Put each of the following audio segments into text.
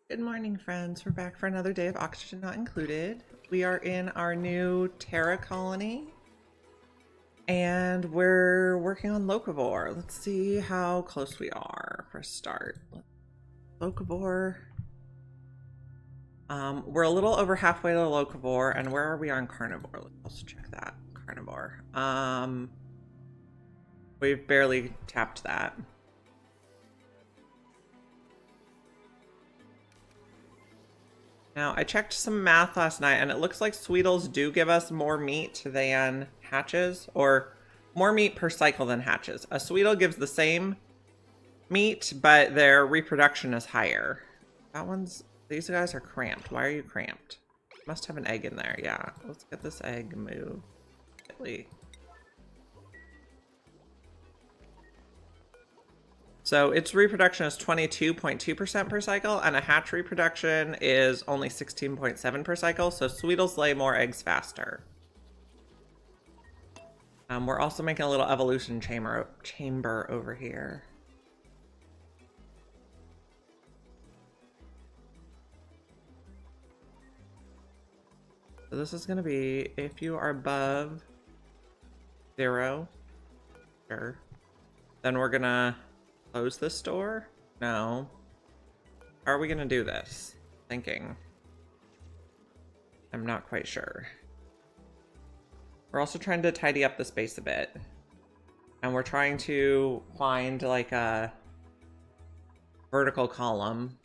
Good morning, friends. We're back for another day of Oxygen Not Included. We are in our new Terra colony, and we're working on Locavore. Let's see how close we are for a start. Locavore. We're a little over halfway to Locavore, and where are we on Carnivore? Let's also check that. Carnivore. We've barely tapped that. Now, I checked some math last night, and it looks like Sweetles do give us more meat than hatches, or more meat per cycle than hatches. A Sweetle gives the same meat, but their reproduction is higher. These guys are cramped. Why are you cramped? Must have an egg in there, yeah. Let's get this egg moved. So its reproduction is 22.2% per cycle, and a hatch reproduction is only 16.7 per cycle, so Sweetles lay more eggs faster. We're also making a little evolution chamber over here. So this is going to be, if you are above 0, sure, then we're going to close this door? No. How are we going to do this? Thinking. I'm not quite sure. We're also trying to tidy up the space a bit. And we're trying to find like a vertical column.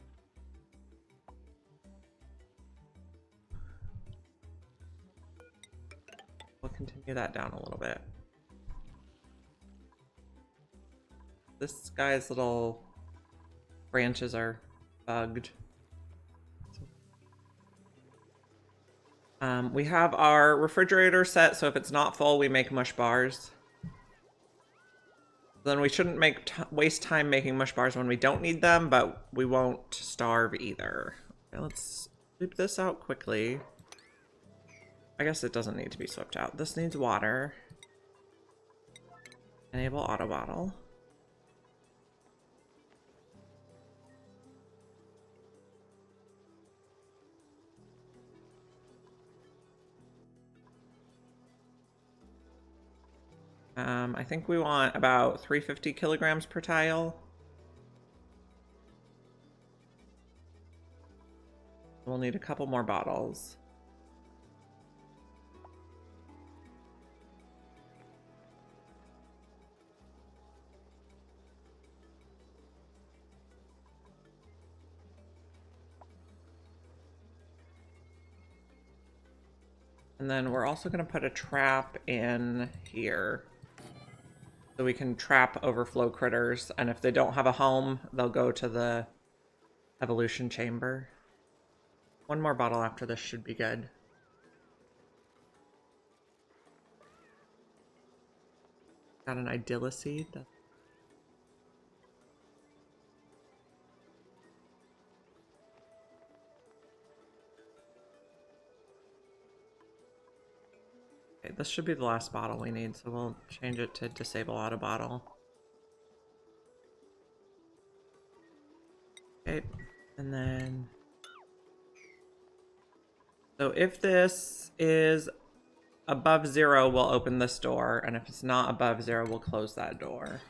We'll continue that down a little bit. This guy's little branches are bugged. We have our refrigerator set, so if it's not full, we make mush bars. Then we shouldn't waste time making mush bars when we don't need them, but we won't starve either. Okay, let's sweep this out quickly. I guess it doesn't need to be swept out. This needs water. Enable auto bottle. I think we want about 350 kilograms per tile. We'll need a couple more bottles. And then we're also going to put a trap in here. So we can trap overflow critters, and if they don't have a home, they'll go to the evolution chamber. One more bottle after this should be good. Got an Idylliseed. Okay, this should be the last bottle we need, so we'll change it to disable auto bottle. Okay, and then... So if this is above 0, we'll open this door, and if it's not above 0, we'll close that door.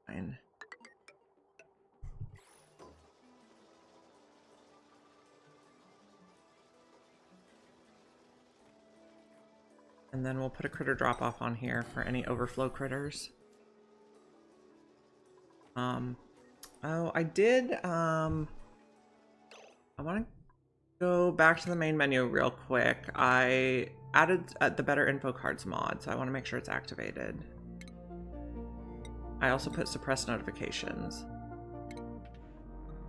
Fine. And then we'll put a critter drop off on here for any overflow critters. Oh, I did, I want to go back to the main menu real quick. I added the Better Info Cards mod, so I want to make sure it's activated. I also put suppress notifications.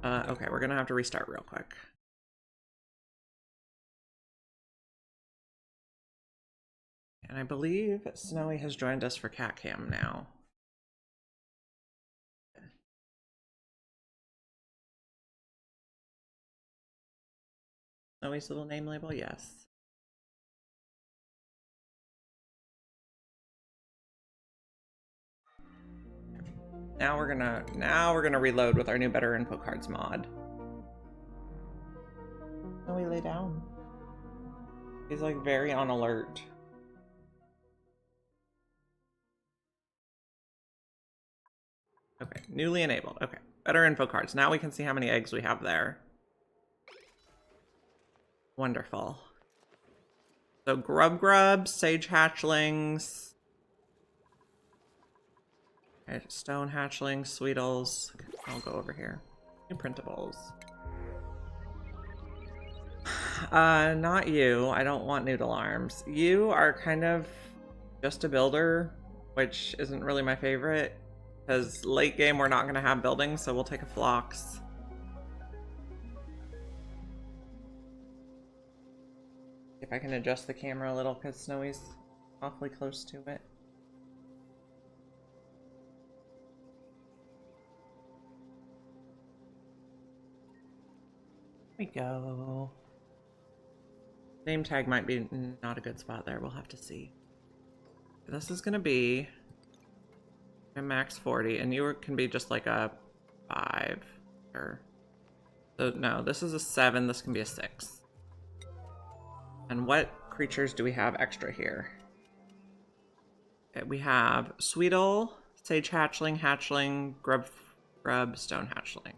Okay, we're gonna have to restart real quick. And I believe Snowy has joined us for Cat Cam now. Snowy's little name label, yes. Now we're gonna reload with our new better info cards mod. Now we lay down. He's like very on alert. Okay, newly enabled. Okay, better info cards. Now we can see how many eggs we have there. Wonderful. So grub, sage hatchlings. Okay, stone hatchlings, sweetles. I'll go over here. New printables. Not you. I don't want noodle arms. You are kind of just a builder, which isn't really my favorite. Because late game we're not going to have buildings, so we'll take a phlox. If I can adjust the camera a little, because Snowy's awfully close to it. There we go. Name tag might be not a good spot there. We'll have to see. This is going to be a max 40, and you can be just like a 5. Or... So, no, this is a 7. This can be a 6. And what creatures do we have extra here? Okay, we have Sweetle, Sage Hatchling, Grub, Stone Hatchling.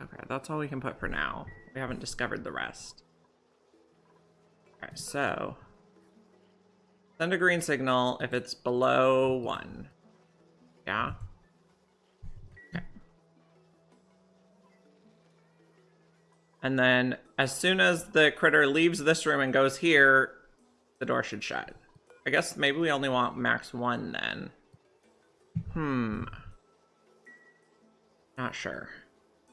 Okay, that's all we can put for now. We haven't discovered the rest. Okay, so send a green signal if it's below 1. Yeah? Okay. And then as soon as the critter leaves this room and goes here, the door should shut. I guess maybe we only want max 1 then. Not sure.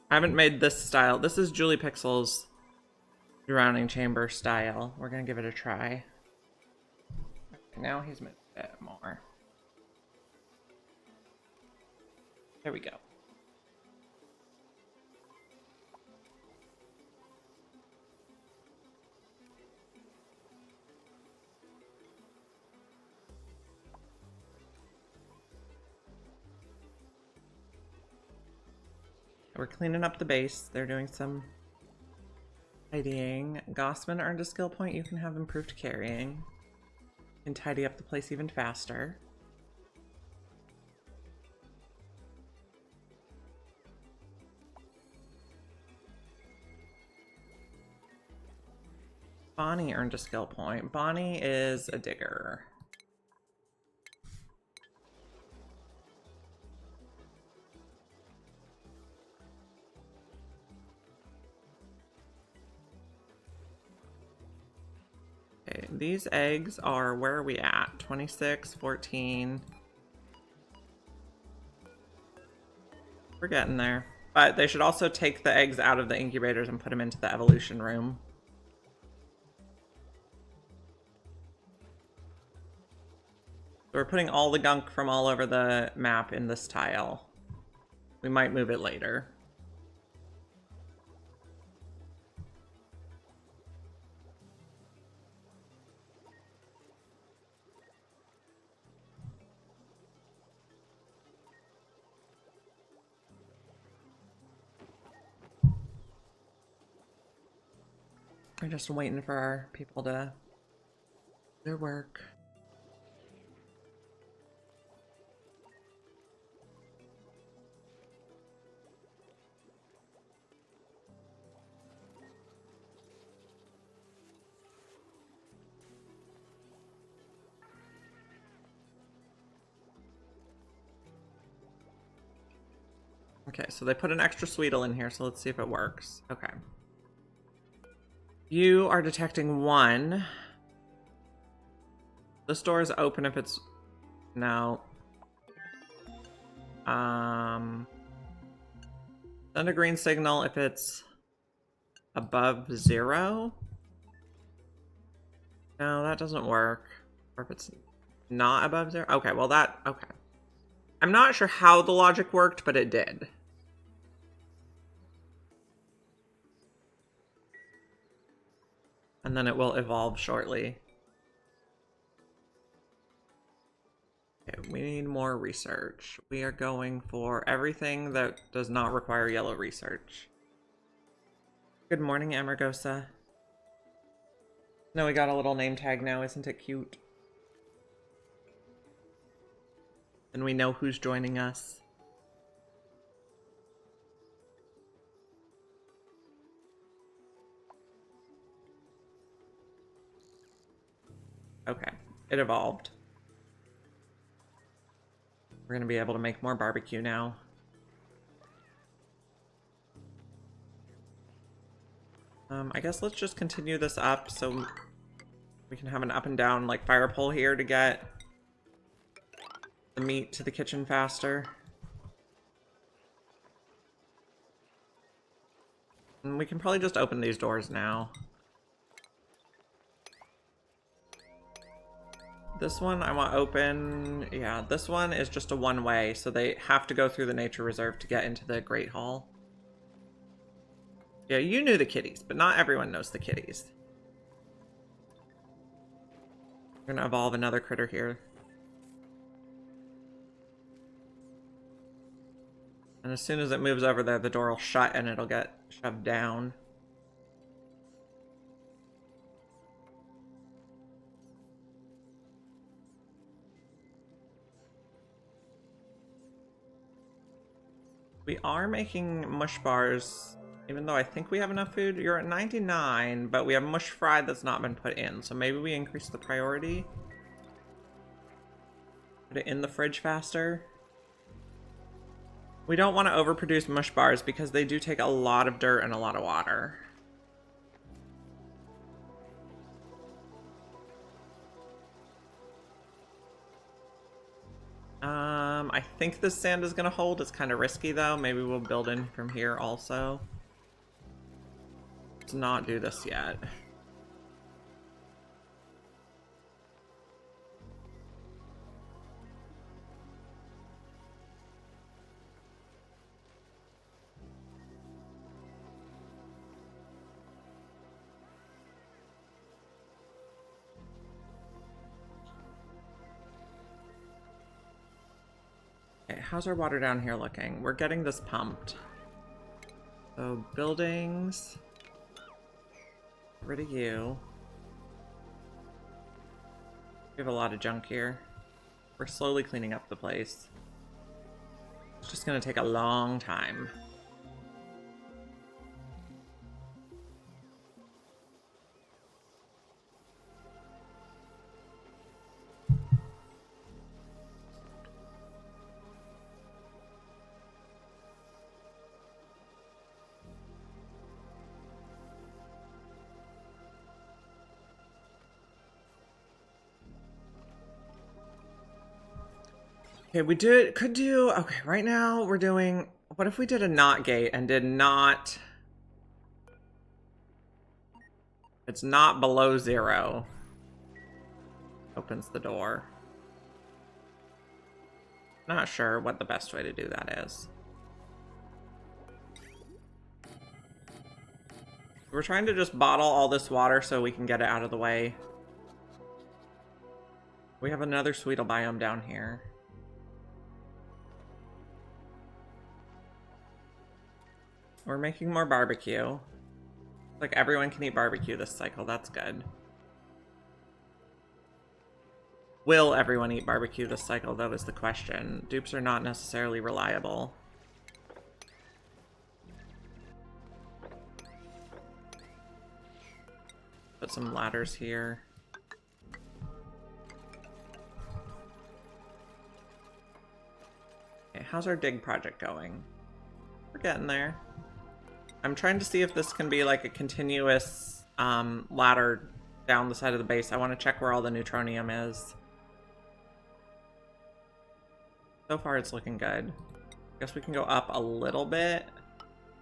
I haven't made this style. This is Julie Pixel's Drowning Chamber style. We're gonna give it a try. Okay, now he's moved a bit more. There we go. We're cleaning up the base. They're doing some tidying. Gossman earned a skill point. You can have improved carrying. You can tidy up the place even faster. Bonnie earned a skill point. Bonnie is a digger. Okay, these eggs are, where are we at? 26, 14. We're getting there. But they should also take the eggs out of the incubators and put them into the evolution room. So we're putting all the gunk from all over the map in this tile. We might move it later. We're just waiting for our people to do their work. Okay, so they put an extra Sweetle in here, so let's see if it works. Okay. You are detecting 1. This door is open if it's... No. Send a green signal if it's above 0. No, that doesn't work. Or if it's not above 0. Okay, well that... Okay. I'm not sure how the logic worked, but it did. and then it will evolve shortly. Okay, we need more research. We are going for everything that does not require yellow research. Good morning, Amargosa. No, we got a little name tag now. Isn't it cute? And we know who's joining us. Okay, it evolved. We're gonna be able to make more barbecue now. I guess let's just continue this up so we can have an up and down like fire pole here to get the meat to the kitchen faster. And we can probably just open these doors now. This one I want open. Yeah, this one is just a one-way, so they have to go through the nature reserve to get into the Great Hall. Yeah, you knew the kitties, but not everyone knows the kitties. We're gonna evolve another critter here. And as soon as it moves over there, the door will shut and it'll get shoved down. We are making mush bars, even though I think we have enough food. You're at 99, but we have mush fried that's not been put in. So maybe we increase the priority. Put it in the fridge faster. We don't want to overproduce mush bars because they do take a lot of dirt and a lot of water. I think this sand is gonna hold. It's kind of risky though. Maybe we'll build in from here also. Let's not do this yet. Okay, how's our water down here looking? We're getting this pumped. So buildings. Get rid of you. We have a lot of junk here. We're slowly cleaning up the place. It's just gonna take a long time. Okay, could do, okay, right now we're doing, what if we did a not gate and did not, it's not below 0. Opens the door. Not sure what the best way to do that is. We're trying to just bottle all this water so we can get it out of the way. We have another Sweetle biome down here. We're making more barbecue. Like everyone can eat barbecue this cycle, that's good. Will everyone eat barbecue this cycle, though, is the question. Dupes are not necessarily reliable. Put some ladders here. Okay, how's our dig project going? We're getting there. I'm trying to see if this can be like a continuous ladder down the side of the base. I want to check where all the neutronium is. So far it's looking good. Guess we can go up a little bit,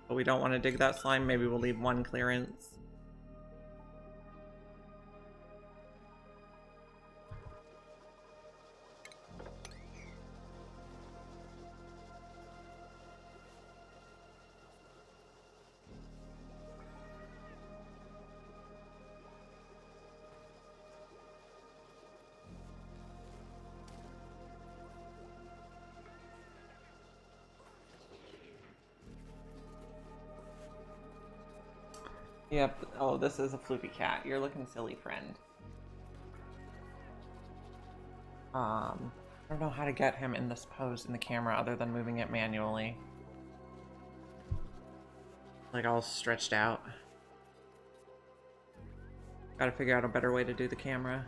but we don't want to dig that slime. Maybe we'll leave one clearance. Yep. Oh, this is a floopy cat. You're looking silly, friend. I don't know how to get him in this pose in the camera other than moving it manually. Like all stretched out. Gotta figure out a better way to do the camera.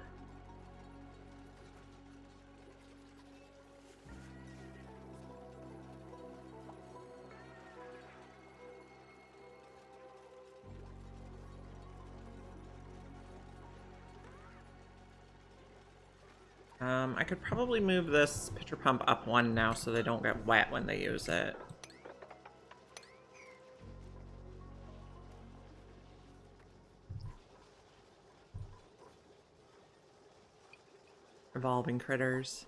I could probably move this pitcher pump up one now so they don't get wet when they use it. Evolving critters.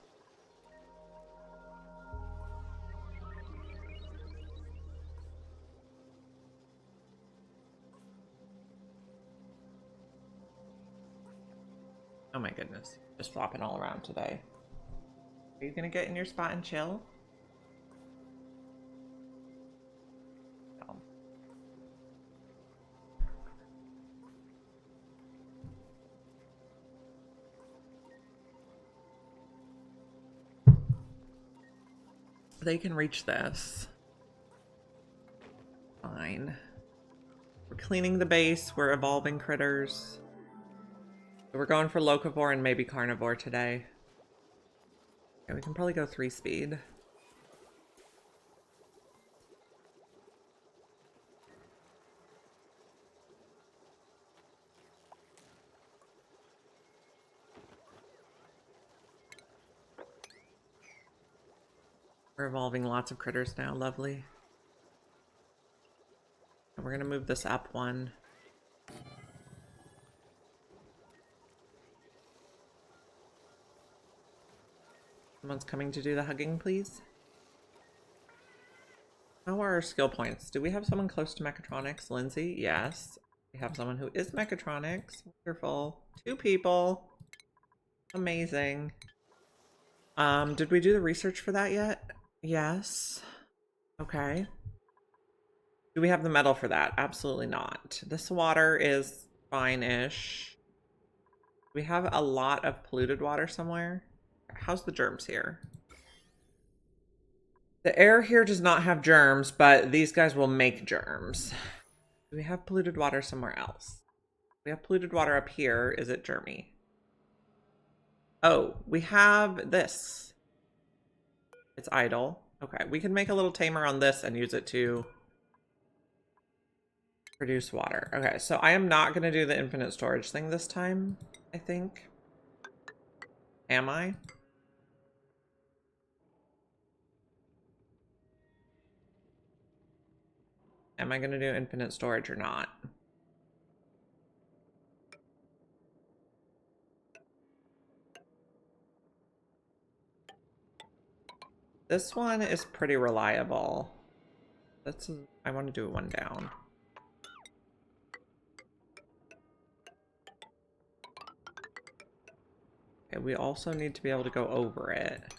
Oh my goodness. Just flopping all around today. Are you gonna get in your spot and chill? No. They can reach this. Fine. We're cleaning the base. We're evolving critters. So we're going for Locavore and maybe Carnivore today. Yeah, we can probably go 3-speed. We're evolving lots of critters now. Lovely. And we're going to move this up one. Someone's coming to do the hugging, please. How are our skill points? Do we have someone close to mechatronics? Lindsay? Yes. We have someone who is mechatronics. Wonderful. 2 people. Amazing. Did we do the research for that yet? Yes. Okay. Do we have the metal for that? Absolutely not. This water is fine-ish. We have a lot of polluted water somewhere. How's the germs here? The air here does not have germs, but these guys will make germs. Do we have polluted water somewhere else? We have polluted water up here. Is it germy? Oh, we have this. It's idle. Okay, we can make a little tamer on this and use it to produce water. Okay, so I am not going to do the infinite storage thing this time, I think. Am I? Am I going to do infinite storage or not? This one is pretty reliable. I want to do one down. Okay, we also need to be able to go over it.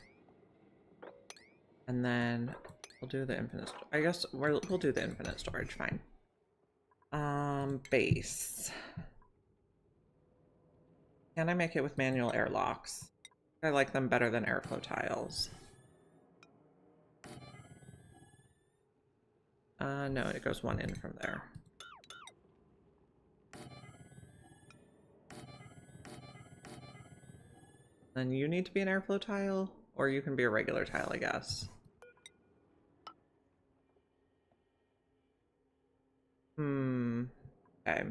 And then we'll do the infinite, I guess we'll do the infinite storage, fine. Base. Can I make it with manual airlocks? I like them better than airflow tiles. No, it goes one in from there. Then you need to be an airflow tile, or you can be a regular tile, I guess. Okay.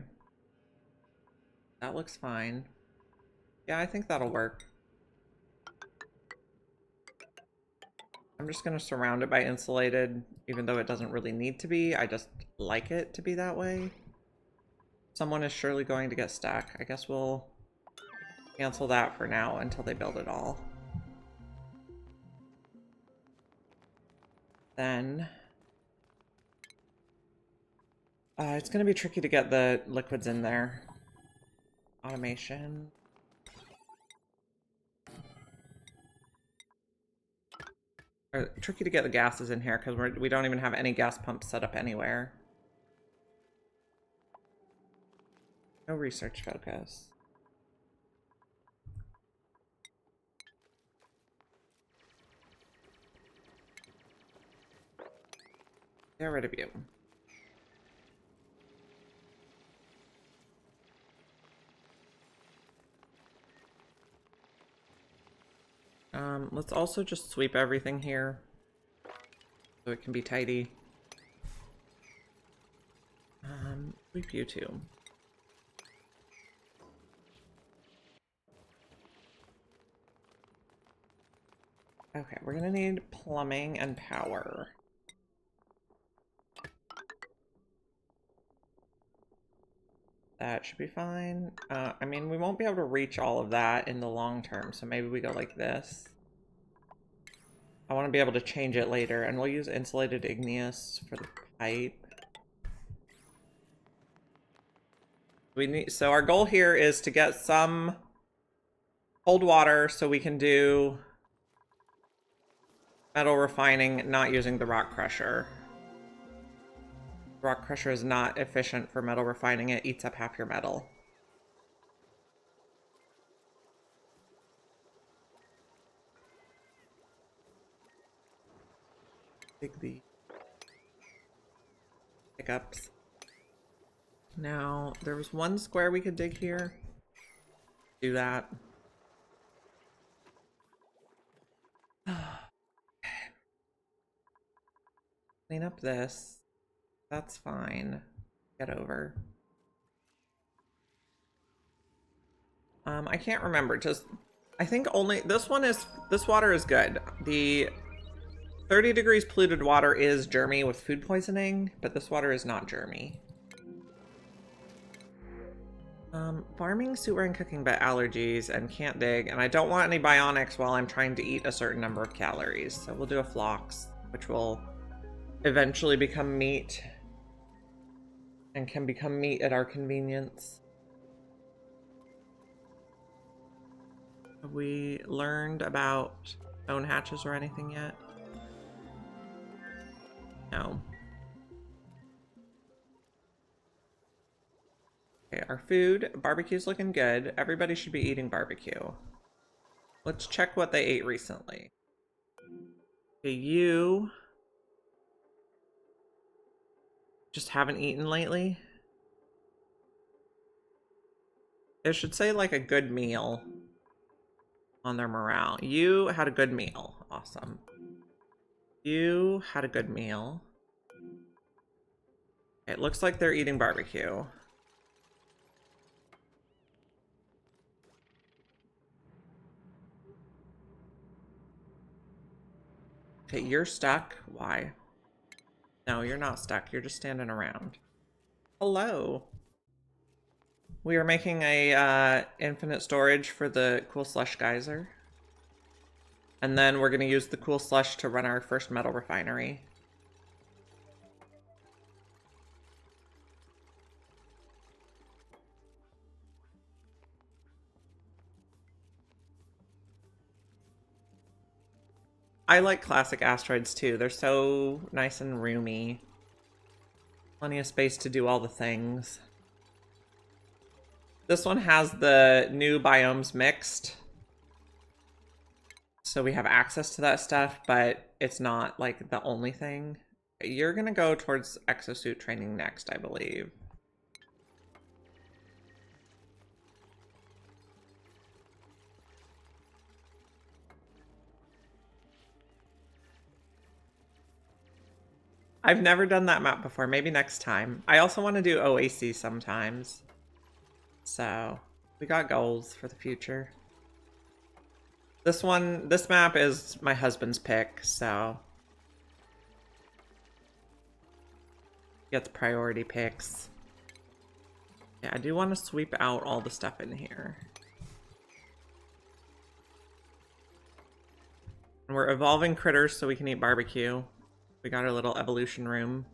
That looks fine. Yeah, I think that'll work. I'm just gonna surround it by insulated, even though it doesn't really need to be. I just like it to be that way. Someone is surely going to get stuck. I guess we'll cancel that for now until they build it all. Then it's going to be tricky to get the liquids in there. Automation. Tricky to get the gases in here because we don't even have any gas pumps set up anywhere. No research focus. Get rid of you. Let's also just sweep everything here so it can be tidy. Sweep you too. Okay, we're gonna need plumbing and power. That should be fine. I mean, we won't be able to reach all of that in the long term, so maybe we go like this. I want to be able to change it later, and we'll use insulated igneous for the pipe. So our goal here is to get some cold water so we can do metal refining not using the rock crusher. Rock crusher is not efficient for metal refining. It eats up half your metal. Dig the pickups. Now, there was one square we could dig here. Do that. Clean up this. That's fine. Get over. I can't remember. Just, I think only this water is good. The 30 degrees polluted water is germy with food poisoning, but this water is not germy. Farming, sewer, and cooking, but allergies and can't dig, and I don't want any bionics while I'm trying to eat a certain number of calories. So we'll do a phlox, which will eventually become meat and can become meat at our convenience. Have we learned about stone hatches or anything yet? No. Okay, our food. Barbecue's looking good. Everybody should be eating barbecue. Let's check what they ate recently. Okay, you just haven't eaten lately? It should say like a good meal on their morale. You had a good meal. Awesome. You had a good meal. It looks like they're eating barbecue. Okay, you're stuck. Why? No, you're not stuck. You're just standing around. Hello. We are making a infinite storage for the cool slush geyser. And then we're going to use the cool slush to run our first metal refinery. I like classic asteroids too. They're so nice and roomy. Plenty of space to do all the things. This one has the new biomes mixed. So we have access to that stuff, but it's not like the only thing. You're gonna go towards exosuit training next, I believe. I've never done that map before. Maybe next time. I also want to do Oasis sometimes. So, we got goals for the future. This map is my husband's pick, so gets priority picks. Yeah, I do want to sweep out all the stuff in here. And we're evolving critters so we can eat barbecue. We got our little evolution room.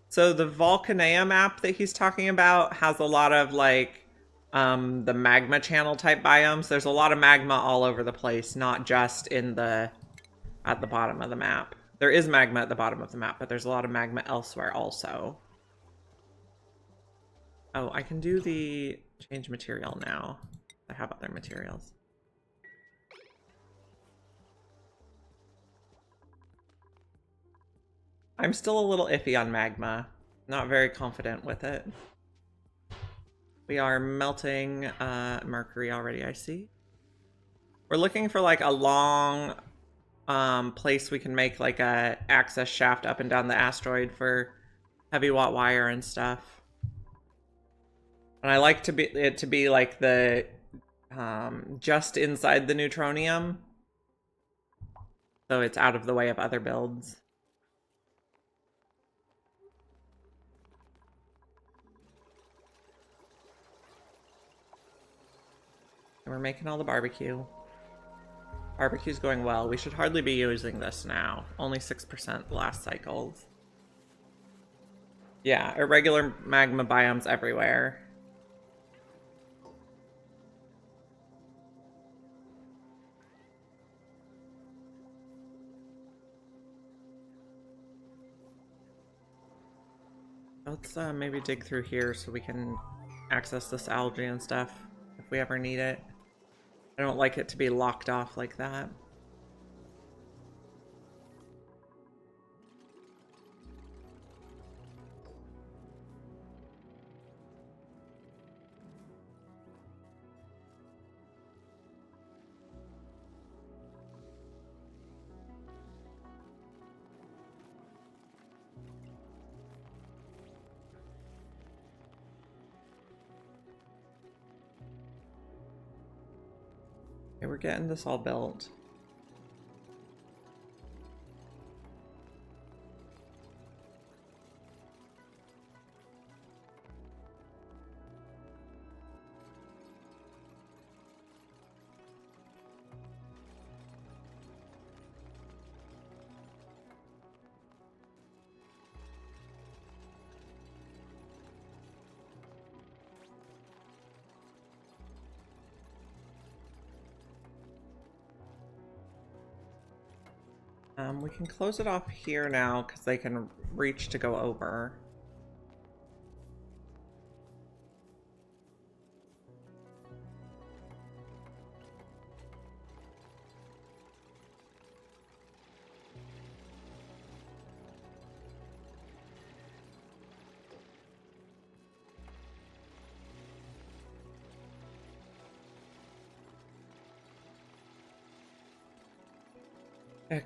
So the Volcanea map that he's talking about has a lot of like the magma channel type biomes. There's a lot of magma all over the place, not just at the bottom of the map. There is magma at the bottom of the map, but there's a lot of magma elsewhere also. Oh, I can do the change material now. I have other materials. I'm still a little iffy on magma. Not very confident with it. We are melting mercury already, I see. We're looking for like a long place we can make like a access shaft up and down the asteroid for heavy watt wire and stuff. And I like it to be like the just inside the neutronium, so it's out of the way of other builds. And we're making all the barbecue. Barbecue's going well. We should hardly be using this now. Only 6% last cycles. Yeah, irregular magma biomes everywhere. Let's maybe dig through here so we can access this algae and stuff if we ever need it. I don't like it to be locked off like that. Okay, we're getting this all built. We can close it off here now because they can reach to go over.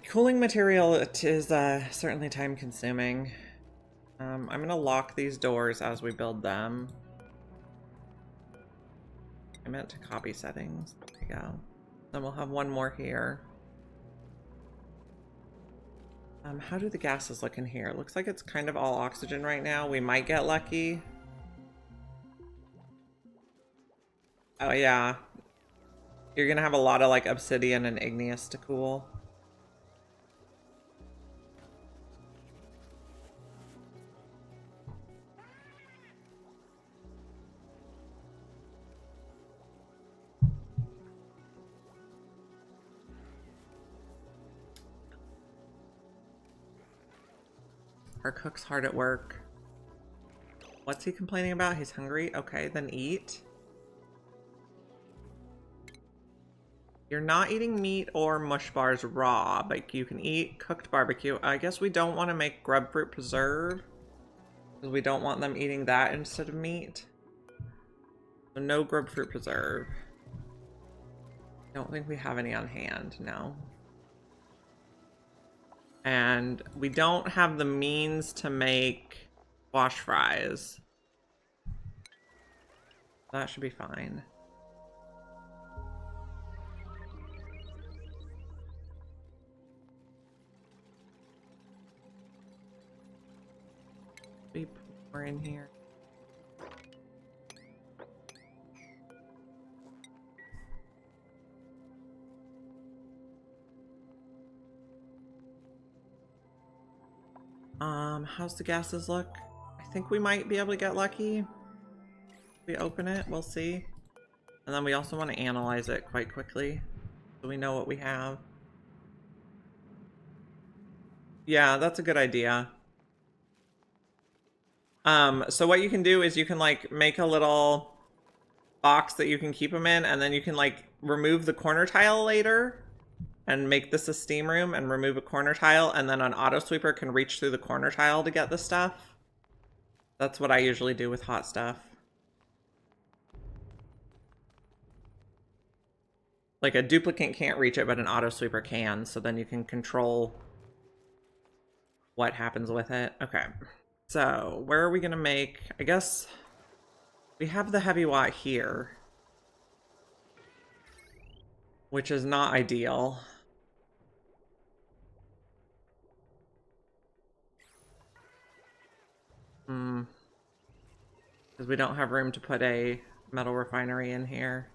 Cooling material, it is certainly time consuming. I'm gonna lock these doors as we build them. I meant to copy settings. There we go. Then we'll have one more here. How do the gases look in here? It looks like it's kind of all oxygen right now. We might get lucky. Oh yeah. You're gonna have a lot of like obsidian and igneous to cool. Our cook's hard at work. What's he complaining about? He's hungry? Okay, then eat. You're not eating meat or mush bars raw, but you can eat cooked barbecue. I guess we don't want to make grub fruit preserve, because we don't want them eating that instead of meat. So no grub fruit preserve. Don't think we have any on hand, no. And we don't have the means to make wash fries. That should be fine. Be more in here. How's the gases look? I think we might be able to get lucky. If we open it, we'll see. And then we also want to analyze it quite quickly so we know what we have. Yeah, that's a good idea. So what you can do is you can like make a little box that you can keep them in, and then you can like remove the corner tile later and make this a steam room and remove a corner tile, and then an auto sweeper can reach through the corner tile to get the stuff. That's what I usually do with hot stuff. Like a duplicate can't reach it, but an auto sweeper can, so then you can control what happens with it. Okay, so where are we gonna make, I guess we have the heavy watt here, which is not ideal. Because we don't have room to put a metal refinery in here.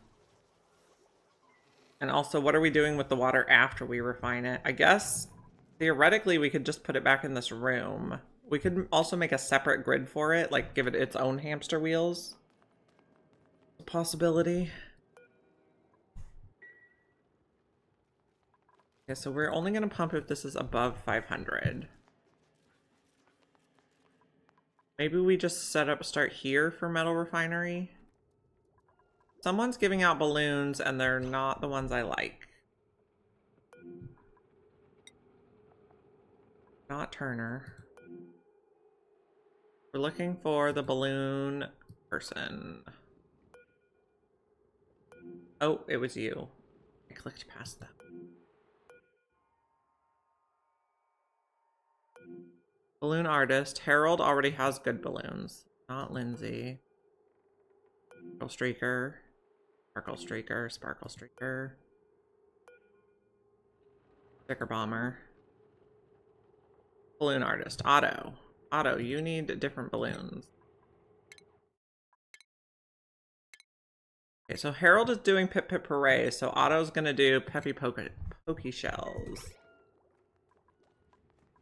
And also, what are we doing with the water after we refine it? I guess, theoretically, we could just put it back in this room. We could also make a separate grid for it, like give it its own hamster wheels. A possibility. Okay, so we're only going to pump if this is above 500. Maybe we just start here for metal refinery. Someone's giving out balloons and they're not the ones I like. Not Turner. We're looking for the balloon person. Oh, it was you. I clicked past them. Balloon artist. Harold already has good balloons. Not Lindsay. Sparkle streaker. Sparkle streaker. Sparkle streaker. Sticker bomber. Balloon artist. Otto. Otto, you need different balloons. Okay, so Harold is doing Pip Pip Hooray, so Otto's gonna do Peppy Pokey Shells.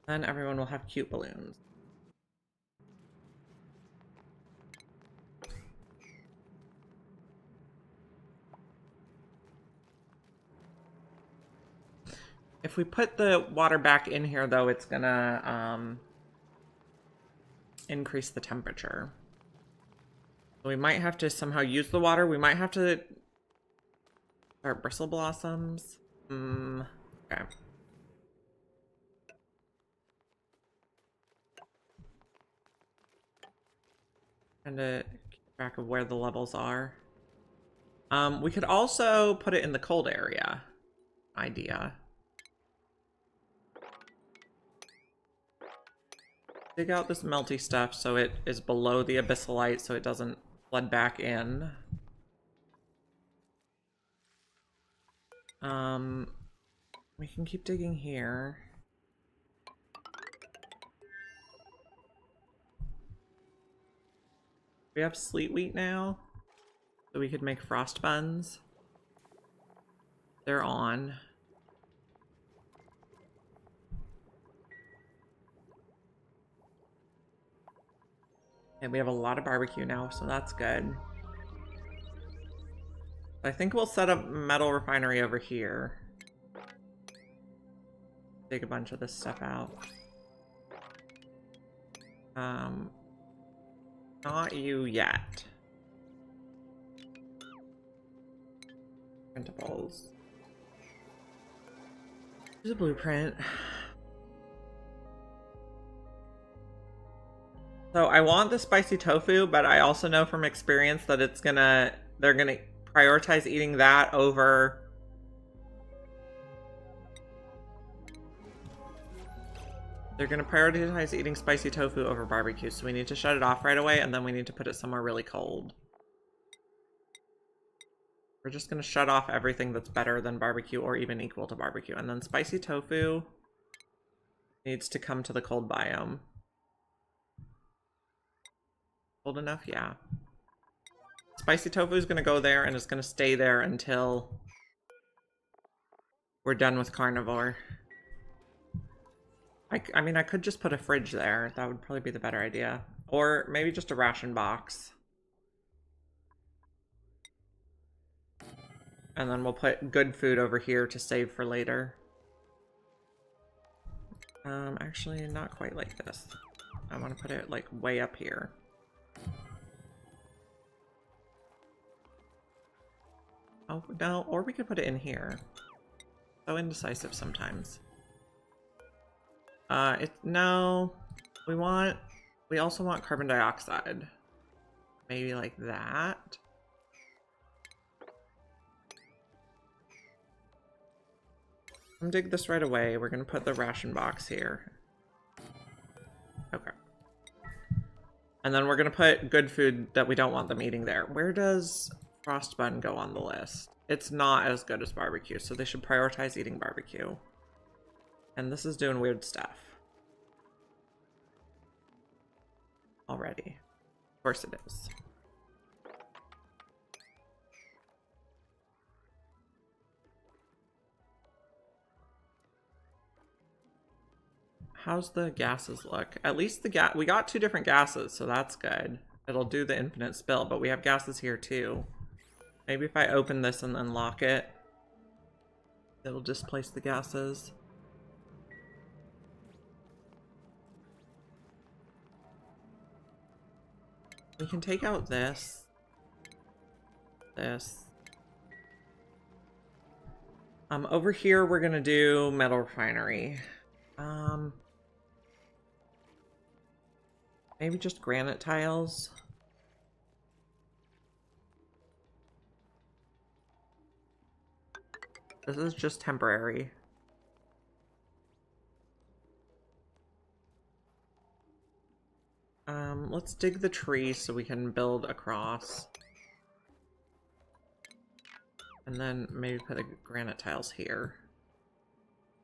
Then everyone will have cute balloons. If we put the water back in here, though, it's gonna increase the temperature. So we might have to somehow use the water. We might have to start bristle blossoms. Okay. Trying to keep track of where the levels are. We could also put it in the cold area. Idea. Dig out this melty stuff so it is below the abyssalite so it doesn't flood back in. We can keep digging here. We have sleet wheat now, so we could make frost buns. They're on. And we have a lot of barbecue now, so that's good. I think we'll set up metal refinery over here. Take a bunch of this stuff out. Not you yet. Printables. Here's a blueprint. So I want the spicy tofu, but I also know from experience that they're gonna prioritize eating that over eating spicy tofu over barbecue, so we need to shut it off right away, and then we need to put it somewhere really cold. We're just gonna shut off everything that's better than barbecue or even equal to barbecue, and then spicy tofu needs to come to the cold biome. Cold enough? Yeah. Spicy tofu is gonna go there, and it's gonna stay there until we're done with carnivore. I mean, I could just put a fridge there. That would probably be the better idea. Or maybe just a ration box. And then we'll put good food over here to save for later. Actually, not quite like this. I want to put it like way up here. Oh, no, or we could put it in here. So indecisive sometimes. No, we also want carbon dioxide. Maybe like that. Come dig this right away. We're gonna put the ration box here. Okay. And then we're gonna put good food that we don't want them eating there. Where does frost bun go on the list? It's not as good as barbecue, so they should prioritize eating barbecue. And this is doing weird stuff. Already. Of course it is. How's the gases look? At least we got 2 different gases, so that's good. It'll do the infinite spill, but we have gases here too. Maybe if I open this and then lock it, it'll displace the gases. We can take out this. Over here we're gonna do metal refinery. Maybe just granite tiles. This is just temporary. Let's dig the tree so we can build across. And then maybe put the granite tiles here.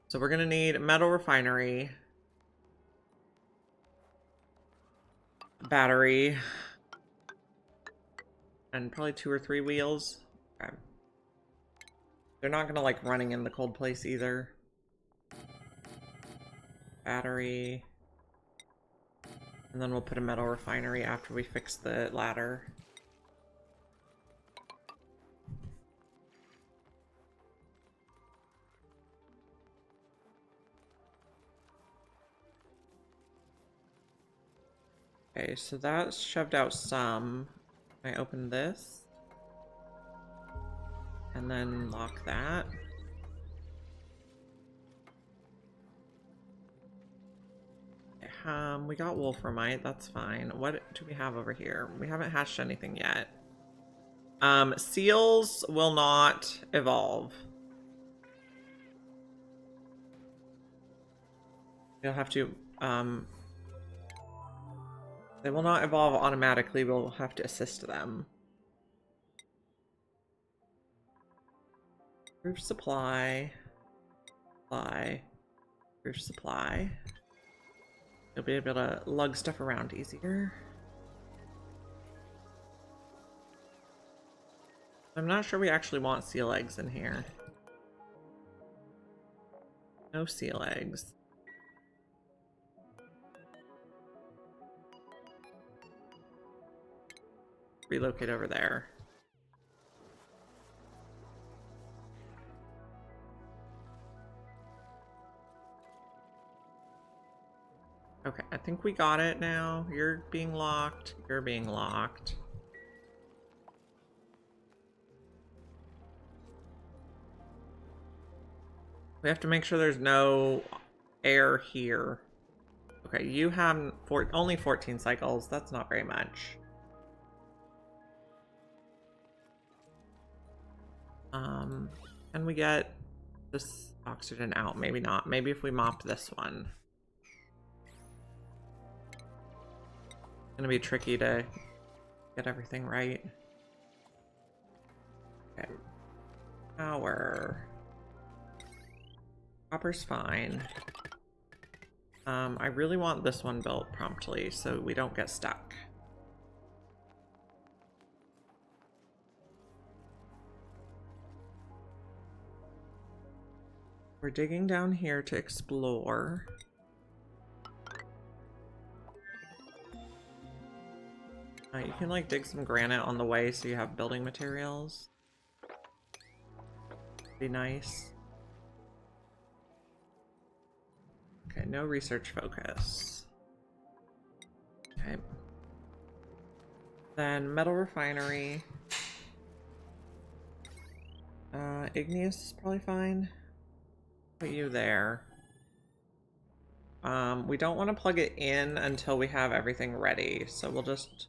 So we're gonna need metal refinery, battery, and probably 2 or 3 wheels. Okay. They're not gonna like running in the cold place either. Battery. And then we'll put a metal refinery after we fix the ladder. Okay, so that's shoved out some. I open this. And then lock that. We got wolframite, that's fine. What do we have over here? We haven't hatched anything yet. Seals will not evolve. You'll have to, they will not evolve automatically, we'll have to assist them. Roof supply. Roof supply. You'll be able to lug stuff around easier. I'm not sure we actually want seal eggs in here. No seal eggs. Relocate over there. Okay, I think we got it now. You're being locked. You're being locked. We have to make sure there's no air here. Okay, you have only 14 cycles. That's not very much. Can we get this oxygen out? Maybe not. Maybe if we mop this one. Gonna be tricky to get everything right. Okay. Power. Copper's fine. I really want this one built promptly so we don't get stuck. We're digging down here to explore. You can like dig some granite on the way so you have building materials. Be nice. Okay, no research focus. Okay. Then metal refinery. Igneous is probably fine. Put you there. We don't want to plug it in until we have everything ready, so we'll just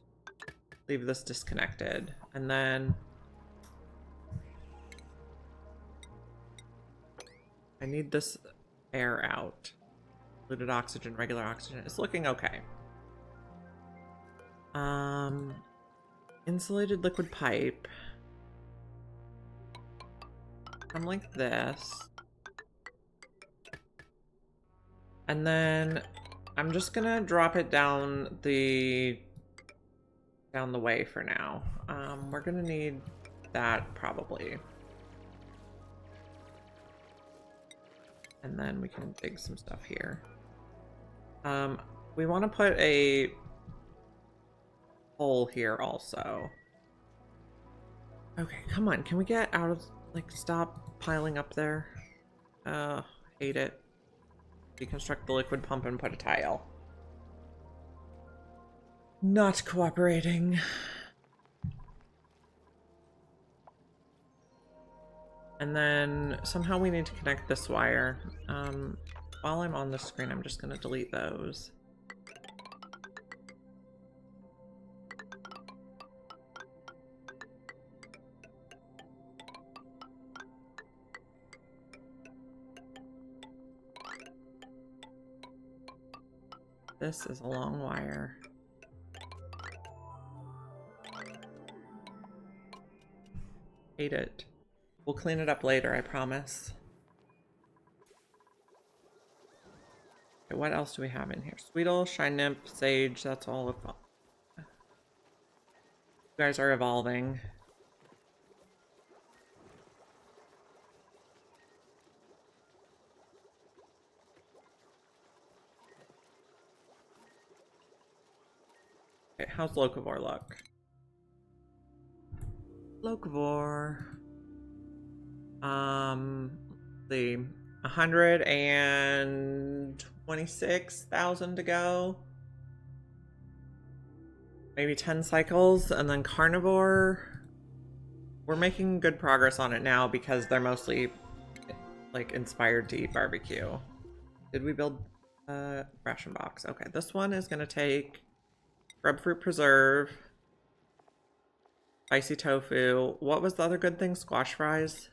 leave this disconnected. And then I need this air out. Diluted oxygen, regular oxygen. It's looking okay. Insulated liquid pipe. I'm like this. And then I'm just gonna drop it down the way for now. We're gonna need that probably. And then we can dig some stuff here. We want to put a hole here also. Okay, come on. Can we get out of, like, stop piling up there? Hate it. Deconstruct the liquid pump and put a tile. Not cooperating. And then somehow we need to connect this wire. While I'm on the screen, I'm just going to delete those. This is a long wire. Hate it. We'll clean it up later, I promise. Okay, what else do we have in here? Sweetle, Shine Nymph, Sage, that's all of them. You guys are evolving. Okay, how's Locavore look? Locavore. The 126,000 to go. Maybe 10 cycles, and then Carnivore. We're making good progress on it now because they're mostly like inspired to eat barbecue. Did we build a ration box? Okay, this one is gonna take grapefruit preserve, spicy tofu. What was the other good thing? Squash fries?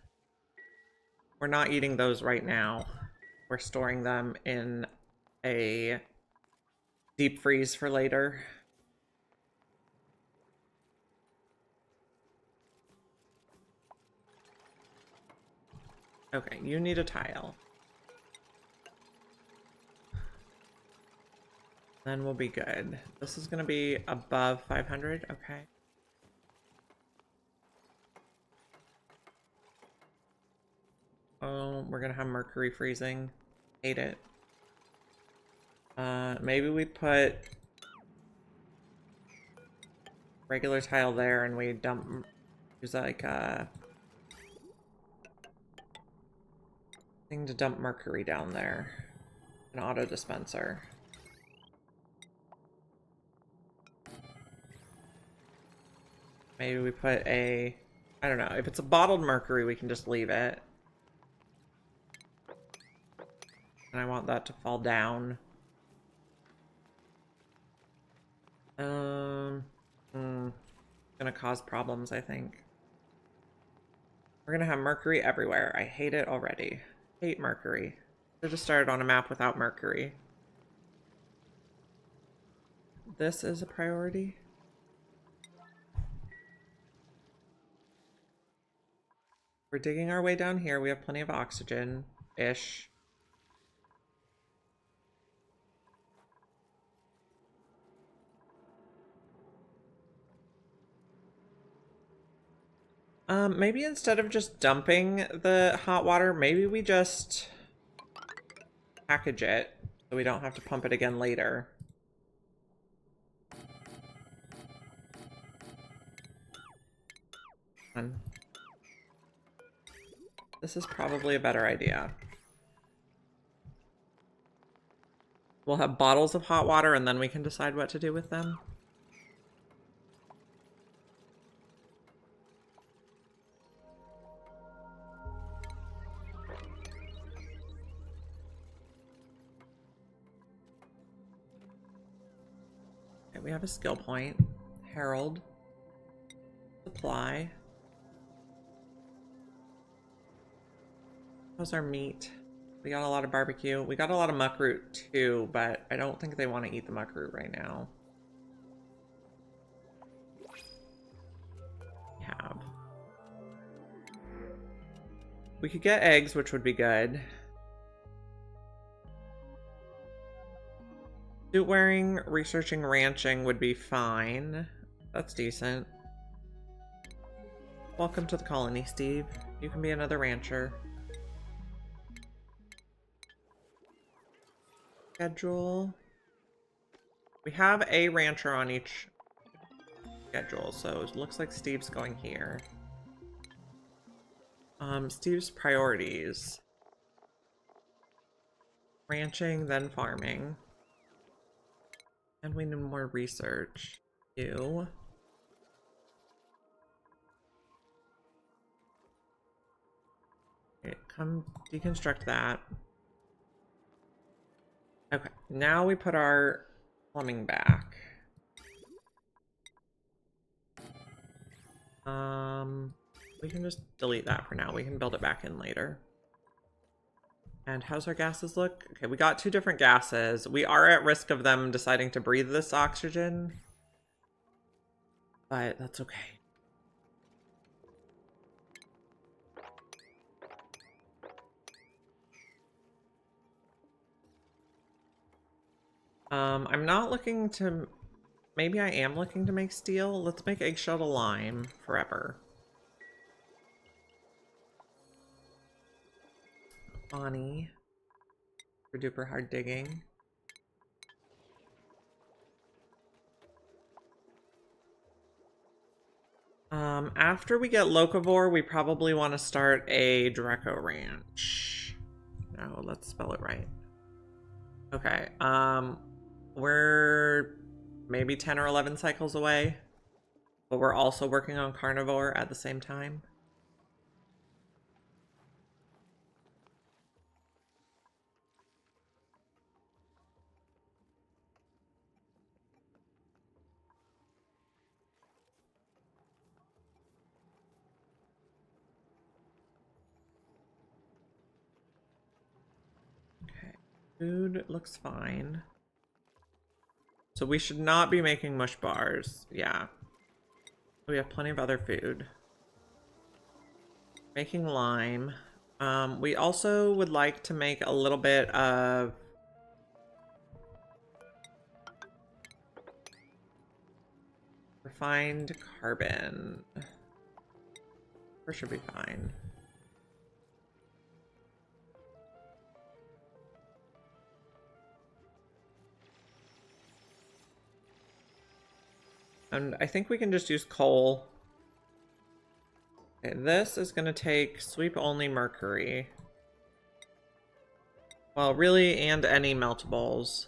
We're not eating those right now. We're storing them in a deep freeze for later. Okay, you need a tile. Then we'll be good. This is gonna be above 500, okay. Oh, we're gonna have mercury freezing. Hate it. Maybe we put regular tile there and we use like a thing to dump mercury down there. An auto dispenser. Maybe we put a, I don't know, if it's a bottled mercury, we can just leave it. And I want that to fall down. Gonna cause problems, I think. We're gonna have mercury everywhere. I hate it already. Hate mercury. Should have started on a map without mercury. This is a priority. We're digging our way down here. We have plenty of oxygen-ish. Maybe instead of just dumping the hot water, maybe we just package it so we don't have to pump it again later. This is probably a better idea. We'll have bottles of hot water and then we can decide what to do with them. Okay, we have a skill point. Herald. Supply. How's our meat? We got a lot of barbecue. We got a lot of muckroot too, but I don't think they want to eat the muckroot right now. We could get eggs, which would be good. Suit wearing, researching, ranching would be fine. That's decent. Welcome to the colony, Steve. You can be another rancher. Schedule. We have a rancher on each schedule, so it looks like Steve's going here. Steve's priorities. Ranching, then farming. And we need more research. You. Okay, come deconstruct that. Okay, now we put our plumbing back. We can just delete that for now. We can build it back in later. And how's our gases look? Okay, we got 2 different gases. We are at risk of them deciding to breathe this oxygen, but that's okay. I'm not looking to... Maybe I am looking to make steel. Let's make eggshell to lime forever. Bonnie. Super duper hard digging. After we get Locavore, we probably want to start a Draco Ranch. No, let's spell it right. Okay, we're maybe 10 or 11 cycles away, but we're also working on Carnivore at the same time. Okay, food looks fine. So we should not be making mush bars. Yeah. We have plenty of other food. Making lime. We also would like to make a little bit of refined carbon. Or should be fine. And I think we can just use coal. Okay, this is going to take sweep only mercury. Well, really, and any meltables.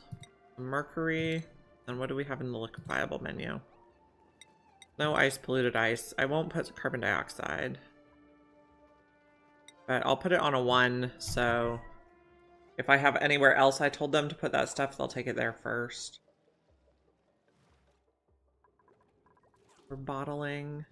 Mercury. And what do we have in the liquefiable menu? No ice, polluted ice. I won't put carbon dioxide. But I'll put it on a 1, so if I have anywhere else I told them to put that stuff, they'll take it there first. We're bottling.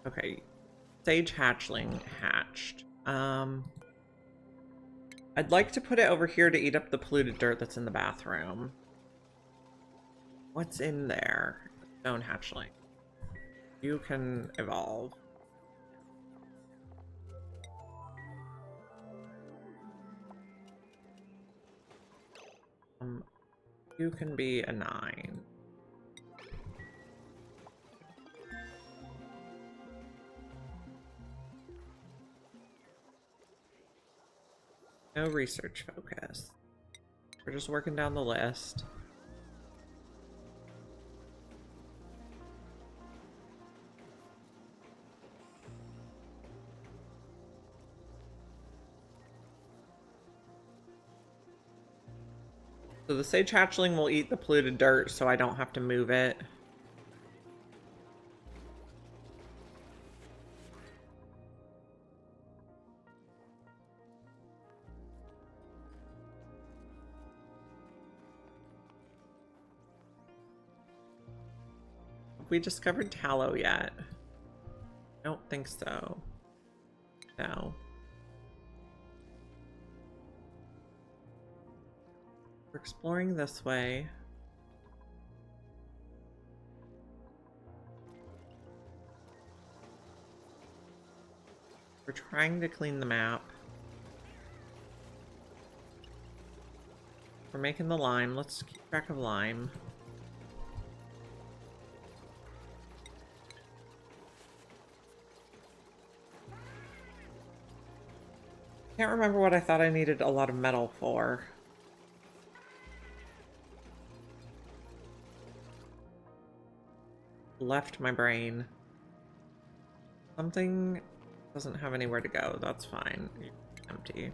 Okay, sage hatchling hatched. I'd like to put it over here to eat up the polluted dirt that's in the bathroom. What's in there? Stone hatchling. You can evolve. You can be a 9. No research focus. We're just working down the list. So the sage hatchling will eat the polluted dirt so I don't have to move it. Have we discovered tallow yet? I don't think so. No. We're exploring this way. We're trying to clean the map. We're making the lime. Let's keep track of lime. Can't remember what I thought I needed a lot of metal for. Left my brain. Something doesn't have anywhere to go. That's fine. Empty.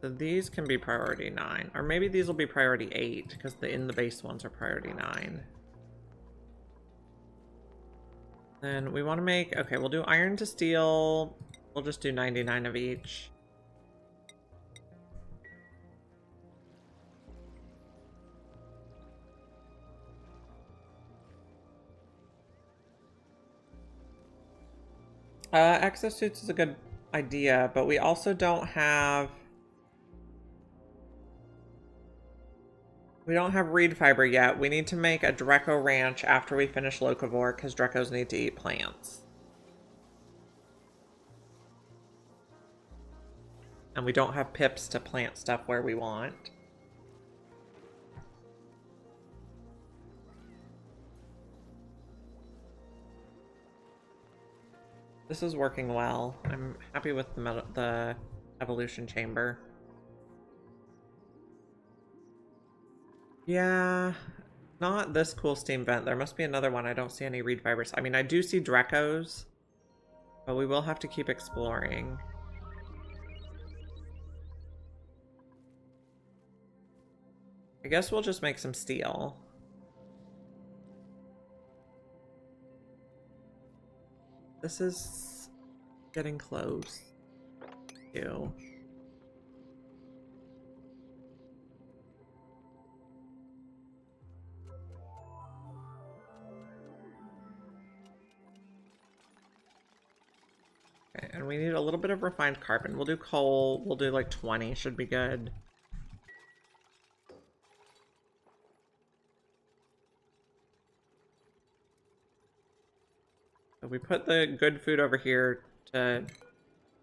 So these can be priority 9. Or maybe these will be priority 8 because the in the base ones are priority 9. Then we want to make... Okay, we'll do iron to steel. We'll just do 99 of each. Exosuits is a good idea, but we also don't have... We don't have reed fiber yet. We need to make a Dreco ranch after we finish Locavore, because Drecos need to eat plants. And we don't have pips to plant stuff where we want. This is working well. I'm happy with the evolution chamber. Yeah, not this cool steam vent. There must be another one. I don't see any reed fibers. I mean, I do see Drecos, but we will have to keep exploring. I guess we'll just make some steel. This is getting close. Ew. Okay, and we need a little bit of refined carbon. We'll do coal. We'll do like 20. Should be good. So we put the good food over here to...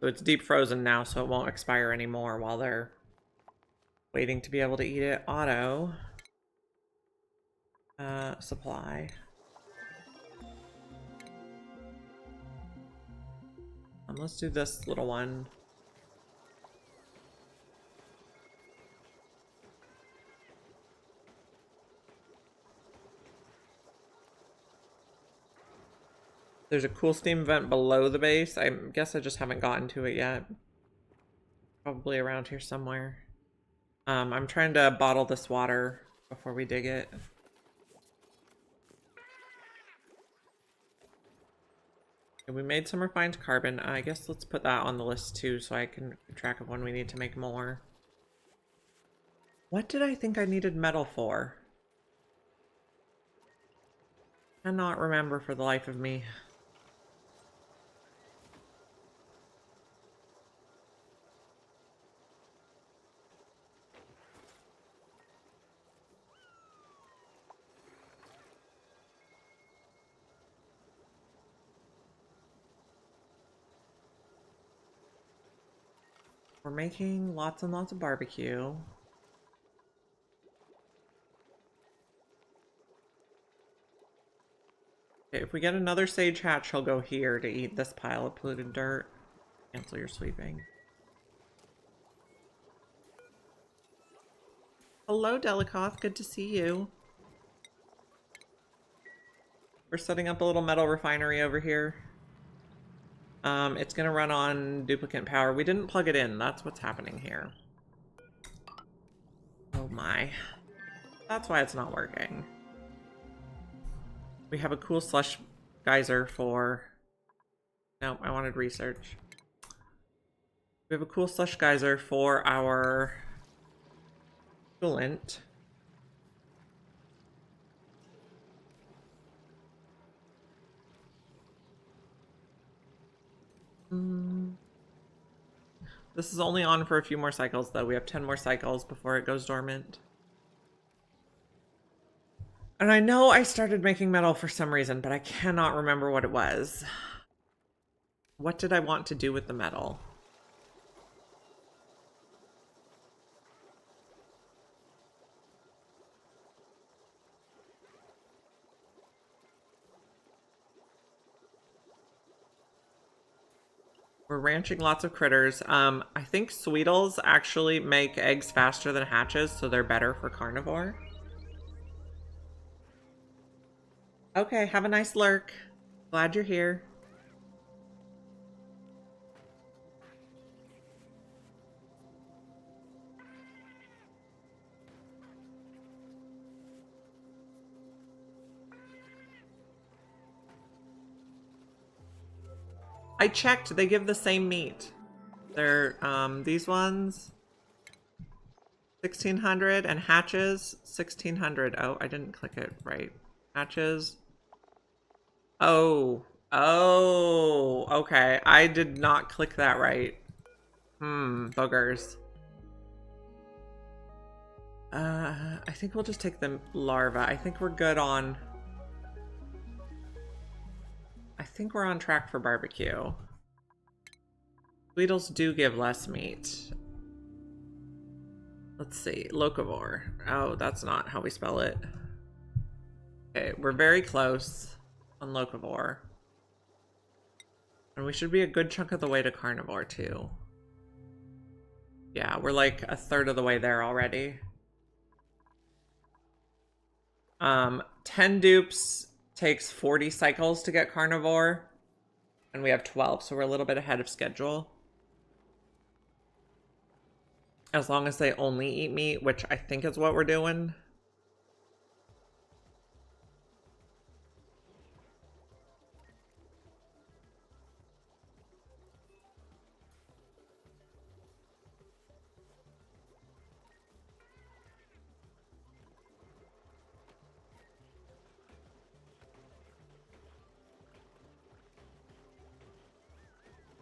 So it's deep frozen now, so it won't expire anymore while they're waiting to be able to eat it. Auto. Supply. Let's do this little one. There's a cool steam vent below the base. I guess I just haven't gotten to it yet. Probably around here somewhere. I'm trying to bottle this water before we dig it. Okay, we made some refined carbon. I guess let's put that on the list too so I can keep track of when we need to make more. What did I think I needed metal for? Cannot remember for the life of me. We're making lots and lots of barbecue. Okay, if we get another sage hatch, he'll go here to eat this pile of polluted dirt. Cancel your sweeping. Hello, Delikoth. Good to see you. We're setting up a little metal refinery over here. It's gonna run on duplicate power. We didn't plug it in. That's what's happening here. Oh my. That's why it's not working. We have a cool slush geyser for... No, I wanted research. We have a cool slush geyser for our coolant. This is only on for a few more cycles, though. We have 10 more cycles before it goes dormant. And I know I started making metal for some reason, but I cannot remember what it was. What did I want to do with the metal? We're ranching lots of critters. I think Sweetles actually make eggs faster than hatches, so they're better for carnivore. Okay, have a nice lurk. Glad you're here. I checked, they give the same meat. They're, these ones, 1600, and hatches, 1600. Oh, I didn't click it right. Hatches. Oh, okay. I did not click that right. Boogers. I think we'll just take the larva. I think we're good on... I think we're on track for barbecue. Weedles do give less meat. Let's see. Locavore. Oh, that's not how we spell it. Okay, we're very close on Locavore. And we should be a good chunk of the way to Carnivore, too. Yeah, we're like a third of the way there already. 10 dupes takes 40 cycles to get Carnivore. And we have 12, so we're a little bit ahead of schedule. As long as they only eat meat, which I think is what we're doing.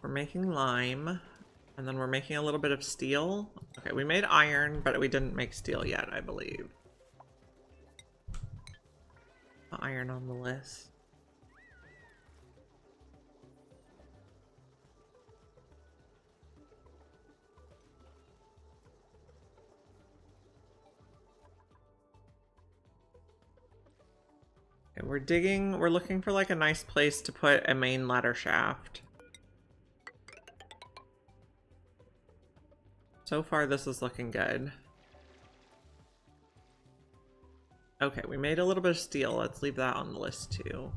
We're making lime. And then we're making a little bit of steel. Okay, we made iron, but we didn't make steel yet, I believe. Iron on the list. Okay, we're digging, we're looking for like a nice place to put a main ladder shaft. So far, this is looking good. Okay, we made a little bit of steel. Let's leave that on the list too.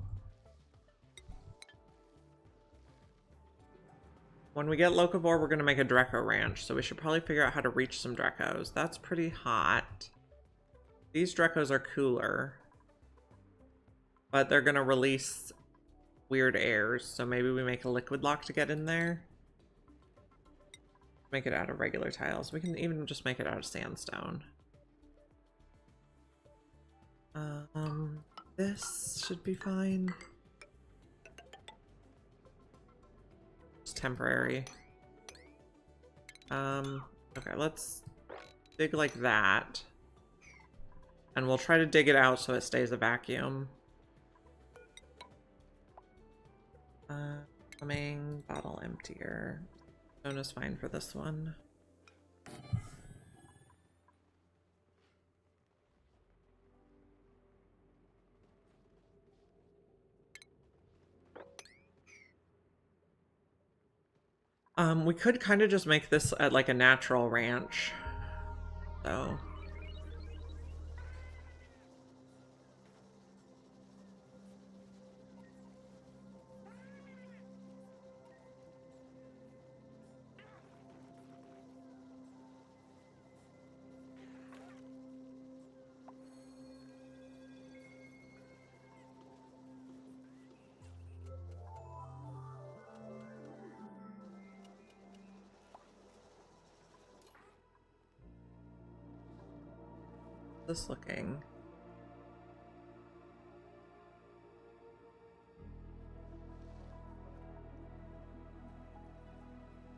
When we get Locavore, we're going to make a Dreco ranch, so we should probably figure out how to reach some Drecos. That's pretty hot. These Drecos are cooler. But they're going to release weird airs, so maybe we make a liquid lock to get in there. Make it out of regular tiles. We can even just make it out of sandstone. This should be fine. It's temporary. Okay, let's dig like that. And we'll try to dig it out so it stays a vacuum. Coming, bottle emptier. Stone is fine for this one. We could kind of just make this at like a natural ranch. So. This looking.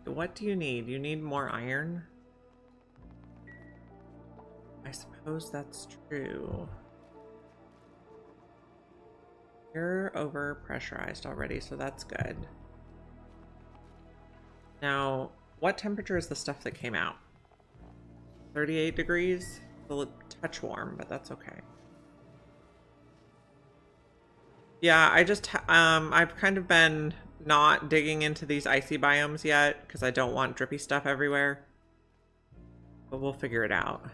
What do you need? You need more iron? I suppose that's true. You're over pressurized already, so that's good. Now, what temperature is the stuff that came out? 38 degrees? A little touch warm, but that's okay. Yeah, I've kind of been not digging into these icy biomes yet because I don't want drippy stuff everywhere. But we'll figure it out.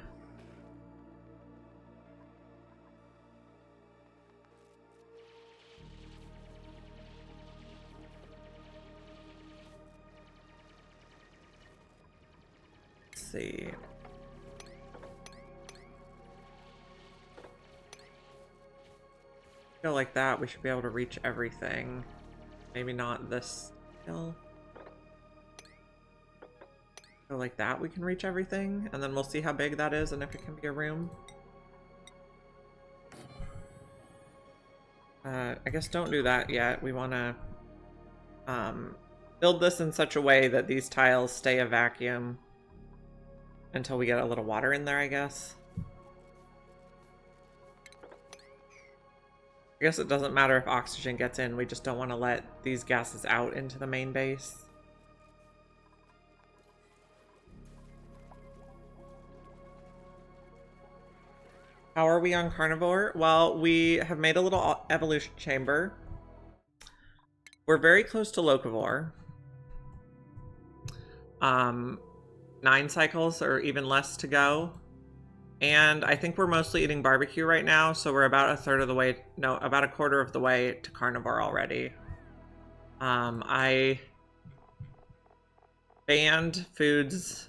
Let's see. Go like that, we should be able to reach everything. Maybe not this hill. Go like that, we can reach everything, and then we'll see how big that is and if it can be a room. I guess don't do that yet. We want to build this in such a way that these tiles stay a vacuum until we get a little water in there, I guess. I guess it doesn't matter if oxygen gets in, we just don't want to let these gases out into the main base. How are we on Carnivore? Well, we have made a little evolution chamber. We're very close to Locavore. 9 cycles or even less to go. And I think we're mostly eating barbecue right now, so we're about a third of the way, no, about a quarter of the way to Carnivore already. I banned foods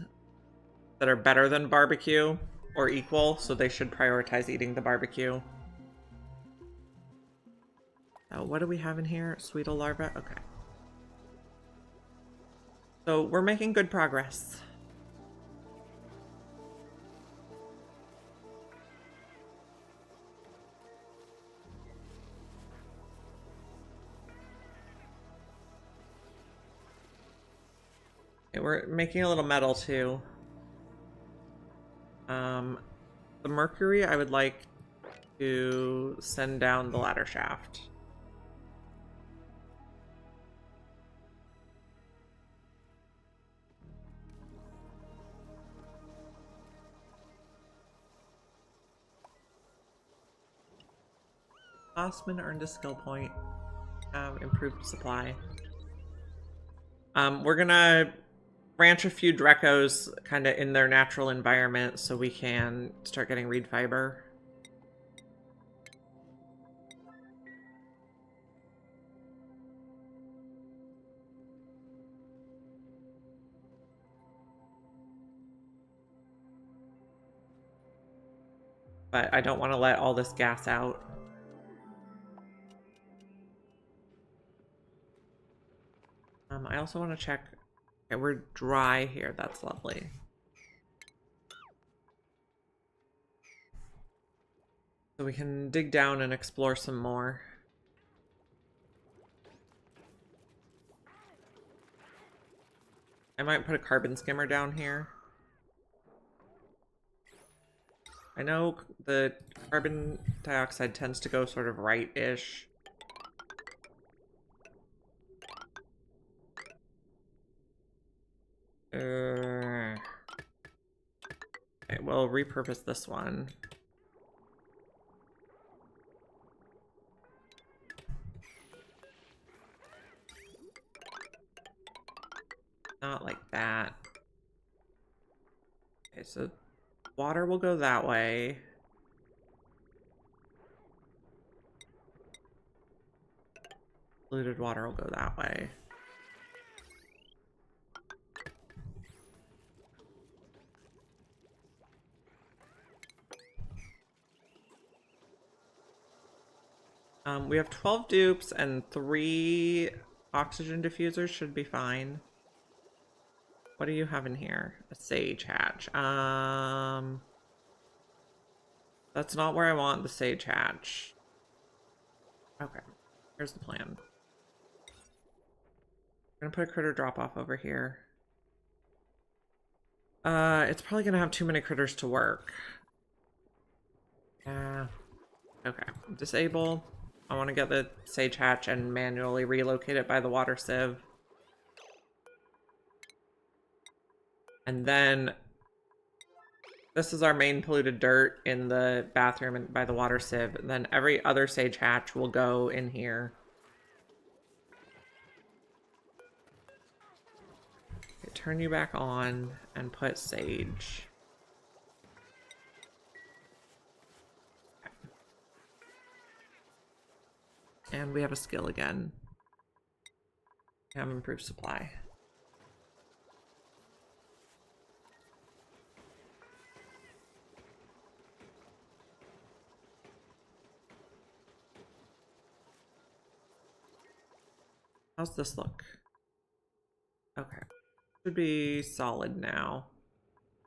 that are better than barbecue or equal, so they should prioritize eating the barbecue. Oh, what do we have in here? Sweetle larva? Okay. So we're making good progress. Okay, we're making a little metal too. The mercury, I would like to send down the ladder shaft. Osman earned a skill point. Improved supply. We're gonna ranch a few Drecos kind of in their natural environment so we can start getting reed fiber. But I don't want to let all this gas out. I also want to check. Okay, we're dry here. That's lovely. So we can dig down and explore some more. I might put a carbon skimmer down here. I know the carbon dioxide tends to go sort of right-ish. Okay, we'll repurpose this one. Not like that. Okay, so water will go that way. Polluted water will go that way. We have 12 dupes and 3 oxygen diffusers should be fine. What do you have in here? A sage hatch. That's not where I want the sage hatch. Okay, here's the plan. I'm gonna put a critter drop off over here. It's probably gonna have too many critters to work. Okay, disable. I want to get the sage hatch and manually relocate it by the water sieve. And then this is our main polluted dirt in the bathroom and by the water sieve. And then every other sage hatch will go in here. Okay, turn you back on and put sage. Okay. And we have a skill again. We have improved supply. How's this look? Okay. Should be solid now.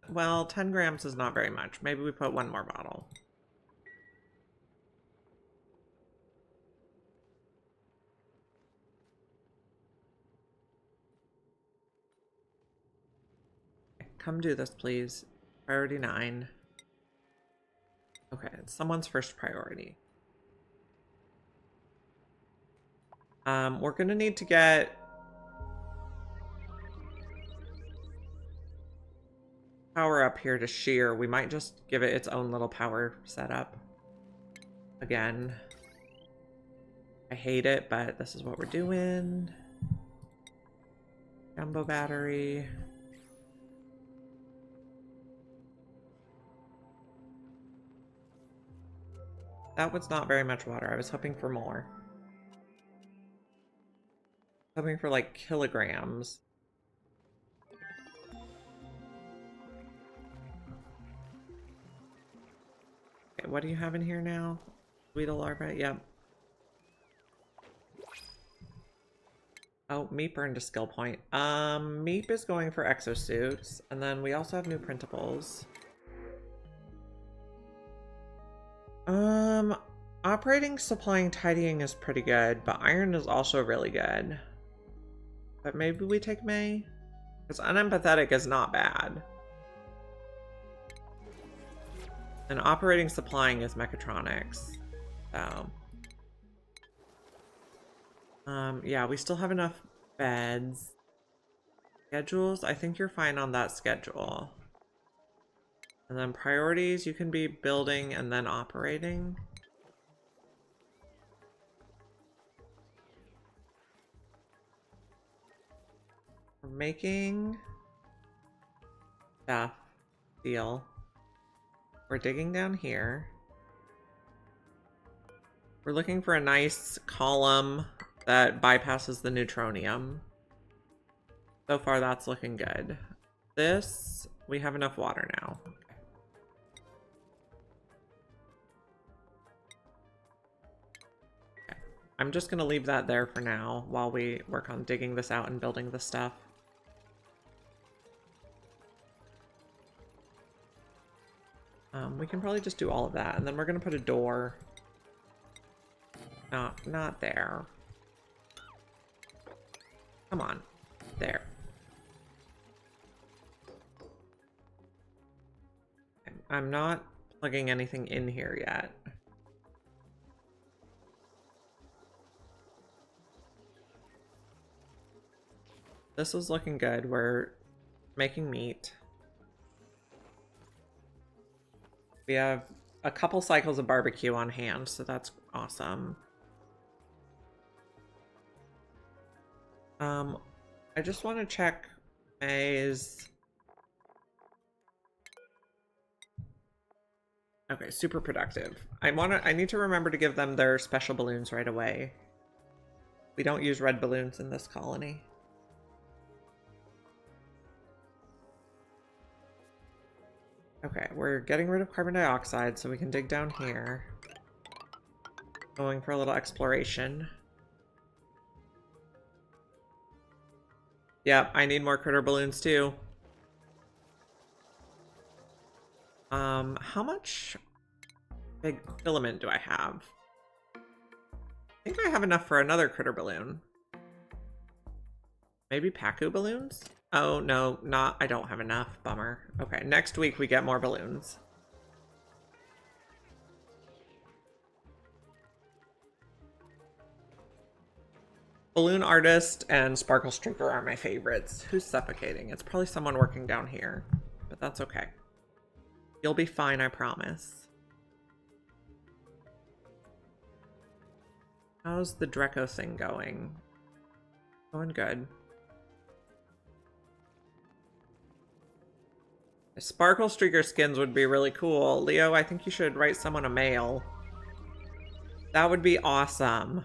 Well, 10 grams is not very much. Maybe we put one more bottle. Okay, come do this, please. Priority 9. Okay, it's someone's first priority. We're gonna need to get power up here to shear. We might just give it its own little power setup. Again. I hate it, but this is what we're doing. Jumbo battery. That was not very much water. I was hoping for more. Hoping for like kilograms. Okay, what do you have in here now? Weedle larva, yep. Oh, Meep earned a skill point. Meep is going for exosuits, and then we also have new printables. Operating, supplying, tidying is pretty good, but iron is also really good. But maybe we take May? Because unempathetic is not bad. And operating, supplying is mechatronics. So. Yeah, we still have enough beds. Schedules, I think you're fine on that schedule. And then priorities, you can be building and then operating. We're making stuff. Deal. We're digging down here. We're looking for a nice column that bypasses the neutronium. So far, that's looking good. This, we have enough water now. Okay. I'm just gonna leave that there for now while we work on digging this out and building the stuff. We can probably just do all of that, and then we're gonna put a door. Not there. Come on. There. I'm not plugging anything in here yet. This is looking good. We're making meat. We have a couple cycles of barbecue on hand, so that's awesome. I just want to check Phase. Okay, super productive. I need to remember to give them their special balloons right away. We don't use red balloons in this colony. Okay, we're getting rid of carbon dioxide so we can dig down here. Going for a little exploration. Yep, I need more critter balloons too. How much big filament do I have? I think I have enough for another critter balloon. Maybe Pacu balloons? Oh, no, I don't have enough. Bummer. Okay, next week we get more balloons. Balloon Artist and Sparkle Streaker are my favorites. Who's suffocating? It's probably someone working down here, but that's okay. You'll be fine, I promise. How's the Dreco thing going? Going good. Sparkle Streaker skins would be really cool. Leo, I think you should write someone a mail. That would be awesome.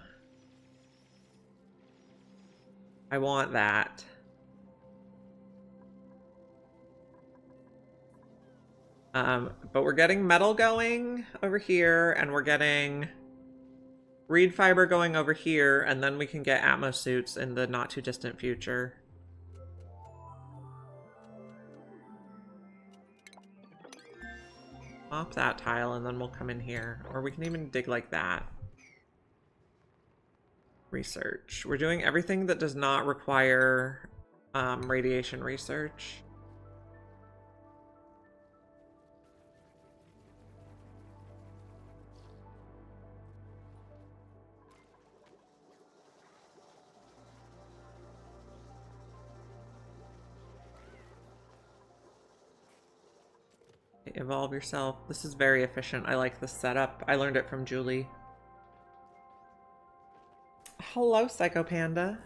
I want that. But we're getting metal going over here, and we're getting reed fiber going over here, and then we can get Atmos suits in the not too distant future. Pop that tile, and then we'll come in here. Or we can even dig like that. Research. We're doing everything that does not require radiation research. Evolve yourself. This is very efficient. I like this setup. I learned it from Julie. Hello, Psycho Panda.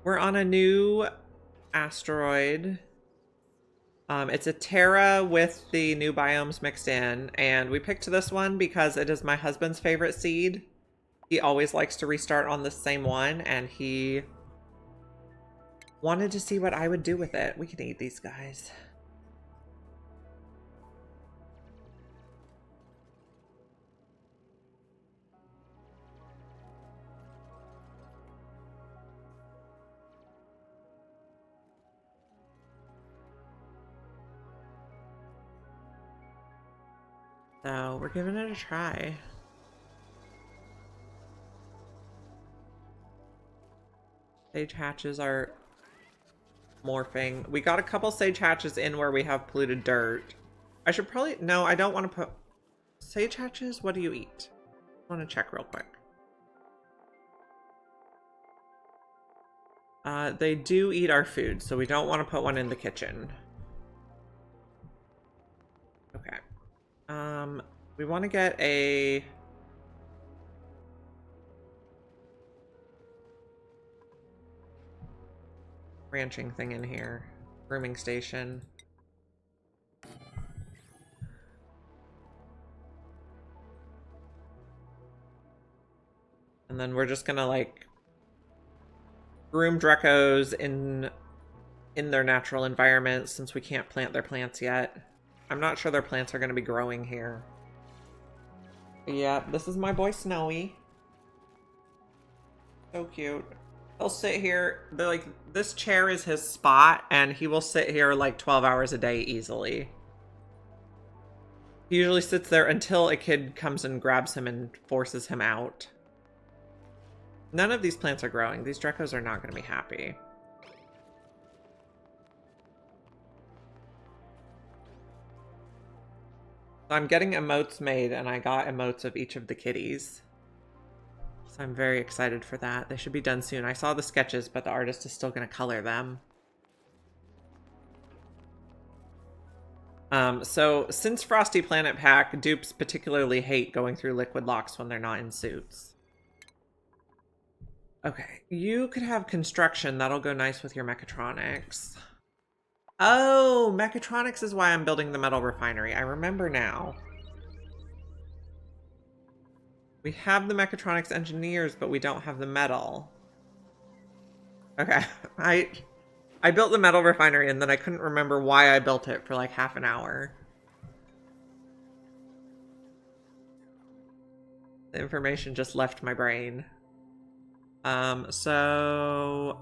We're on a new asteroid. It's a Terra with the new biomes mixed in, and we picked this one because it is my husband's favorite seed. He always likes to restart on the same one, and he wanted to see what I would do with it. We can eat these guys. So we're giving it a try. Sage hatches are morphing. We got a couple sage hatches in where we have polluted dirt. I should probably... No, I don't want to put... Sage hatches, what do you eat? I want to check real quick. They do eat our food, so we don't want to put one in the kitchen. Okay. We want to get a... ranching thing in here. Grooming station. And then we're just gonna, like, groom Drecos in their natural environment since we can't plant their plants yet. I'm not sure their plants are going to be growing here. Yeah, this is my boy Snowy. So cute. He'll sit here. They're like, this chair is his spot, and he will sit here like 12 hours a day easily. He usually sits there until a kid comes and grabs him and forces him out. None of these plants are growing. These Drecos are not going to be happy. So I'm getting emotes made, and I got emotes of each of the kitties. So I'm very excited for that. They should be done soon. I saw the sketches, but the artist is still going to color them. So since Frosty Planet Pack, dupes particularly hate going through liquid locks when they're not in suits. Okay, you could have construction. That'll go nice with your mechatronics. Oh, mechatronics is why I'm building the metal refinery. I remember now. We have the mechatronics engineers, but we don't have the metal. Okay, I built the metal refinery and then I couldn't remember why I built it for like half an hour. The information just left my brain. So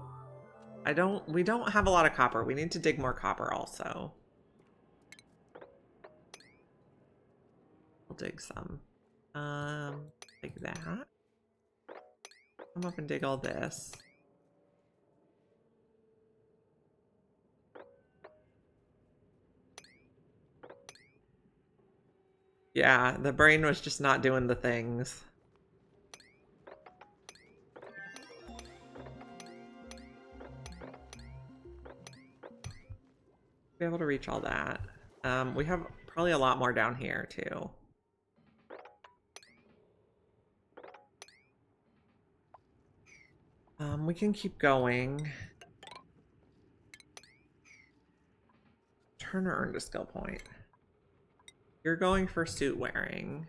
we don't have a lot of copper. We need to dig more copper also. We'll dig some. Like that. Come up and dig all this. Yeah, the brain was just not doing the things. Be able to reach all that. We have probably a lot more down here too. We can keep going. Turner earned a skill point. You're going for suit wearing.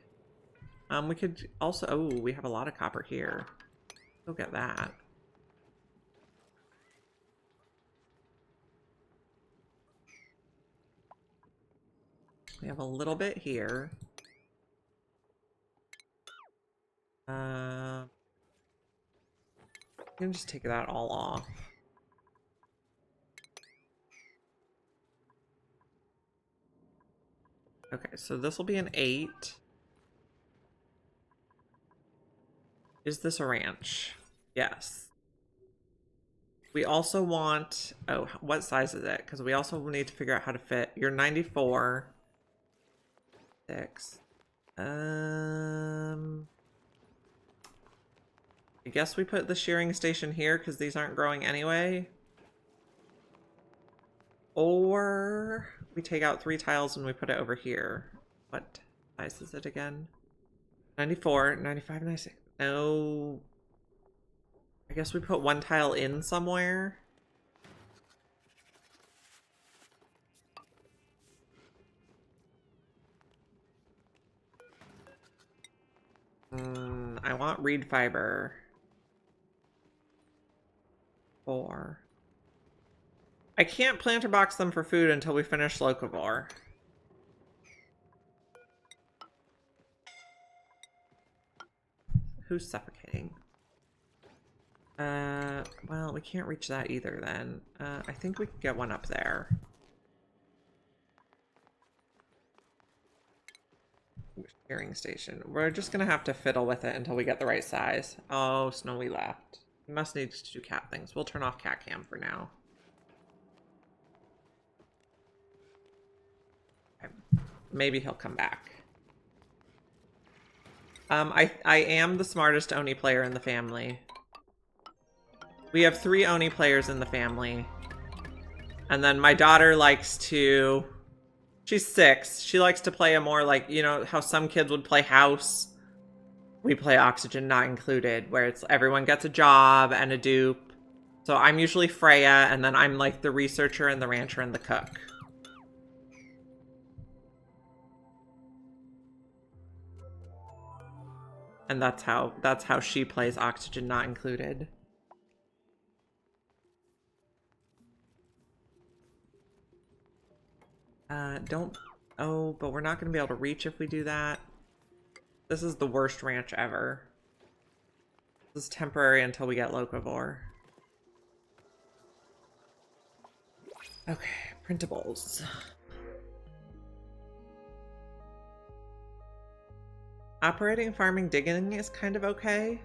We could also, oh, we have a lot of copper here. Go get that. We have a little bit here. You can just take that all off. Okay, so this will be an 8. Is this a ranch? Yes. We also want, oh, what size is it? Because we also need to figure out how to fit. You're 94. 6. I guess we put the shearing station here because these aren't growing anyway. Or we take out 3 tiles and we put it over here. What size is it again? 94, 95, 96. No. I guess we put 1 tile in somewhere. I want reed fiber. 4. I can't planter box them for food until we finish Locavore. Who's suffocating? Well, we can't reach that either then. I think we can get one up there. Shearing station. We're just gonna have to fiddle with it until we get the right size. Oh, Snowy left. He must need to do cat things. We'll turn off cat cam for now. Okay. Maybe he'll come back. I am the smartest Oni player in the family. We have 3 Oni players in the family. And then my daughter likes to... She's 6. She likes to play a more like, you know, how some kids would play house. We play Oxygen Not Included, where it's everyone gets a job and a dupe. So I'm usually Freya, and then I'm like the researcher and the rancher and the cook. And that's how she plays Oxygen Not Included. Oh, but we're not going to be able to reach if we do that. This is the worst ranch ever. This is temporary until we get Locavore. Okay, printables. Operating, farming, digging is kind of okay.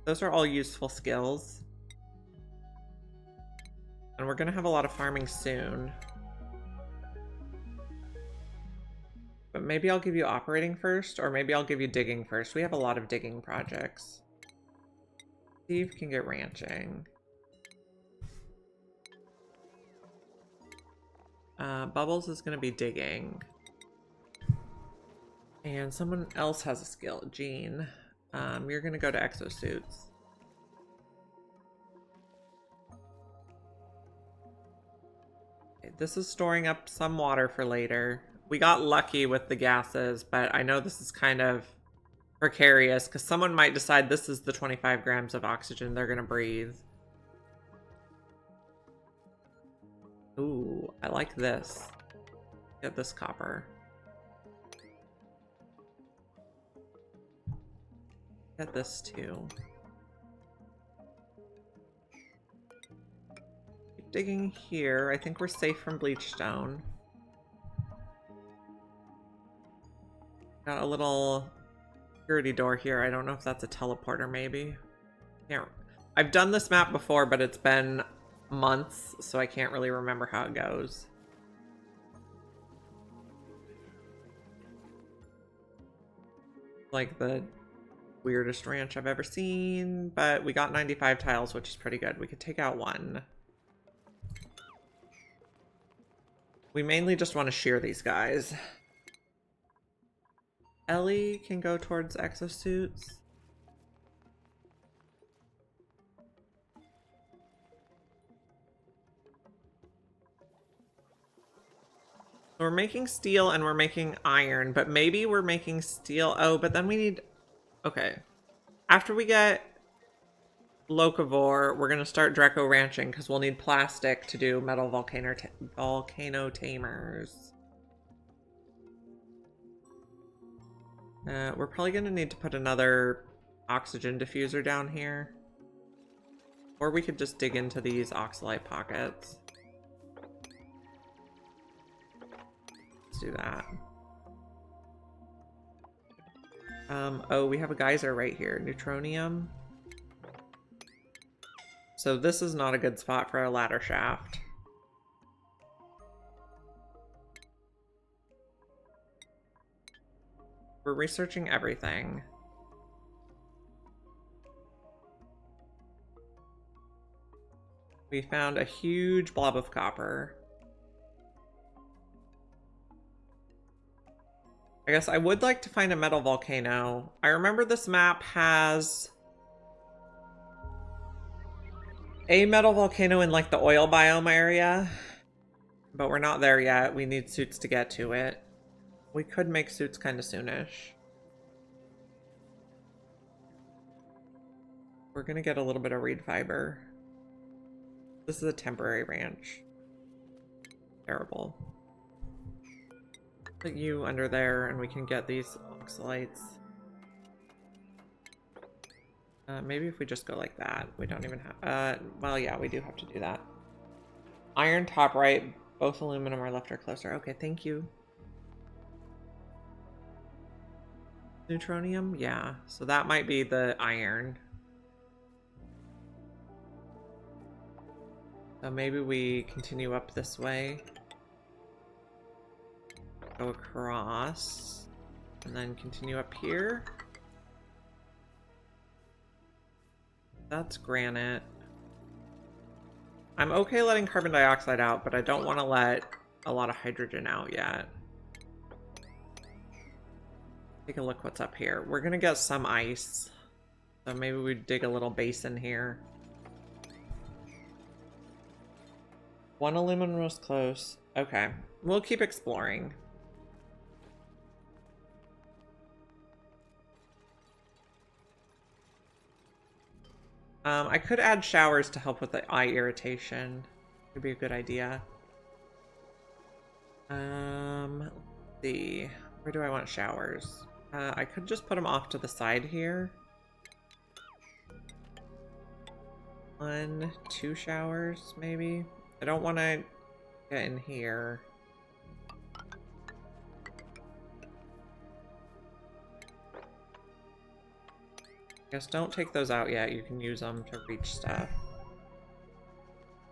Those are all useful skills. And we're going to have a lot of farming soon. But maybe I'll give you operating first, or maybe I'll give you digging first. We have a lot of digging projects. Steve can get ranching. Bubbles is going to be digging. And someone else has a skill. Jean. You're going to go to exosuits. This is storing up some water for later. We got lucky with the gases, but I know this is kind of precarious because someone might decide this is the 25 grams of oxygen they're going to breathe. Ooh, I like this. Get this copper. Get this too. Keep digging here. I think we're safe from bleachstone. Got a little security door here. I don't know if that's a teleporter, maybe. Can't. I've done this map before, but it's been months, so I can't really remember how it goes. Like the weirdest ranch I've ever seen, but we got 95 tiles, which is pretty good. We could take out one. We mainly just want to shear these guys. Ellie can go towards exosuits. We're making steel and we're making iron, but maybe we're making steel. Oh, but then we need... Okay. After we get Locavore, we're going to start Draco ranching because we'll need plastic to do metal volcano tamers. We're probably going to need to put another oxygen diffuser down here. Or we could just dig into these oxalite pockets. Let's do that. Oh, we have a geyser right here. Neutronium. So this is not a good spot for a ladder shaft. We're researching everything. We found a huge blob of copper. I guess I would like to find a metal volcano. I remember this map has a metal volcano in like the oil biome area, but we're not there yet. We need suits to get to it. We could make suits kind of soonish. We're gonna get a little bit of reed fiber. This is a temporary ranch. Terrible. Put you under there and we can get these oxalites. Maybe if we just go like that. We don't even have... well, yeah, we do have to do that. Iron top right. Both aluminum are left or closer. Okay, thank you. Neutronium? Yeah. So that might be the iron. So maybe we continue up this way. Go across. And then continue up here. That's granite. I'm okay letting carbon dioxide out, but I don't want to let a lot of hydrogen out yet. Take a look what's up here. We're gonna get some ice. So maybe we dig a little basin here. One aluminum was close. Okay. We'll keep exploring. I could add showers to help with the eye irritation. Could be a good idea. Let's see. Where do I want showers? I could just put them off to the side here. 1, 2 showers, maybe. I don't want to get in here. Guess don't take those out yet. You can use them to reach stuff.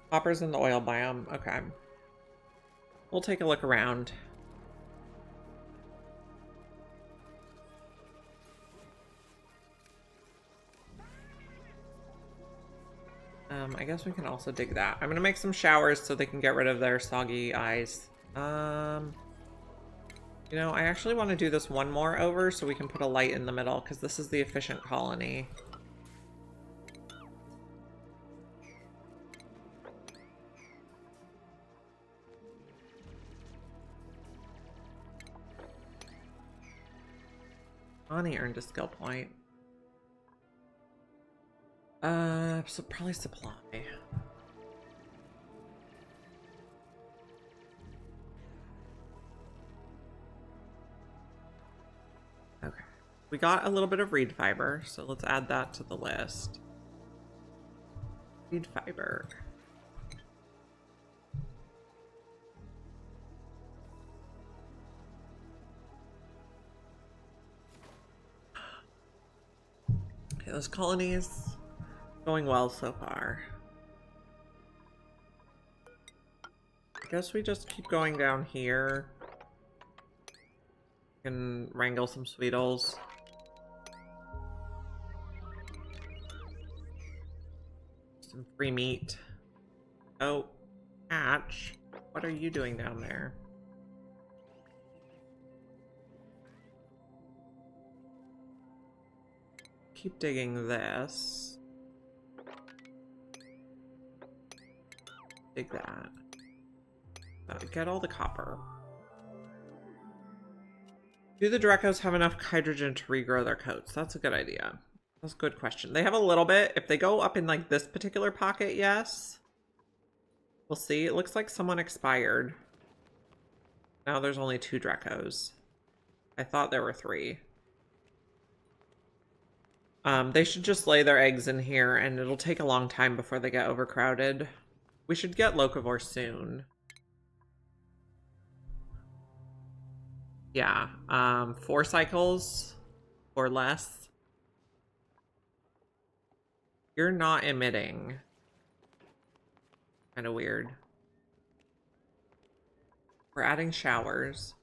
Copper's in the oil biome. Okay. We'll take a look around. I guess we can also dig that. I'm gonna make some showers so they can get rid of their soggy eyes. You know, I actually want to do this one more over so we can put a light in the middle because this is the efficient colony. Bonnie earned a skill point. So probably supply. Okay. We got a little bit of reed fiber, so let's add that to the list. Reed fiber. Okay, those colonies going well so far. I guess we just keep going down here. Can wrangle some sweetles. Some free meat. Oh, Hatch, what are you doing down there? Keep digging this. Dig that. Get all the copper. Do the Drecos have enough hydrogen to regrow their coats? That's a good idea. That's a good question. They have a little bit. If they go up in like this particular pocket, yes. We'll see. It looks like someone expired. Now there's only 2 Drecos. I thought there were 3. They should just lay their eggs in here, and it'll take a long time before they get overcrowded. We should get Locavore soon. Yeah, 4 cycles or less. You're not emitting. Kind of weird. We're adding showers.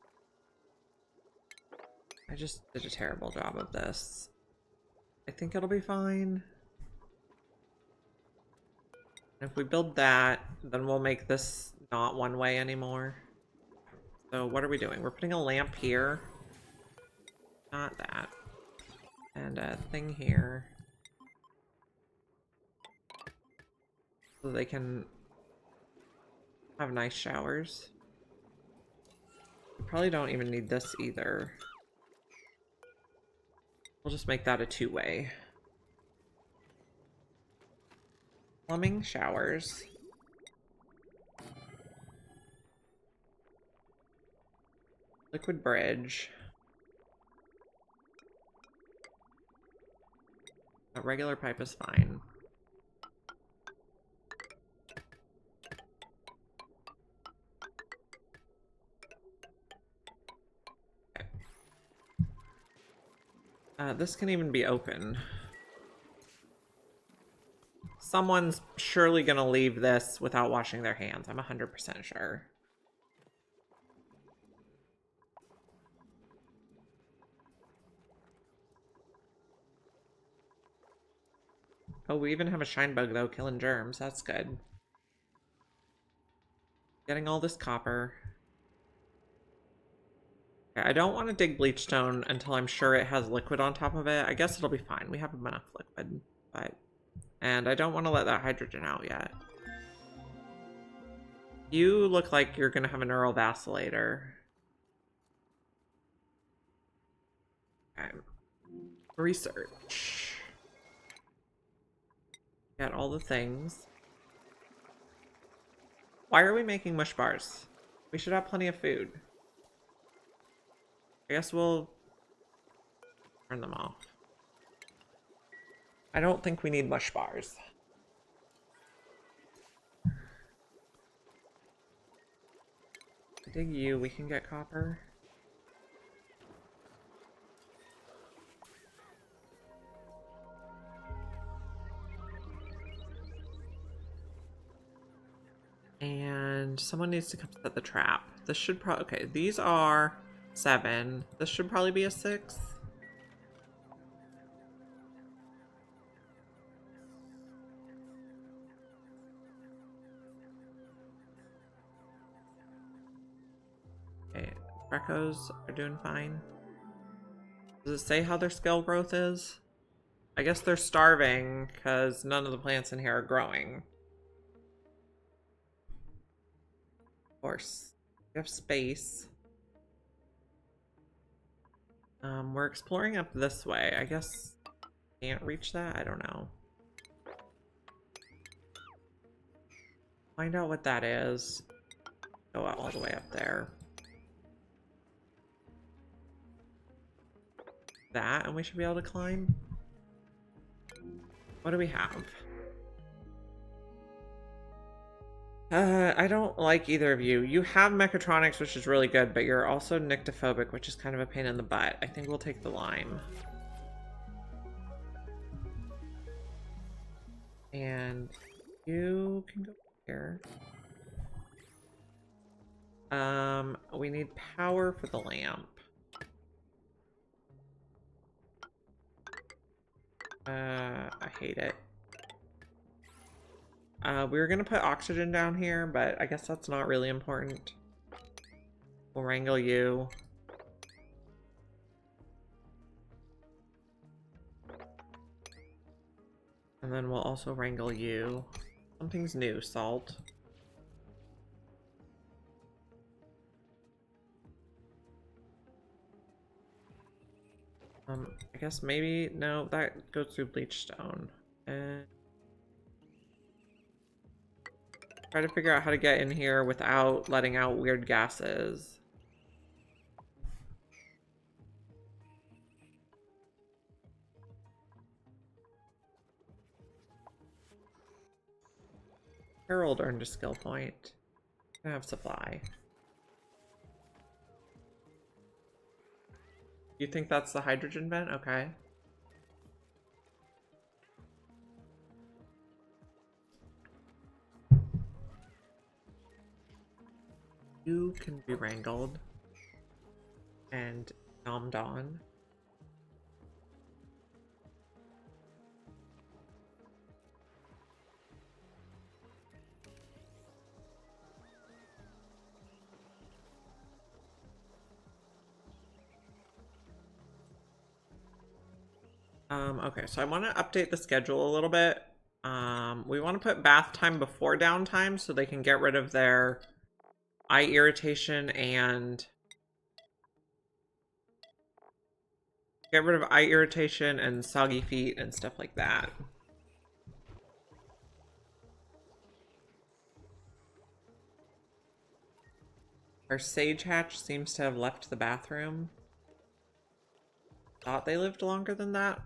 I just did a terrible job of this. I think it'll be fine. If we build that, then we'll make this not one way anymore. So what are we doing? We're putting a lamp here. Not that. And a thing here. So they can have nice showers. We probably don't even need this either. We'll just make that a 2-way. Plumbing, showers. Liquid bridge. A regular pipe is fine. Okay. This can even be open. Someone's surely gonna leave this without washing their hands. I'm 100% sure. Oh, we even have a shine bug though, killing germs. That's good. Getting all this copper. Okay, I don't want to dig bleachstone until I'm sure it has liquid on top of it. I guess it'll be fine. We have enough liquid, but... And I don't want to let that hydrogen out yet. You look like you're going to have a neural vacillator. Okay. Research. Get all the things. Why are we making mush bars? We should have plenty of food. I guess we'll turn them off. I don't think we need mush bars. Dig you, we can get copper. And someone needs to come set the trap. This should probably, okay, these are 7. This should probably be a 6. Okay, Recos are doing fine. Does it say how their skill growth is? I guess they're starving because none of the plants in here are growing. Of course. We have space. We're exploring up this way. I guess can't reach that? I don't know. Find out what that is. Go out all the way up there. That, and we should be able to climb. What do we have? I don't like either of you. You have mechatronics, which is really good, but you're also nyctophobic, which is kind of a pain in the butt. I think we'll take the lime. And you can go here. We need power for the lamp. I hate it. We were gonna put oxygen down here, but I guess that's not really important. We'll wrangle you. And then we'll also wrangle you. Something's new, salt. I guess maybe, no, that goes through bleach stone. And try to figure out how to get in here without letting out weird gases. Harold earned a skill point. I have supply. You think that's the hydrogen vent? Okay. You can be wrangled and nommed on. Okay, so I want to update the schedule a little bit. We want to put bath time before downtime so they can get rid of their eye irritation and soggy feet and stuff like that. Our sage hatch seems to have left the bathroom. Thought they lived longer than that.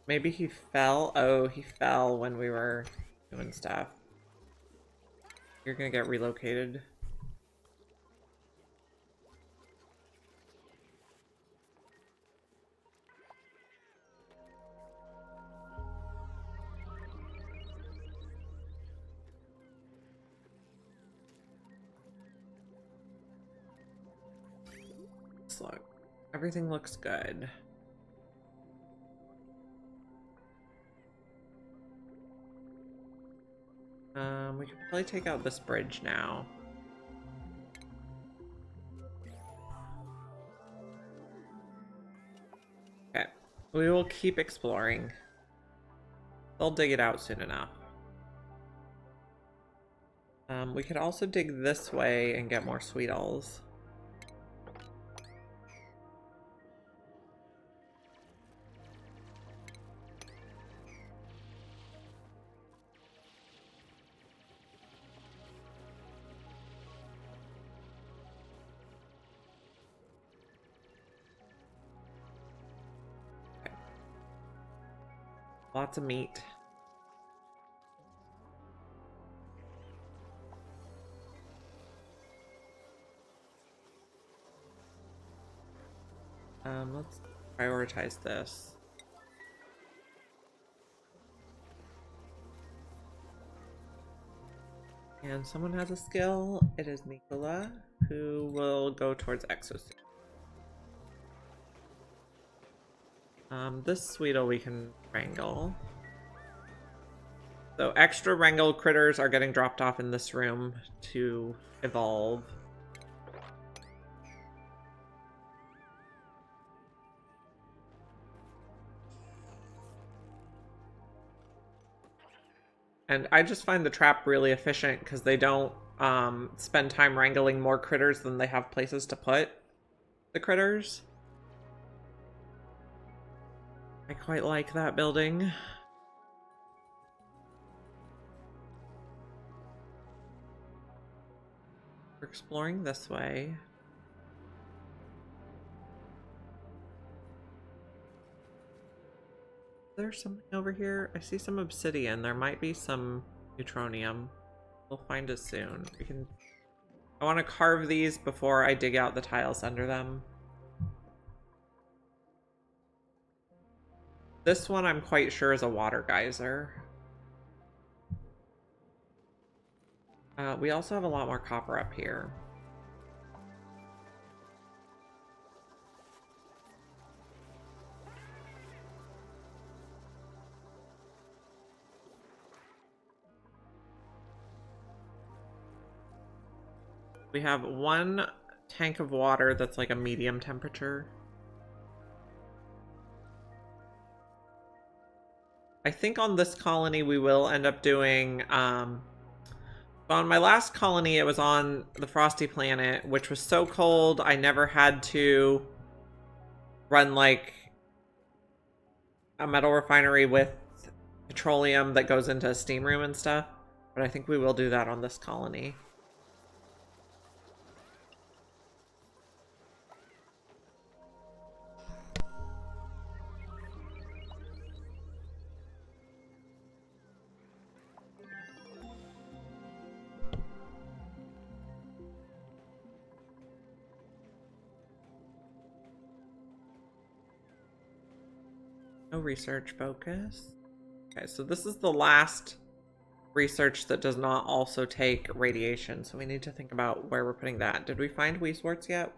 Maybe he fell. Oh, he fell when we were doing stuff. You're gonna get relocated. Let's look. Everything looks good. We could probably take out this bridge now. Okay, we will keep exploring. They'll dig it out soon enough. We could also dig this way and get more sweetles. Lots of meat. Let's prioritize this. And someone has a skill. It is Nicola, who will go towards exosuit. This Sweetle we can wrangle. So extra wrangle critters are getting dropped off in this room to evolve. And I just find the trap really efficient because they don't spend time wrangling more critters than they have places to put the critters. I quite like that building. We're exploring this way. There's something over here. I see some obsidian. There might be some neutronium. We'll find it soon. We can. I want to carve these before I dig out the tiles under them. This one I'm quite sure is a water geyser. We also have a lot more copper up here. We have one tank of water that's like a medium temperature. I think on this colony we will end up doing on my last colony it was on the Frosty Planet, which was so cold I never had to run like a metal refinery with petroleum that goes into a steam room and stuff, but I think we will do that on this colony. No research focus. Okay, so this is the last research that does not also take radiation, so we need to think about where we're putting that. Did we find Weesports yet?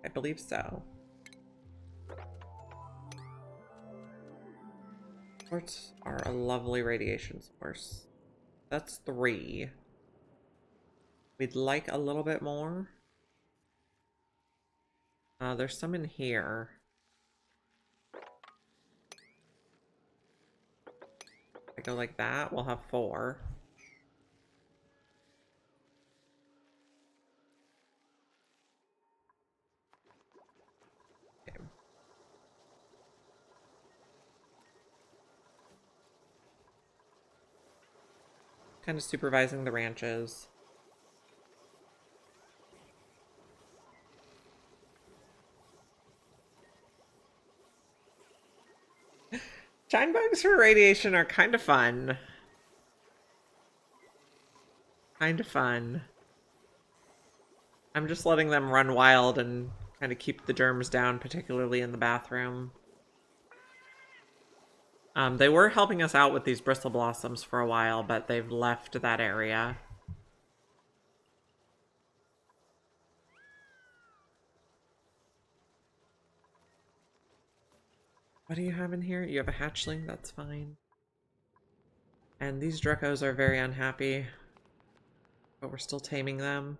I believe so. Quartz are a lovely radiation source. That's 3. We'd like a little bit more. There's some in here. If I go like that, we'll have 4. Okay. Kind of supervising the ranches. Shine bugs for radiation are kind of fun. Kind of fun. I'm just letting them run wild and kind of keep the germs down, particularly in the bathroom. They were helping us out with these bristle blossoms for a while, but they've left that area. What do you have in here? You have a hatchling? That's fine. And these Drekos are very unhappy, but we're still taming them.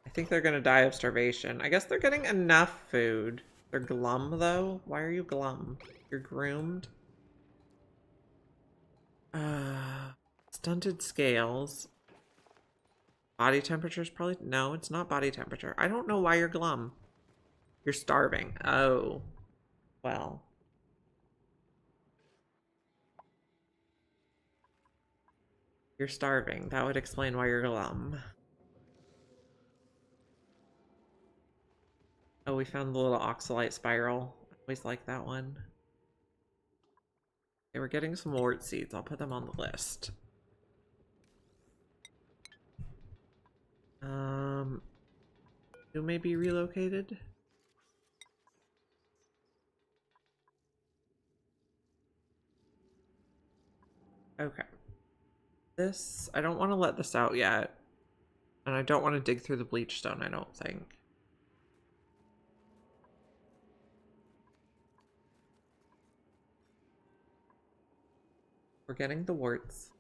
I think they're gonna die of starvation. I guess they're getting enough food. They're glum, though? Why are you glum? You're groomed? Stunted scales. Body temperature's probably... No, it's not body temperature. I don't know why you're glum. You're starving. Oh. Well. You're starving. That would explain why you're glum. Oh, we found the little oxalite spiral. I always like that one. Okay, we're getting some wart seeds. I'll put them on the list. Who may be relocated? Okay. This, I don't want to let this out yet. And I don't want to dig through the bleach stone, I don't think. We're getting the warts.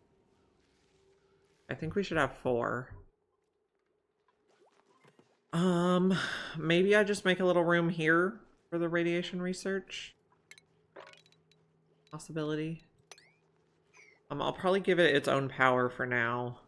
I think we should have 4. Maybe I just make a little room here for the radiation research. Possibility. I'll probably give it its own power for now.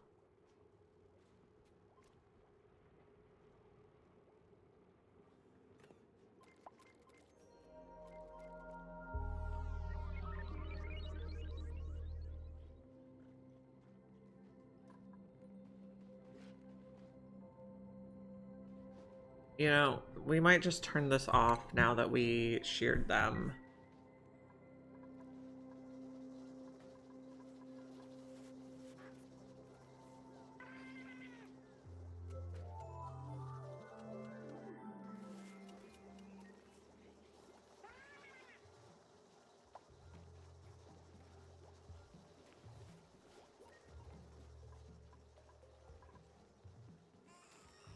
You know, we might just turn this off now that we sheared them.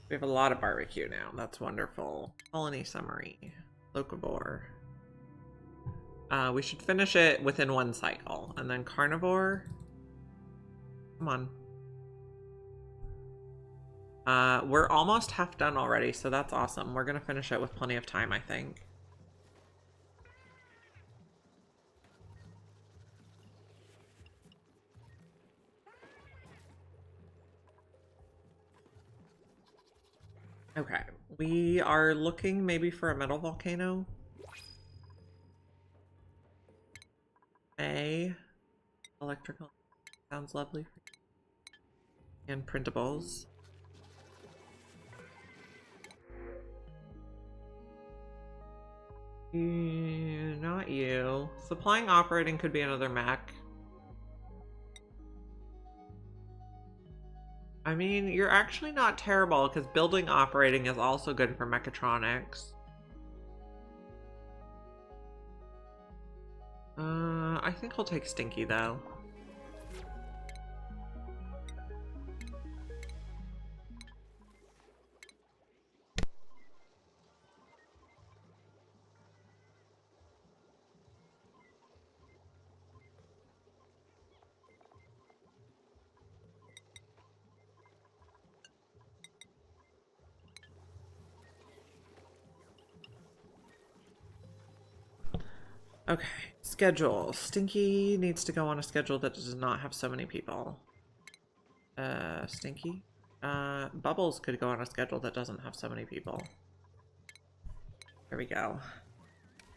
We have a lot of barbecue now. That's wonderful. Colony summary. Locavore. We should finish it within one cycle. And then Carnivore. Come on. We're almost half done already, so that's awesome. We're gonna finish it with plenty of time, I think. Okay, we are looking maybe for a metal volcano. Electrical sounds lovely. And printables. Not you. Supplying operating could be another mech. I mean, you're actually not terrible because building operating is also good for mechatronics. I think I'll take Stinky though. Okay, schedule. Stinky needs to go on a schedule that does not have so many people. Stinky? Bubbles could go on a schedule that doesn't have so many people. There we go.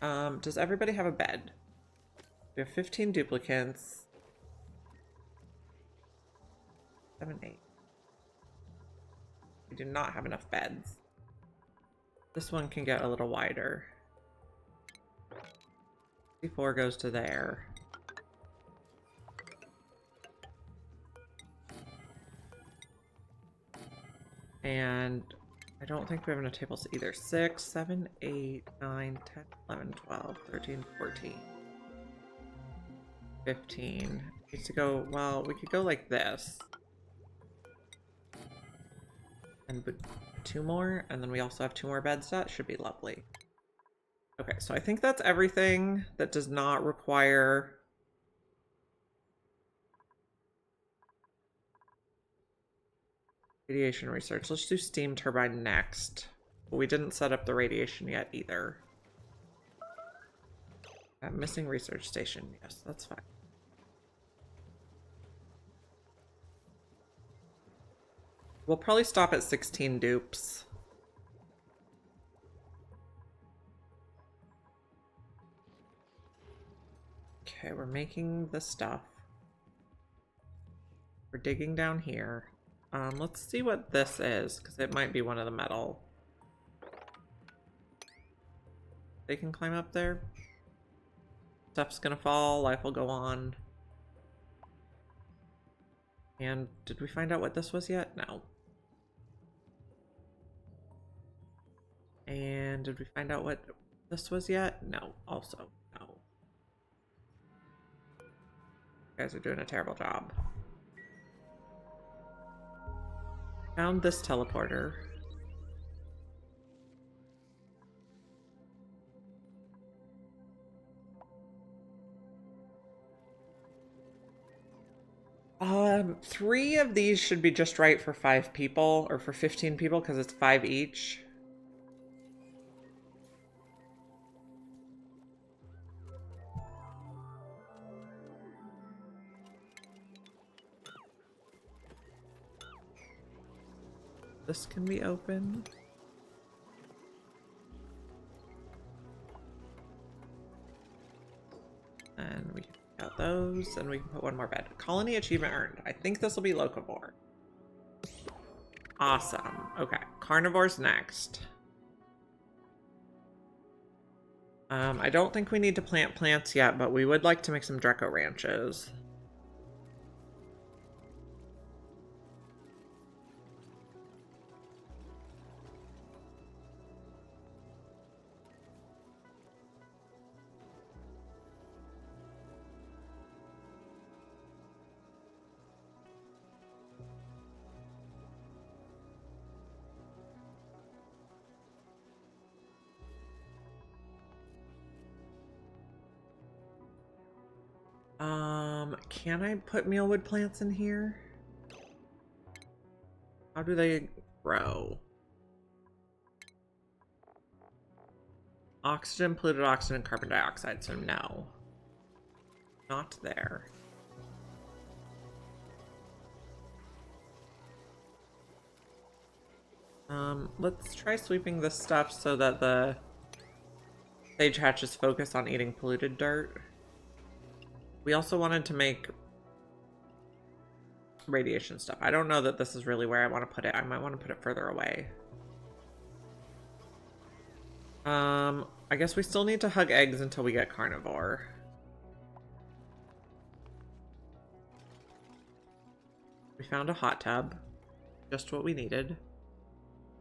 Does everybody have a bed? We have 15 duplicates. 7, 8. We do not have enough beds. This one can get a little wider. C4 goes to there. And I don't think we have enough tables either. 6, 7, 8, 9, 10, 11, 12, 13, 14, 15. Needs to go, well, we could go like this. And put 2 more, and then we also have 2 more beds. That should be lovely. Okay, so I think that's everything that does not require radiation research. Let's do steam turbine next. But we didn't set up the radiation yet either. Missing research station. Yes, that's fine. We'll probably stop at 16 dupes. Okay, we're making the stuff. We're digging down here. Let's see what this is, because it might be one of the metal. They can climb up there. Stuff's gonna fall, life will go on. And did we find out what this was yet? No. And did we find out what this was yet? No, also no. You guys are doing a terrible job. Found this teleporter. Three of these should be just right for 5 people, or for 15 people, because it's 5 each. this can be open. And we can take out those, and we can put one more bed. Colony achievement earned. I think this will be Locavore. Awesome. Okay, Carnivore's next. I don't think we need to plant plants yet, but we would like to make some Dreco ranches. Can I put mealwood plants in here? How do they grow? Oxygen, polluted oxygen, carbon dioxide, so no. Not there. Let's try sweeping this stuff so that the sage hatches focus on eating polluted dirt. We also wanted to make radiation stuff. I don't know that this is really where I want to put it. I might want to put it further away. I guess we still need to hug eggs until we get carnivore. We found a hot tub. Just what we needed.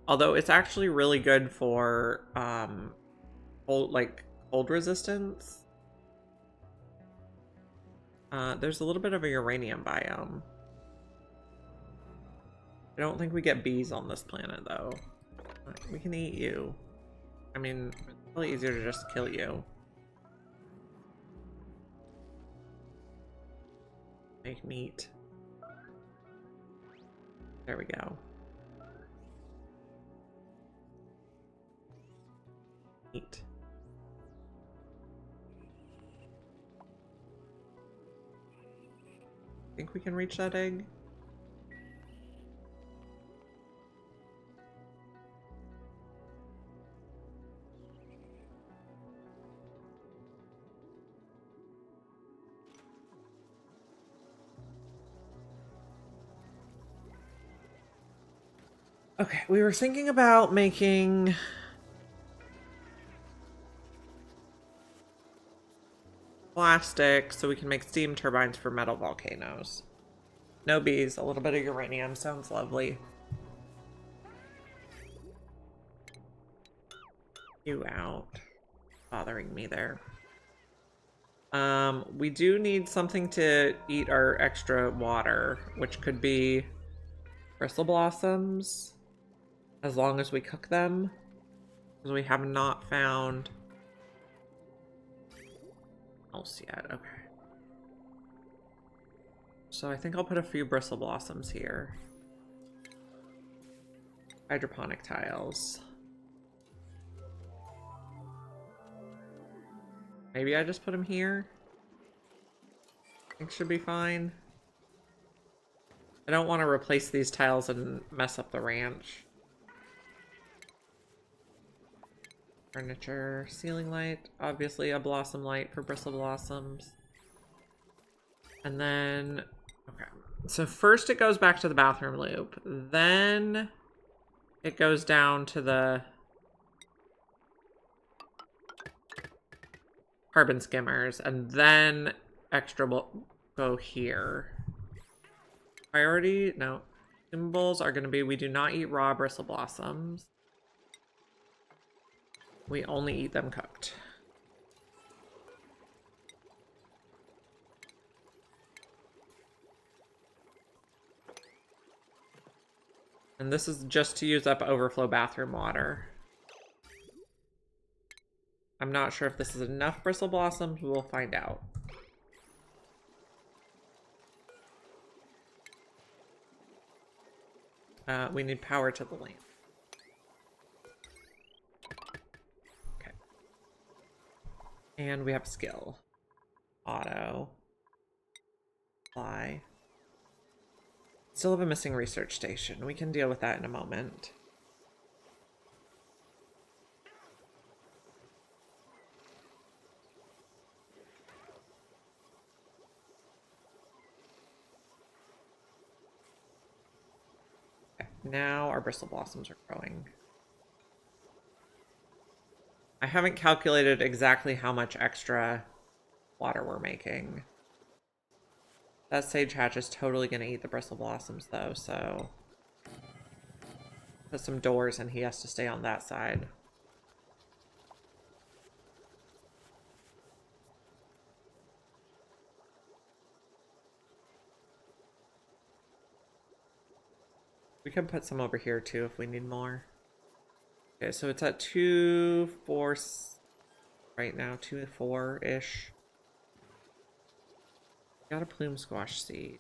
Although it's actually really good for cold resistance. There's a little bit of a uranium biome. I don't think we get bees on this planet, though. We can eat you. I mean, it's probably easier to just kill you. Make meat. There we go. Meat. Think we can reach that egg? Okay, we were thinking about making plastic so we can make steam turbines for metal volcanoes. No bees, a little bit of uranium, sounds lovely. You out. Bothering me there. We do need something to eat our extra water, which could be bristle blossoms, as long as we cook them, because we have not found else yet. Okay. So I think I'll put a few bristle blossoms here. Hydroponic tiles. Maybe I just put them here. I think should be fine. I don't want to replace these tiles and mess up the ranch. Furniture, ceiling light, obviously a blossom light for bristle blossoms. And then, okay. So first it goes back to the bathroom loop. Then it goes down to the carbon skimmers. And then extra will go here. Priority, no. Symbols are going to be, we do not eat raw bristle blossoms. We only eat them cooked. And this is just to use up overflow bathroom water. I'm not sure if this is enough bristle blossoms. We'll find out. We need power to the lamp. Okay. And we have skill. Auto. Fly. Still have a missing research station. We can deal with that in a moment. Okay, now our bristle blossoms are growing. I haven't calculated exactly how much extra water we're making. That sage hatch is totally going to eat the bristle blossoms though, so put some doors and he has to stay on that side. We can put some over here too if we need more. Okay, so it's at 2, 4 right now, 2 to 4-ish. Got a plume squash seed.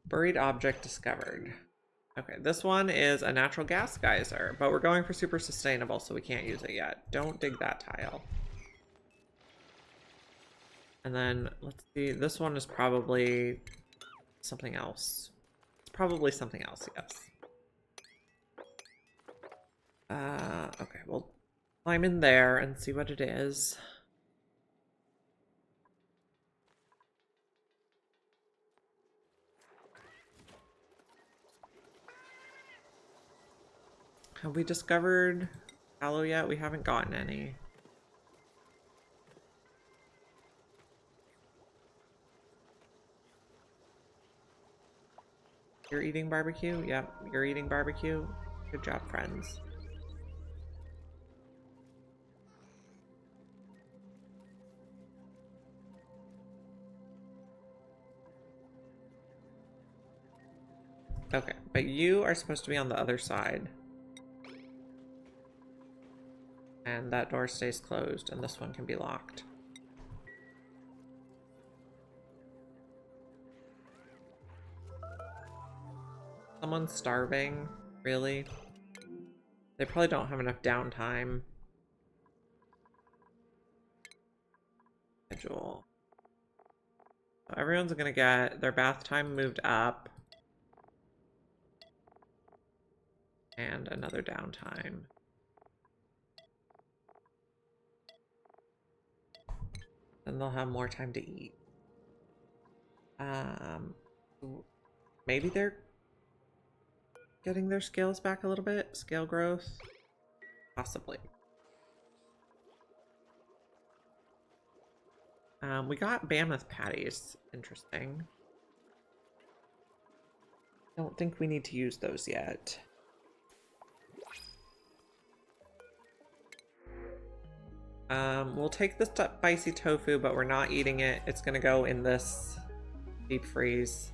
Buried object discovered. Okay, this one is a natural gas geyser, but we're going for super sustainable, so we can't use it yet. Don't dig that tile. And then, let's see, this one is probably something else. It's probably something else, yes. Okay, we'll climb in there and see what it is. Have we discovered aloe yet? We haven't gotten any. You're eating barbecue? Yep, you're eating barbecue. Good job, friends. Okay, but you are supposed to be on the other side. And that door stays closed, and this one can be locked. Someone's starving? Really? They probably don't have enough downtime. Schedule. So everyone's gonna get their bath time moved up. And another downtime. Then they'll have more time to eat. Maybe they're getting their scales back a little bit? Scale growth? Possibly. We got mammoth patties. Interesting. Don't think we need to use those yet. We'll take the spicy tofu, but we're not eating it. It's gonna go in this deep freeze.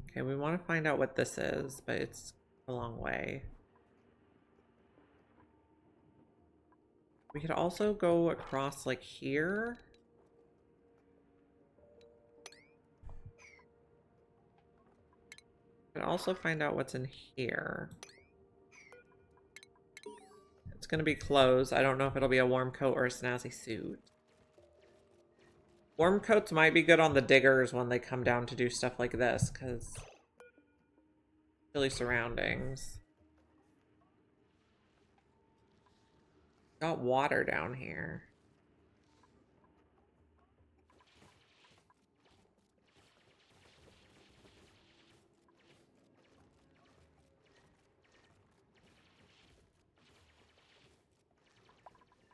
Okay, we want to find out what this is, but it's a long way. We could also go across like here. We could also find out what's in here. It's gonna be clothes. I don't know if it'll be a warm coat or a snazzy suit. Warm coats might be good on the diggers when they come down to do stuff like this, because chilly surroundings. Got water down here.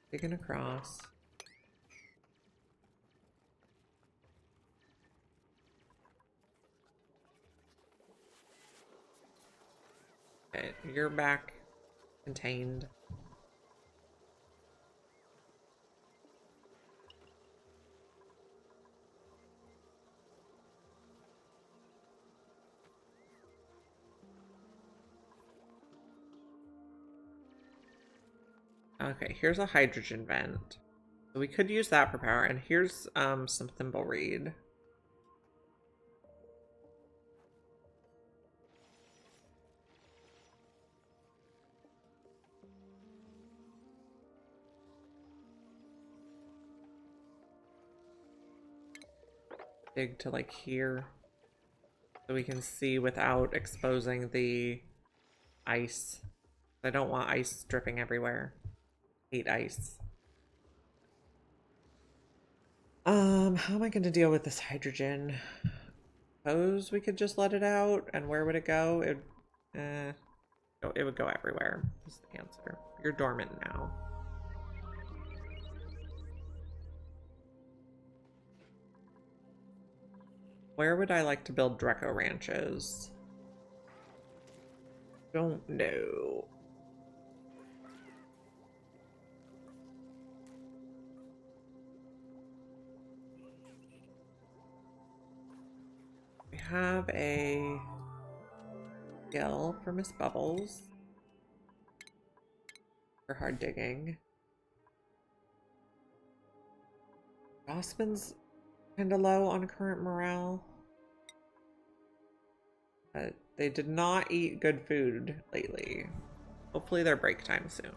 Digging across. Okay, you're back contained. Okay, here's a hydrogen vent. So we could use that for power, and here's some thimbleweed. dig to like here so we can see without exposing the ice. I don't want ice dripping everywhere. Hate ice. How am I going to deal with this hydrogen? Suppose we could just let it out, and where would it go? It would go everywhere. Is the answer. You're dormant now. Where would I like to build Dreco ranches? Don't know. We have a skill for Miss Bubbles for hard digging. Osman's kind of low on current morale. They did not eat good food lately. Hopefully their break time soon.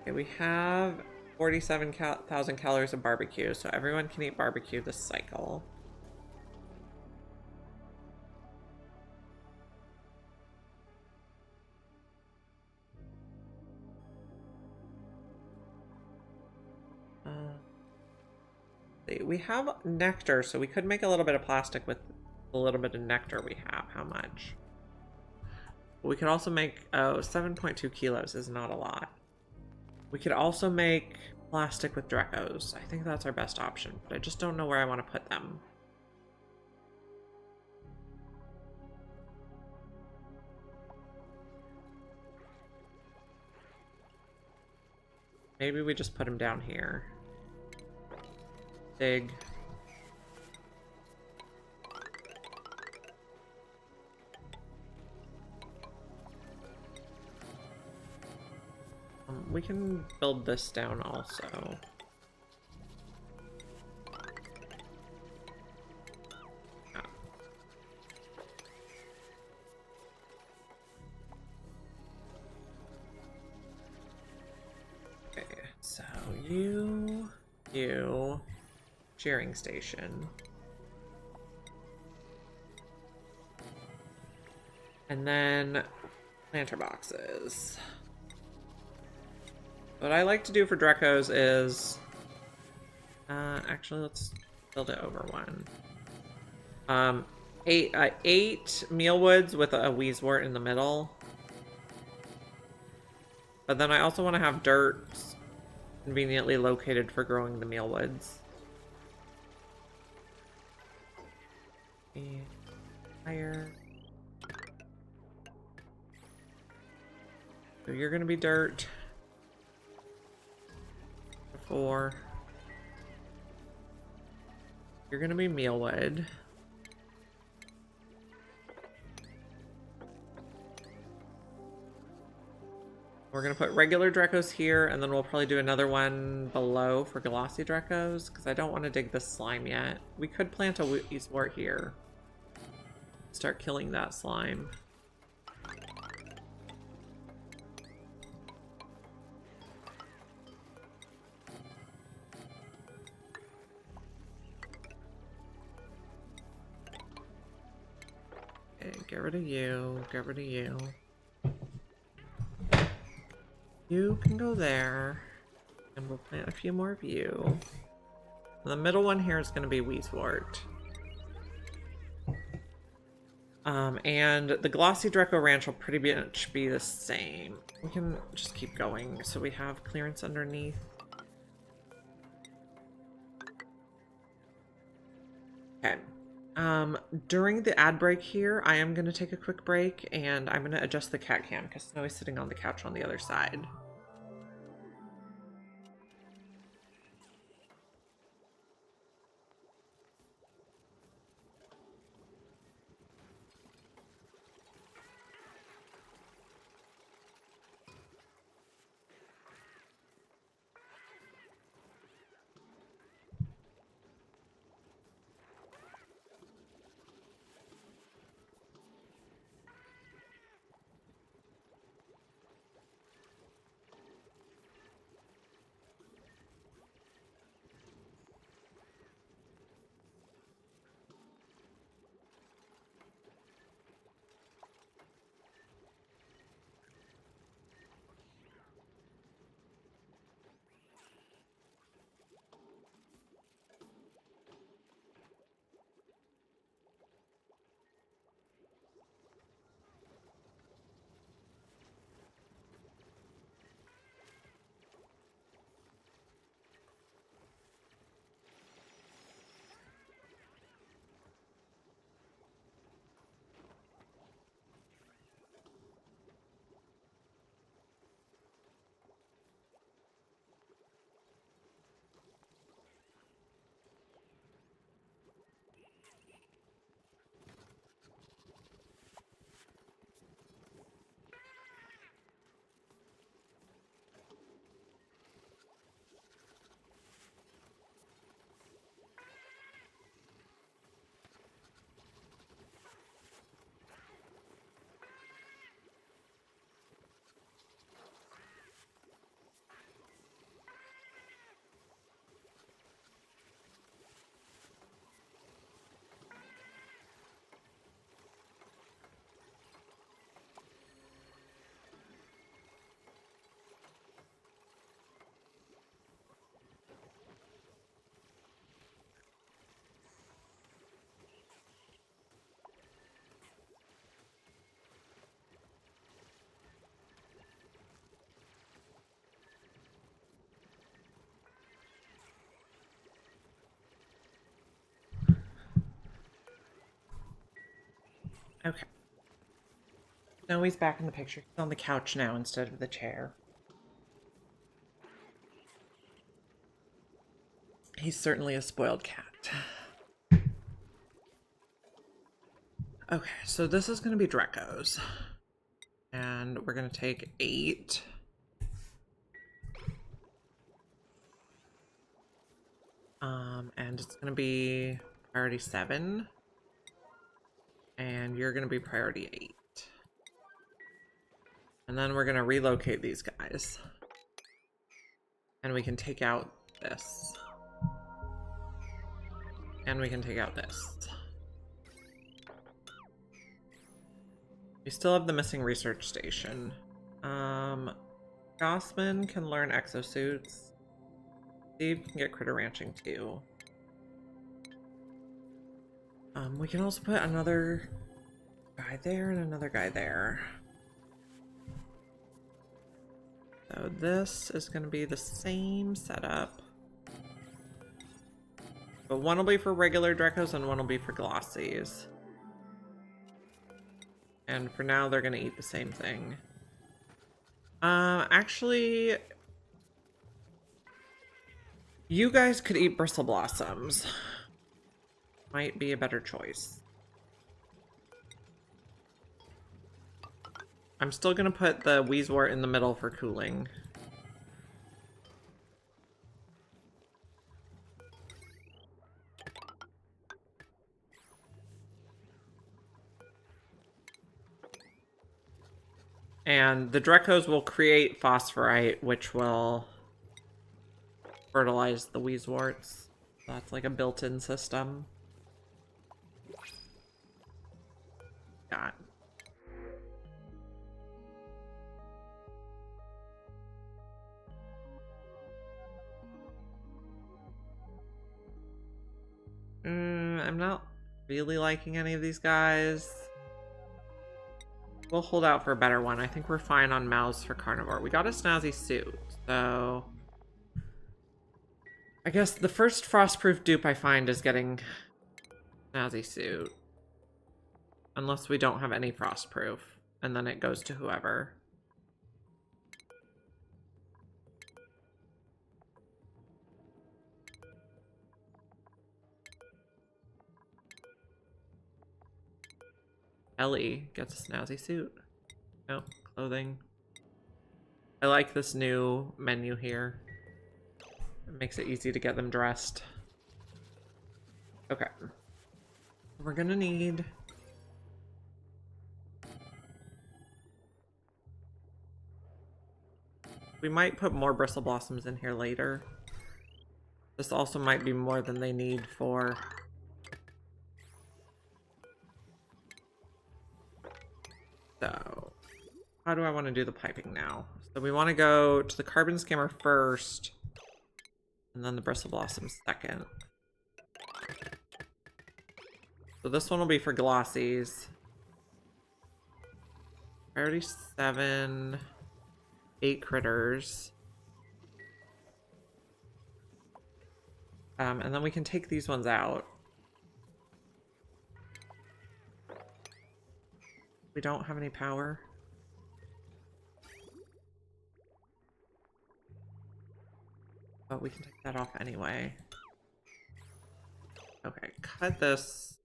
Okay, we have 47,000 calories of barbecue, so everyone can eat barbecue this cycle. We have nectar, so we could make a little bit of plastic with a little bit of nectar we have. How much? We could also make, 7.2 kilos is not a lot. We could also make plastic with Drecos. I think that's our best option, but I just don't know where I want to put them. Maybe we just put them down here. Dig. We can build this down also. Ah. Okay, so you, shearing station. And then planter boxes. What I like to do for Drecos is, actually let's build it over one. 8 mealwoods with a wheezewort in the middle. But then I also want to have dirt conveniently located for growing the mealwoods. And fire. So you're gonna be dirt. 4. You're gonna be mealwood. We're gonna put regular Drecos here, and then we'll probably do another one below for glossy Drecos, because I don't want to dig the slime yet. We could plant a wheezewort here. Start killing that slime. Get rid of you, get rid of you. You can go there, and we'll plant a few more of you. The middle one here is going to be wheezewort. And the glossy Dreco ranch will pretty much be the same. We can just keep going so we have clearance underneath. Okay. During the ad break here, I am going to take a quick break, and I'm going to adjust the cat cam because Snowy's sitting on the couch on the other side. Okay. No, he's back in the picture. He's on the couch now instead of the chair. He's certainly a spoiled cat. Okay, so this is going to be Draco's. And we're going to take 8. And it's going to be priority 7. And you're going to be priority 8. And then we're going to relocate these guys. And we can take out this. And we can take out this. We still have the missing research station. Gossman can learn exosuits. Steve can get critter ranching too. We can also put another guy there and another guy there. So this is going to be the same setup. But one will be for regular Dracos and one will be for Glossies. And for now, they're going to eat the same thing. Actually, you guys could eat Bristle Blossoms. Might be a better choice. I'm still going to put the Wheezewort in the middle for cooling. And the Dracos will create phosphorite, which will fertilize the Wheezeworts. So that's like a built-in system. God. I'm not really liking any of these guys. We'll hold out for a better one. I think we're fine on mouths for Carnivore. We got a snazzy suit, so I guess the first frostproof dupe I find is getting snazzy suit. Unless we don't have any frostproof, and then it goes to whoever. Ellie gets a snazzy suit. Oh, clothing. I like this new menu here. It makes it easy to get them dressed. Okay. We're gonna need... We might put more Bristle Blossoms in here later. This also might be more than they need for... So, how do I want to do the piping now? So we want to go to the carbon skimmer first, and then the Bristle Blossoms second. So this one will be for Glossies. Priority 7, 8 critters. And then we can take these ones out. We don't have any power. But we can take that off anyway. Okay, cut this.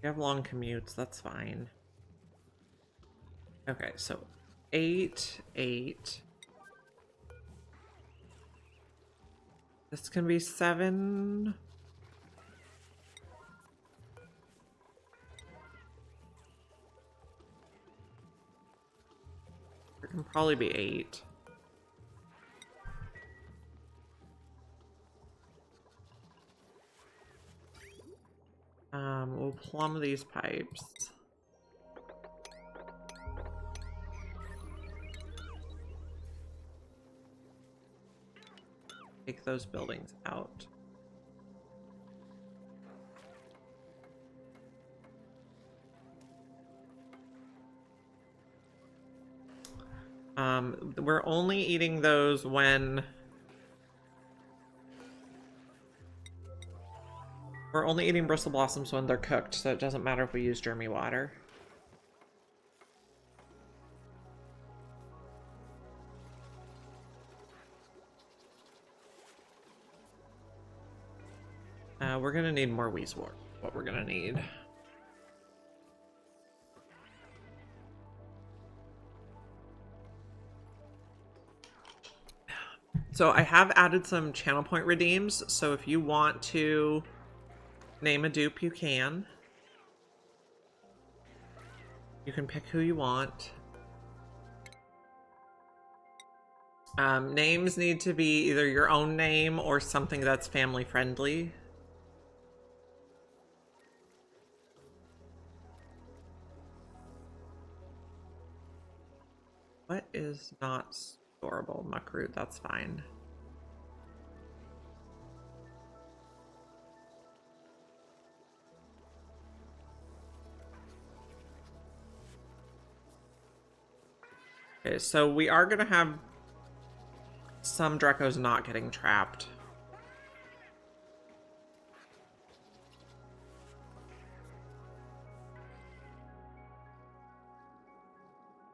We have long commutes, that's fine. Okay, so 8, 8. This can be 7. It can probably be 8. We'll plumb these pipes. Take those buildings out. We're only eating those when We're only eating bristle blossoms when they're cooked, so it doesn't matter if we use germy water. We're gonna need more Weezewort. What we're gonna need. So I have added some channel point redeems, so if you want to name a dupe, you can. You can pick who you want. Names need to be either your own name or something that's family friendly. What is not storable? Muckroot, that's fine. Okay, so we are gonna have some Drecos not getting trapped.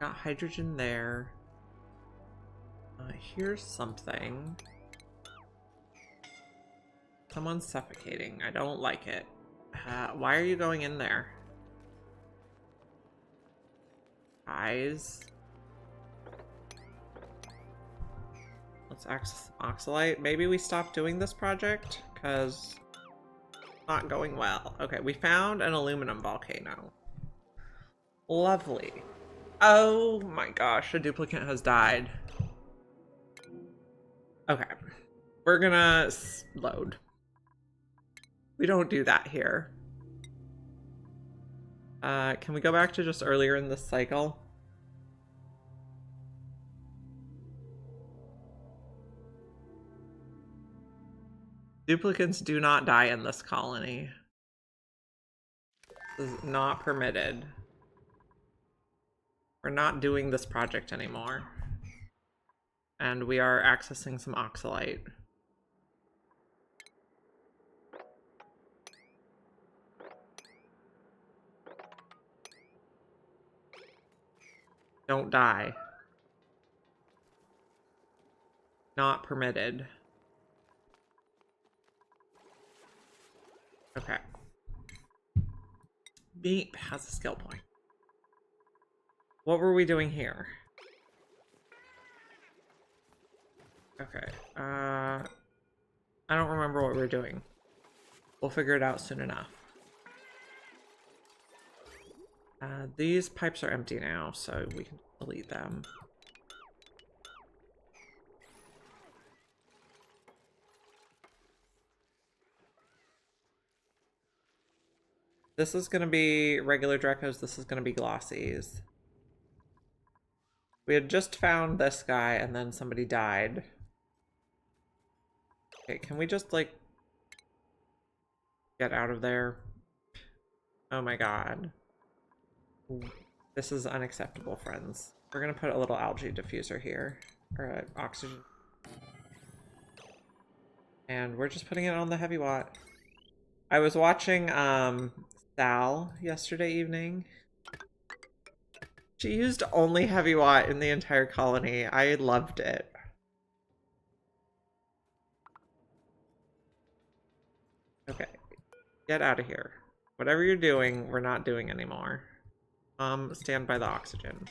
Got hydrogen there. Here's something. Someone's suffocating. I don't like it. Why are you going in there? Guys. Let's access Oxalite. Maybe we stop doing this project because it's not going well. Okay, we found an aluminum volcano. Lovely. Oh my gosh, a duplicate has died. Okay, we're gonna load. We don't do that here. Can we go back to just earlier in this cycle? Duplicates do not die in this colony. This is not permitted. We're not doing this project anymore. And we are accessing some Oxalite. Don't die. Not permitted. Okay. Beep has a skill point. What were we doing here? Okay. I don't remember what we were doing. We'll figure it out soon enough. These pipes are empty now, so we can delete them. This is going to be regular Drecos. This is going to be Glossies. We had just found this guy and then somebody died. Okay, can we just, like, get out of there? Oh my god. This is unacceptable, friends. We're gonna put a little algae diffuser here. Or oxygen. And we're just putting it on the heavy watt. I was watching Sal yesterday evening. She used only heavy watt in the entire colony. I loved it. Okay. Get out of here. Whatever you're doing, we're not doing anymore. Stand by the oxygen.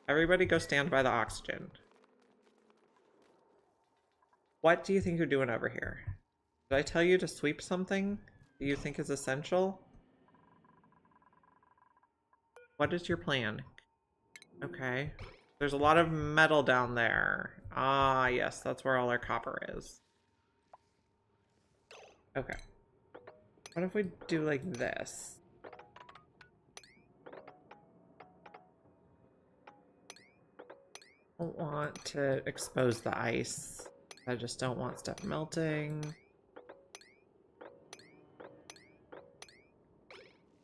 Everybody go stand by the oxygen. What do you think you're doing over here? Did I tell you to sweep something that you think is essential? What is your plan? Okay. There's a lot of metal down there. Ah, yes, that's where all our copper is. Okay. What if we do like this? I don't want to expose the ice. I just don't want stuff melting.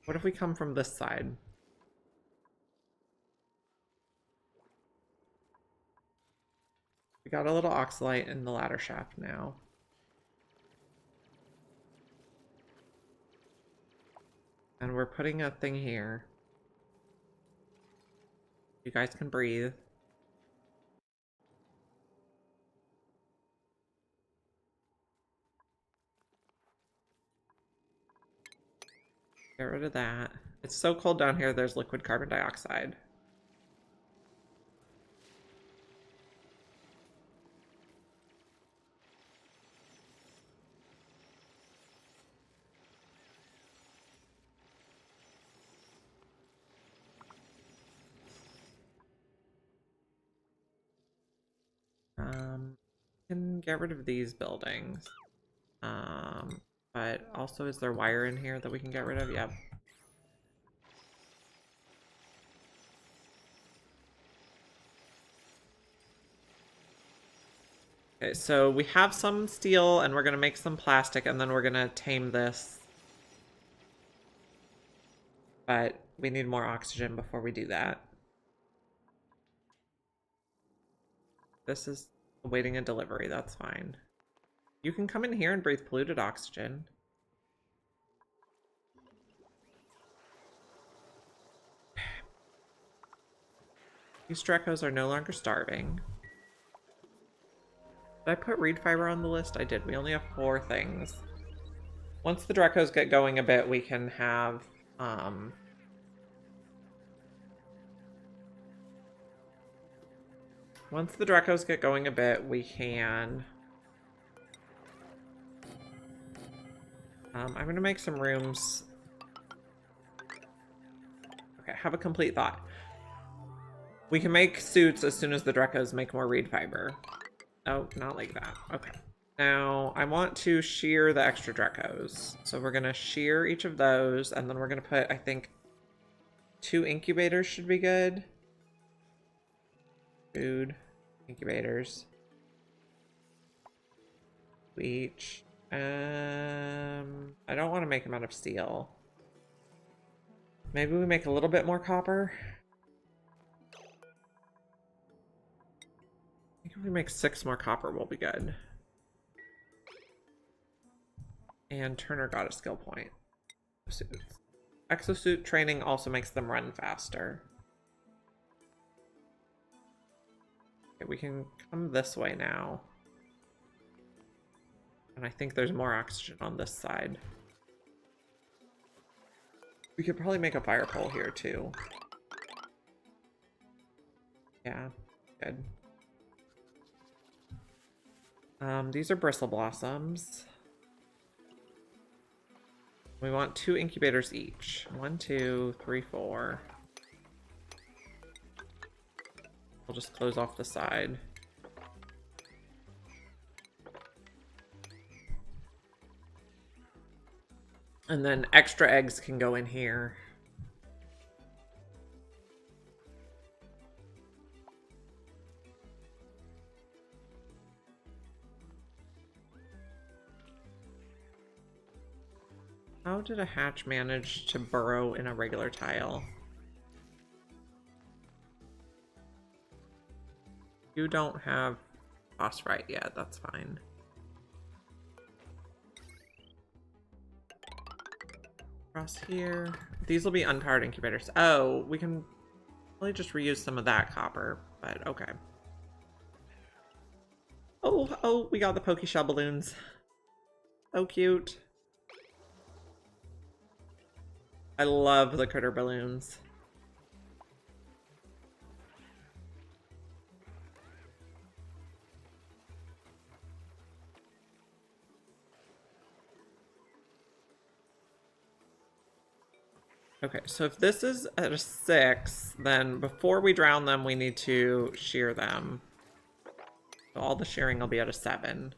What if we come from this side? We got a little oxalite in the ladder shaft now. And we're putting a thing here. You guys can breathe. Get rid of that. It's so cold down here, there's liquid carbon dioxide. Can get rid of these buildings. But also, is there wire in here that we can get rid of? Yep. Okay, so we have some steel and we're gonna make some plastic and then we're gonna tame this. But we need more oxygen before we do that. This is awaiting a delivery, that's fine. You can come in here and breathe polluted oxygen. These Drecos are no longer starving. Did I put reed fiber on the list? I did. We only have 4 things. Once the Drecos get going a bit, we can have, once the Drecos get going a bit, we can... I'm going to make some rooms. Okay, have a complete thought. We can make suits as soon as the Drecos make more reed fiber. Oh, not like that. Okay. Now, I want to shear the extra Drecos. So we're going to shear each of those, and then we're going to put, I think, 2 incubators should be good. Food. Incubators. Each. I don't want to make them out of steel. Maybe we make a little bit more copper. I think if we make 6 more copper, we'll be good. And Turner got a skill point. Suits. Exosuit training also makes them run faster. Okay, we can come this way now. And I think there's more oxygen on this side. We could probably make a fire pole here too. Yeah, good. These are bristle blossoms. We want 2 incubators each. 1, 2, 3, 4. We'll just close off the side. And then extra eggs can go in here. How did a hatch manage to burrow in a regular tile? You don't have phosphorite yet, that's fine. Across here. These will be unpowered incubators. Oh, we can really just reuse some of that copper, but okay. Oh, we got the Pokeshell balloons. So cute. I love the critter balloons. Okay, so if this is at a 6, then before we drown them, we need to shear them. So all the shearing will be at a 7.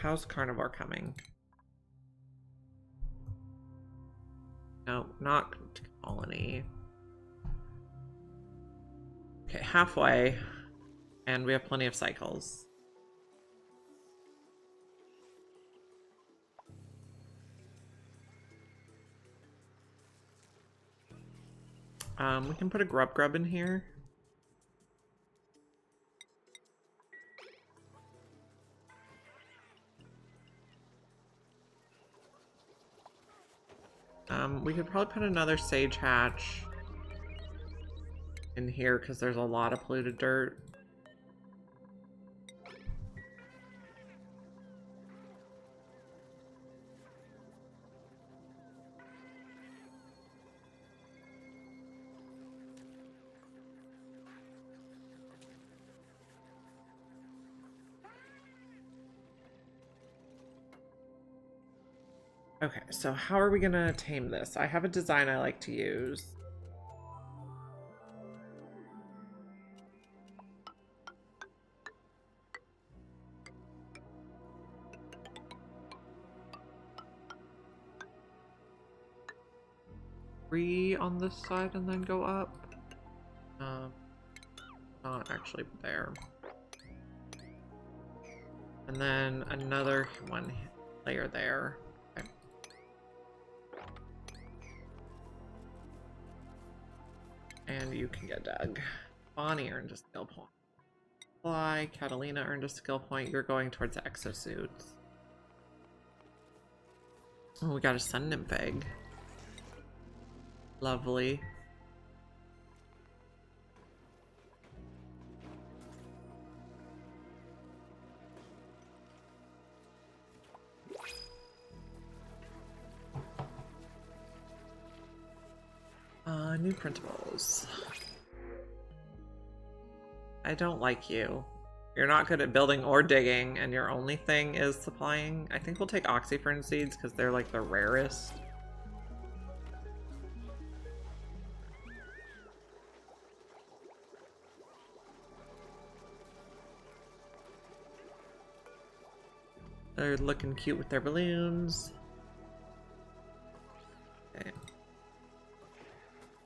How's Carnivore coming? No, not colony. Okay, halfway. And we have plenty of cycles. We can put a grub in here. We could probably put another sage hatch in here because there's a lot of polluted dirt. Okay, so how are we gonna tame this? I have a design I like to use. Three on this side and then go up. Not actually there. And then another one layer there. Okay. And you can get dug. Bonnie earned a skill point. Fly, Catalina earned a skill point. You're going towards the exosuits. Oh, we got a sun nymph egg. Lovely. New printables. I don't like you. You're not good at building or digging, and your only thing is supplying. I think we'll take oxyfern seeds because they're like the rarest. They're looking cute with their balloons. Okay.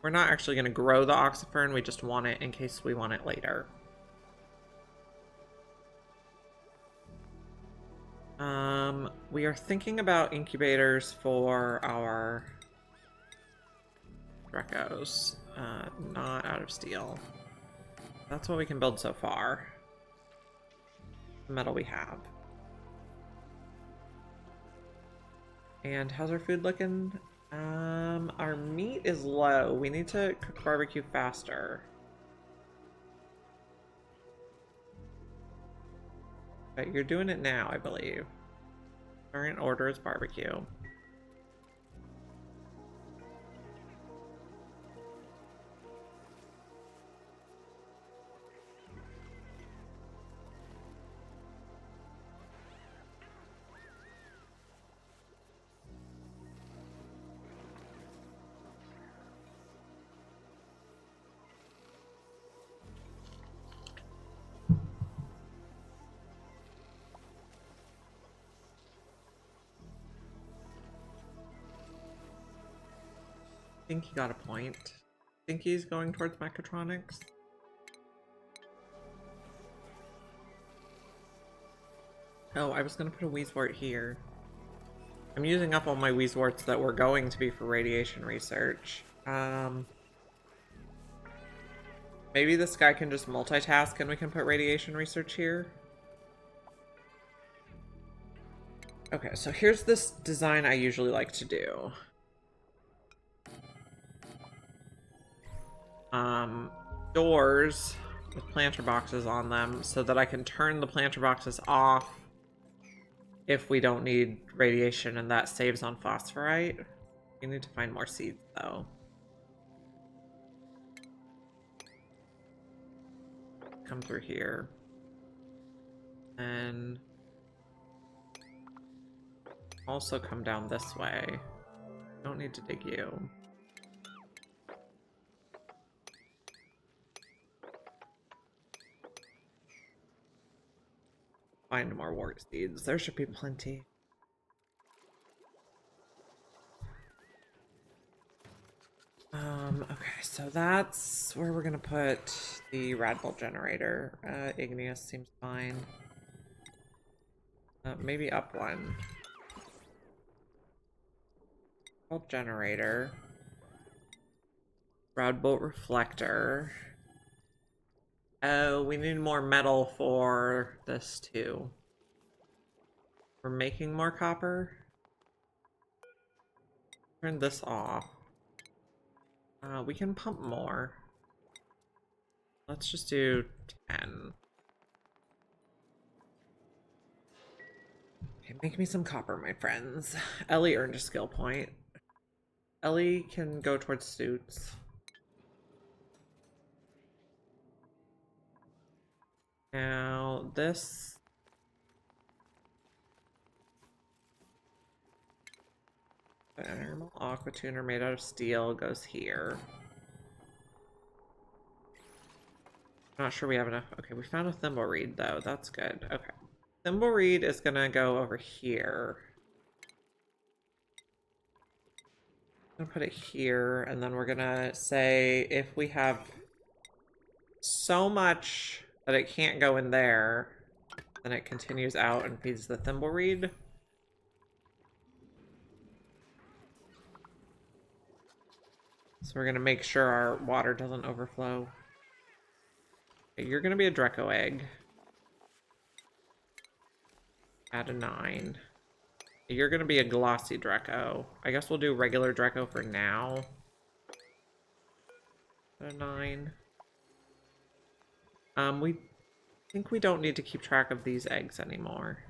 We're not actually going to grow the oxyfern, we just want it in case we want it later. We are thinking about incubators for our Drekos. Not out of steel. That's what we can build so far. The metal we have. And how's our food looking? Our meat is low. We need to cook barbecue faster. But you're doing it now, I believe. Current order is barbecue. I think he got a point. I think he's going towards mechatronics. Oh, I was gonna put a Weezewort here. I'm using up all my Weezeworts that were going to be for radiation research. Maybe this guy can just multitask and we can put radiation research here. Okay, so here's this design I usually like to do. Doors with planter boxes on them so that I can turn the planter boxes off if we don't need radiation, and that saves on phosphorite. We need to find more seeds though. Come through here. And also come down this way. Don't need to dig you. Find more wart seeds. There should be plenty. Okay, so that's where we're gonna put the Radbolt generator. Igneous seems fine. Maybe up one. Bolt generator. Rod bolt reflector. Oh, we need more metal for this too. We're making more copper. Turn this off. We can pump more. Let's just do 10. Okay, make me some copper, my friends. Ellie earned a skill point. Ellie can go towards suits. Now, this... The animal aqua tuner made out of steel goes here. Not sure we have enough. Okay, we found a thimble reed though. That's good. Okay. Thimble reed is gonna go over here. I'm gonna put it here, and then we're gonna say if we have so much that it can't go in there, then it continues out and feeds the thimble reed. So we're gonna make sure our water doesn't overflow. Okay, you're gonna be a Draco egg. Add a 9. You're gonna be a glossy Draco. I guess we'll do regular Draco for now. Add a 9. We think we don't need to keep track of these eggs anymore.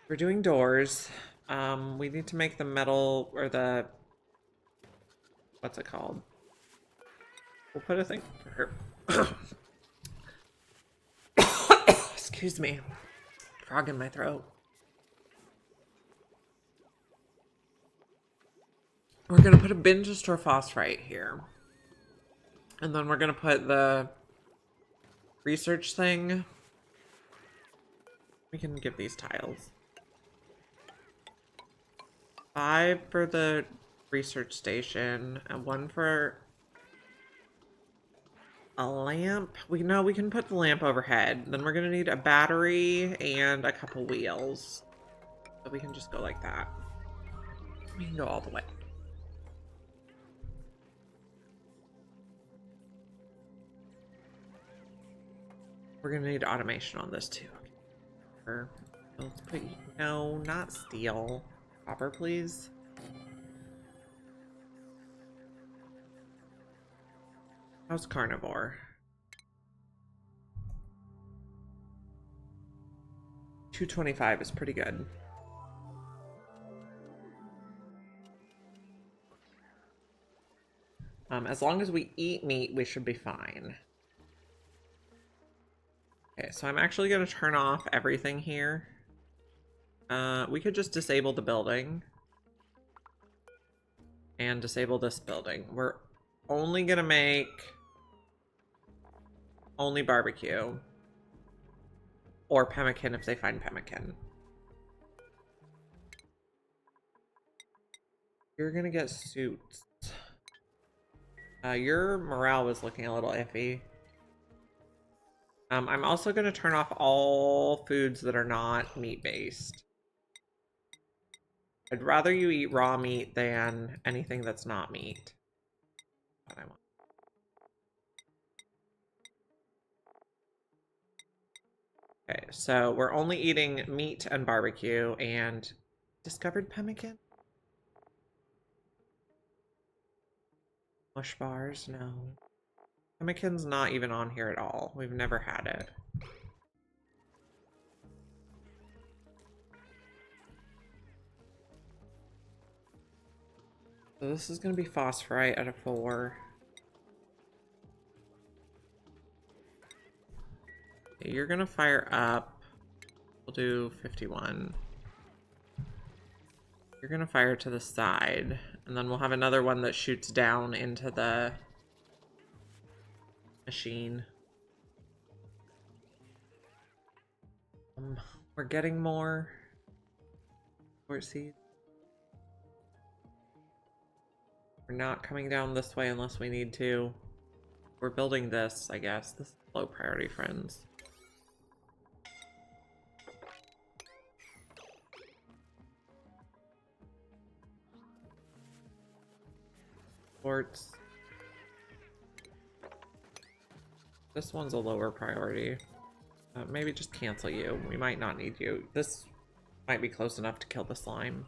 We're doing doors. We need to make the metal, or the... What's it called? We'll put a thing for her. Excuse me. Frog in my throat. We're gonna put a bin to store phosphite here. And then we're gonna put the research thing. We can give these tiles. 5 for the research station, and 1 for a lamp. We can put the lamp overhead. Then we're gonna need a battery and a couple wheels. So we can just go like that. We can go all the way. We're gonna need automation on this too. Okay. Let's put, no, not steel. Copper, please. How's Carnivore? 225 is pretty good. As long as we eat meat, we should be fine. Okay, so I'm actually going to turn off everything here. We could just disable the building. And disable this building. We're only going to make... only barbecue. Or pemmican if they find pemmican. You're going to get suits. Your morale was looking a little iffy. I'm also going to turn off all foods that are not meat-based. I'd rather you eat raw meat than anything that's not meat. What I want. Okay, so we're only eating meat and barbecue and discovered pemmican? Mush bars? No. Pemmican's not even on here at all. We've never had it. So this is going to be phosphorite at a 4. Okay, you're going to fire up. We'll do 51. You're going to fire to the side. And then we'll have another one that shoots down into the machine. We're getting more seeds. We're not coming down this way unless we need to. We're building this, I guess. This is low priority, friends. Transports. This one's a lower priority. Maybe just cancel you. We might not need you. This might be close enough to kill the slime.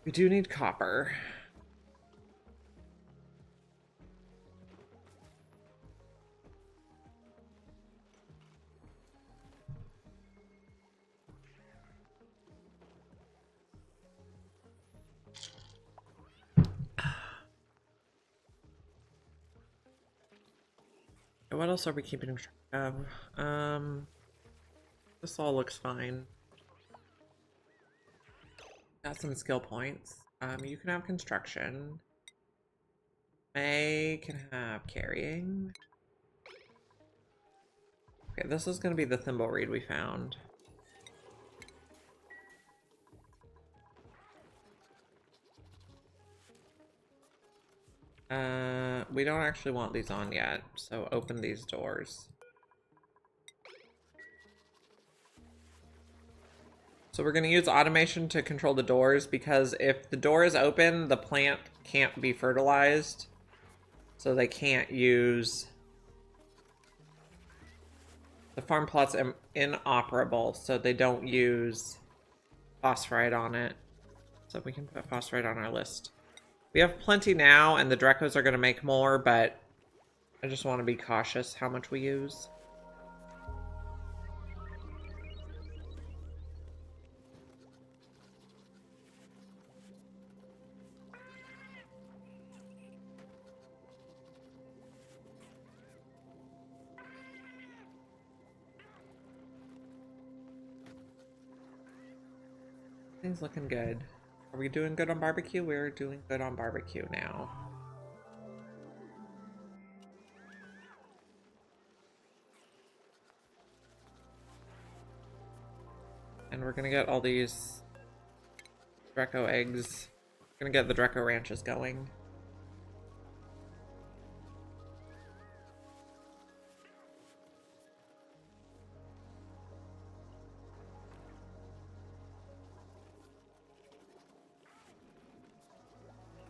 We do need copper. What else are we keeping track of? This all looks fine. Got some skill points. You can have construction. May can have carrying. Okay, this is gonna be the thimble reed we found. We don't actually want these on yet, so open these doors. So we're going to use automation to control the doors, because if the door is open, the plant can't be fertilized. So they can't use... The farm plot's inoperable, so they don't use phosphorite on it. So we can put phosphorite on our list. We have plenty now, and the Drecos are going to make more, but I just want to be cautious how much we use. Things looking good. Are we doing good on barbecue? We're doing good on barbecue now. And we're gonna get all these Dreco eggs. We're gonna get the Dreco ranches going.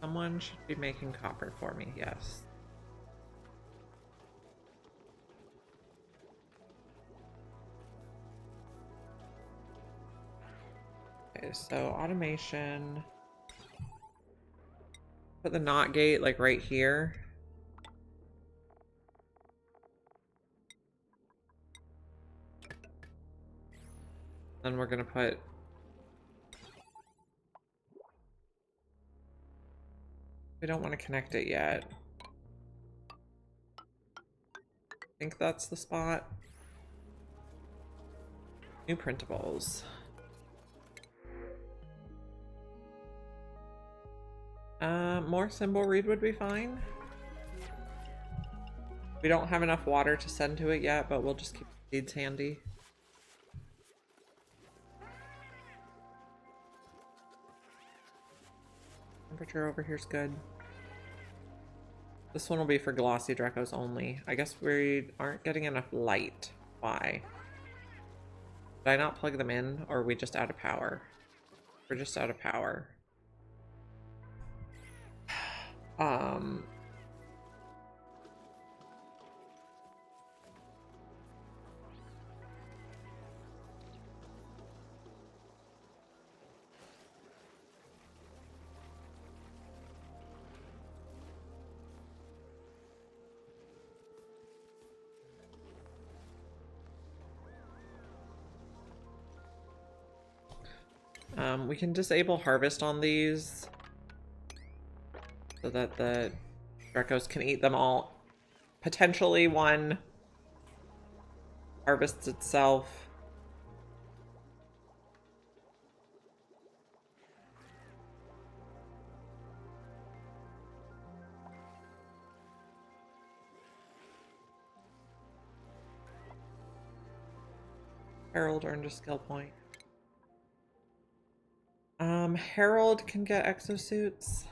Someone should be making copper for me, yes. Okay, so automation. Put the NOT gate like right here. Then we're gonna put we don't want to connect it yet. I think that's the spot. New printables. More symbol read would be fine. We don't have enough water to send to it yet, but we'll just keep seeds handy. Temperature over here's good. This one will be for glossy Drecos only. I guess we aren't getting enough light. Why? Did I not plug them in, or are we just out of power? We're just out of power. We can disable harvest on these so that the Drecos can eat them all. Potentially one harvests itself. Herald earned a skill point. Herald can get exosuits.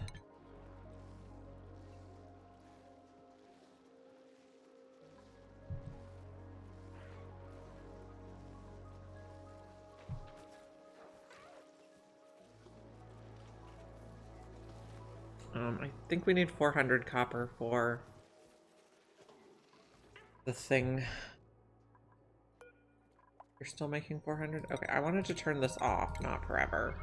I think we need 400 copper for the thing. You're still making 400? Okay, I wanted to turn this off, not forever.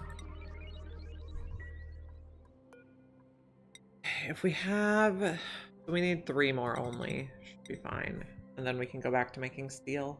If we have... We need 3 more only. Should be fine. And then we can go back to making steel.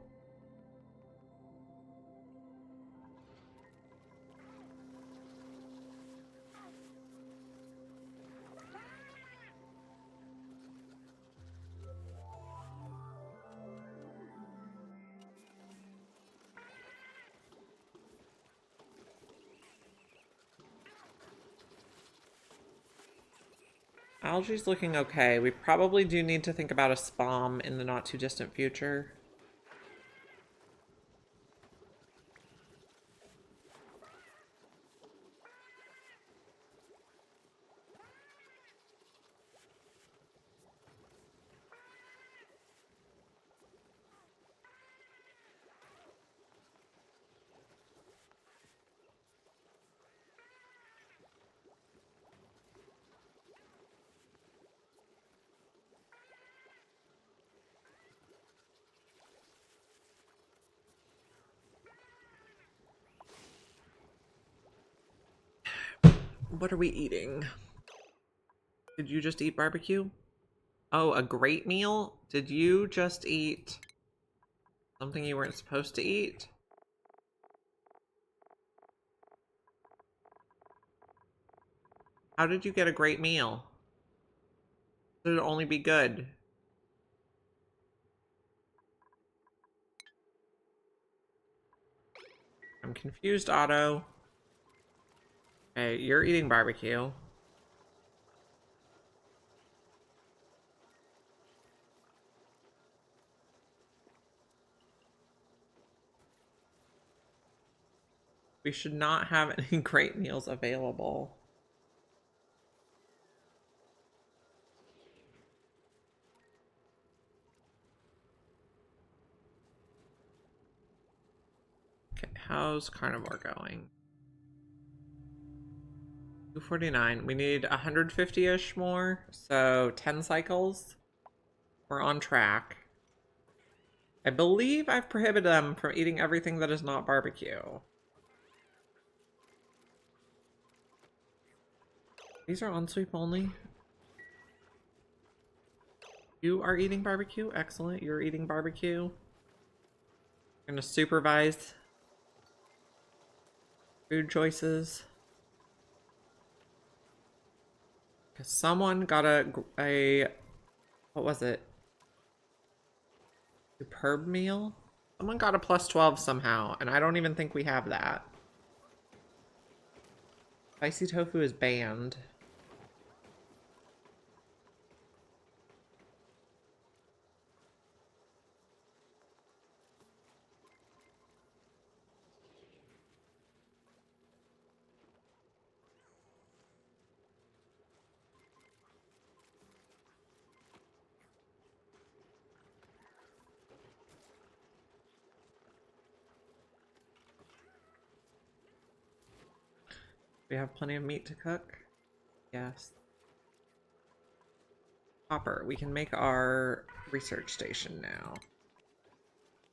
Algae's looking okay. We probably do need to think about a spam in the not too distant future. What are we eating? Did you just eat barbecue? Oh, a great meal? Did you just eat something you weren't supposed to eat? How did you get a great meal? Should it only be good? I'm confused, Otto. Okay, you're eating barbecue. We should not have any great meals available. Okay, how's Carnivore going? 249. We need 150-ish more, so 10 cycles. We're on track. I believe I've prohibited them from eating everything that is not barbecue. These are on sweep only. You are eating barbecue? Excellent. You're eating barbecue. I'm gonna supervise food choices. Because someone got a what was it? Superb meal? Someone got a +12 somehow, and I don't even think we have that. Spicy tofu is banned. We have plenty of meat to cook. Yes. Copper. We can make our research station now.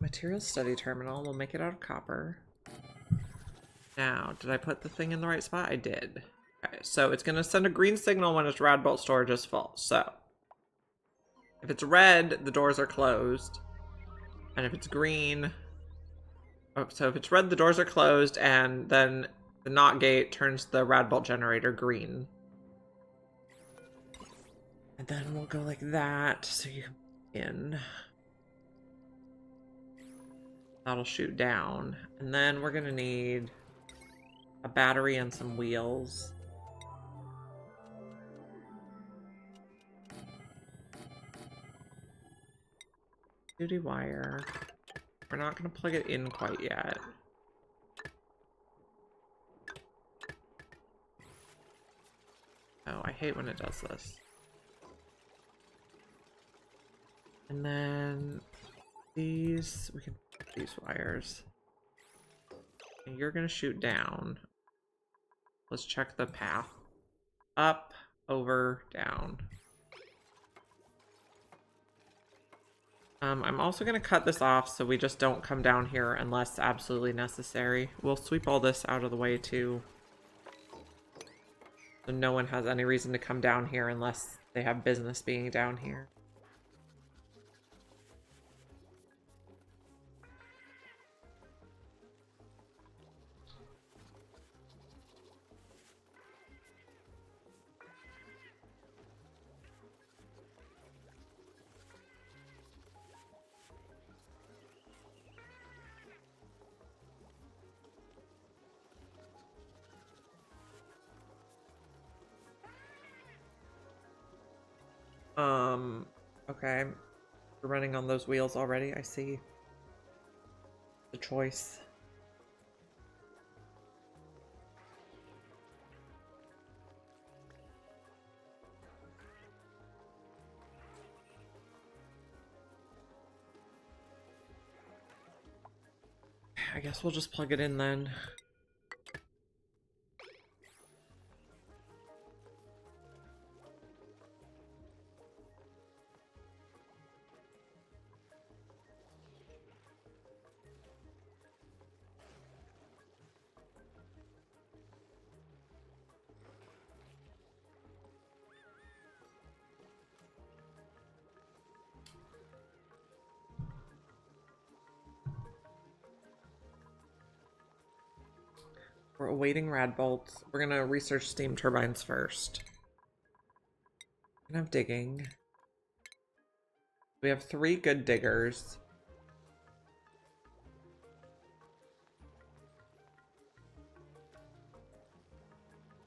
Materials study terminal. We'll make it out of copper. Now, did I put the thing in the right spot? I did. Okay, so it's going to send a green signal when its rad bolt storage is full. So, if it's red, the doors are closed. And if it's green... Oh, so if it's red, the doors are closed, and then the NOT gate turns the rad bolt generator green. And then we'll go like that, so you can in. That'll shoot down. And then we're gonna need a battery and some wheels. Duty wire. We're not gonna plug it in quite yet. Oh, I hate when it does this. And then these, we can put these wires. And you're gonna shoot down. Let's check the path. Up, over, down. I'm also going to cut this off so we just don't come down here unless absolutely necessary. We'll sweep all this out of the way too. So no one has any reason to come down here unless they have business being down here. Okay. We're running on those wheels already, I see. The choice. I guess we'll just plug it in then. We're awaiting rad bolts. We're gonna research steam turbines first. We have digging. We have 3 good diggers.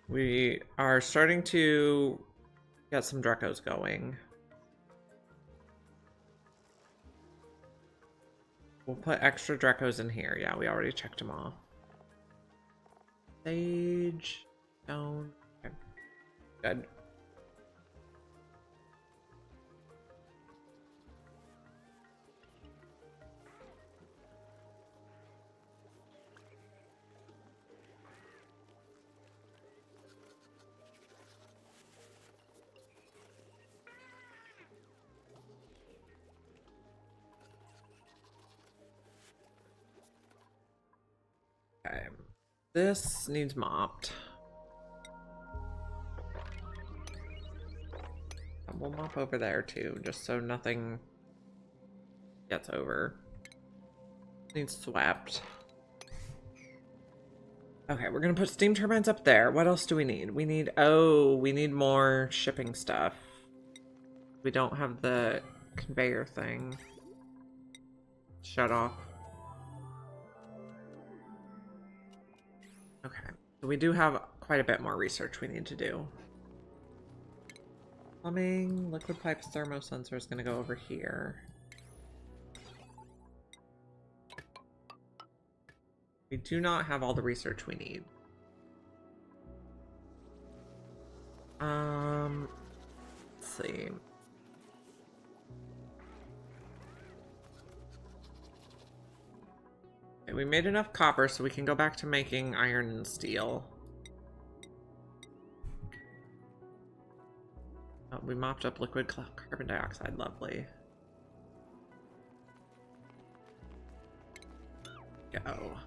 We are starting to get some Drecos going. We'll put extra Drecos in here. Yeah, we already checked them off. Sage, stone. Okay. Good. Okay. This needs mopped. We'll mop over there too, just so nothing gets over. Needs swept. Okay, we're gonna put steam turbines up there. What else do we need? We need, oh, we need more shipping stuff. We don't have the conveyor thing. Shut off. Okay, so we do have quite a bit more research we need to do. Plumbing, liquid pipes, thermosensor is going to go over here. We do not have all the research we need. Let's see. Okay, we made enough copper so we can go back to making iron and steel. Oh, we mopped up liquid carbon dioxide, lovely. Go.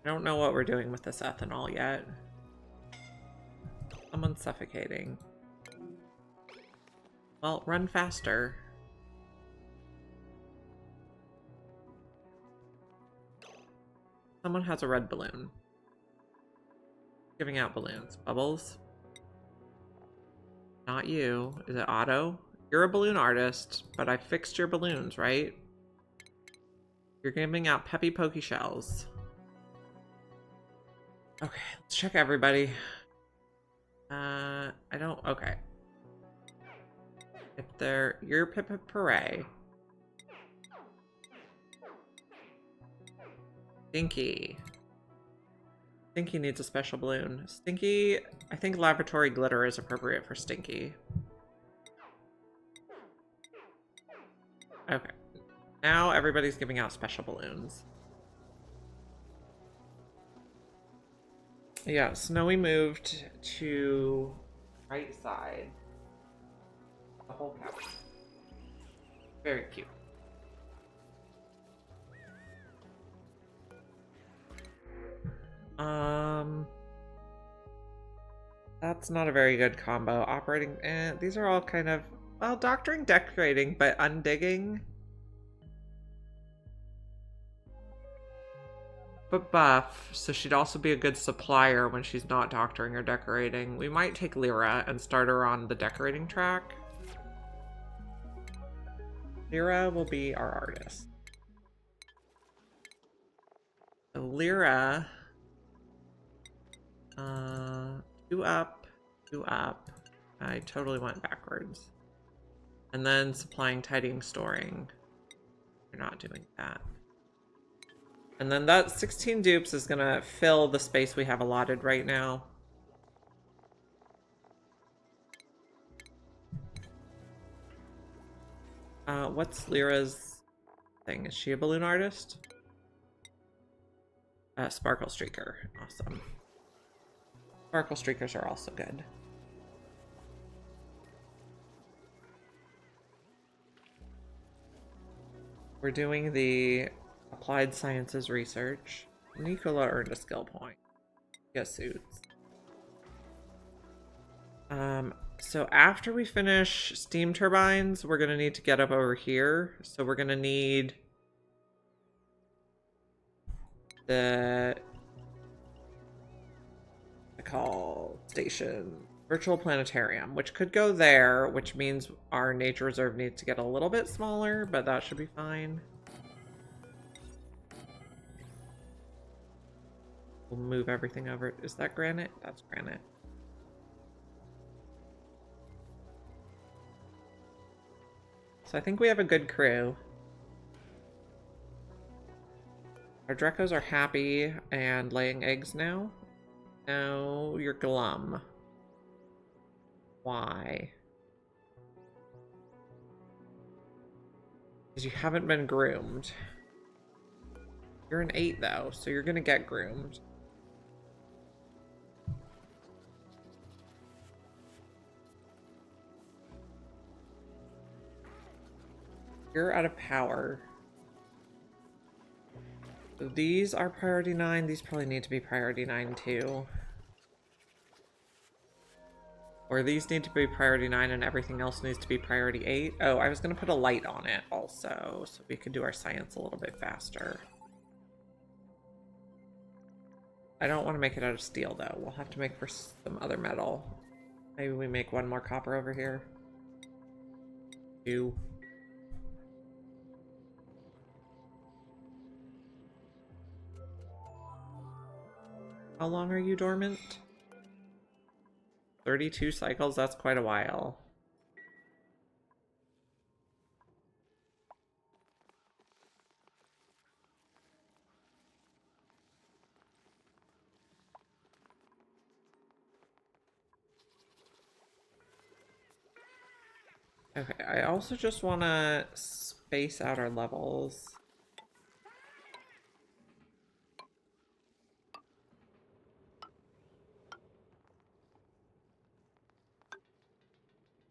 I don't know what we're doing with this ethanol yet. Someone's suffocating. Well, run faster. Someone has a red balloon. Giving out balloons. Bubbles? Not you. Is it Otto? You're a balloon artist, but I fixed your balloons, right? You're giving out Peppy Pokey shells. Okay, let's check everybody. I don't, okay. If they're, you're Pip Hooray. Stinky. Stinky needs a special balloon. Stinky, I think laboratory glitter is appropriate for Stinky. Okay. Now everybody's giving out special balloons. Yeah, Snowy moved to right side. The whole couch. Very cute. That's not a very good combo. Operating, these are all kind of, well, doctoring, decorating, but undigging. But buff, so she'd also be a good supplier when she's not doctoring or decorating. We might take Lyra and start her on the decorating track. Lyra will be our artist. So Lyra, 2 up, 2 up. I totally went backwards. And then supplying, tidying, storing. You're not doing that. And then that 16 dupes is gonna fill the space we have allotted right now. What's Lyra's thing? Is she a balloon artist? Sparkle Streaker. Awesome. Sparkle Streakers are also good. We're doing the Applied Sciences research. Nicola earned a skill point. Get suits. So after we finish steam turbines, we're gonna need to get up over here. So we're gonna need the call station virtual planetarium, which could go there, which means our nature reserve needs to get a little bit smaller, but that should be fine. We'll move everything over. Is that granite? That's granite. So I think we have a good crew. Our Drecos are happy and laying eggs now. No, you're glum. Why? Because you haven't been groomed. You're an 8 though, so you're gonna get groomed. You're out of power. So these are priority 9. These probably need to be priority 9 too. Or these need to be priority 9 and everything else needs to be priority 8. Oh, I was going to put a light on it also, so we could do our science a little bit faster. I don't want to make it out of steel though. We'll have to make for some other metal. Maybe we make 1 more copper over here. 2. How long are you dormant? 32 cycles? That's quite a while. Okay, I also just want to space out our levels.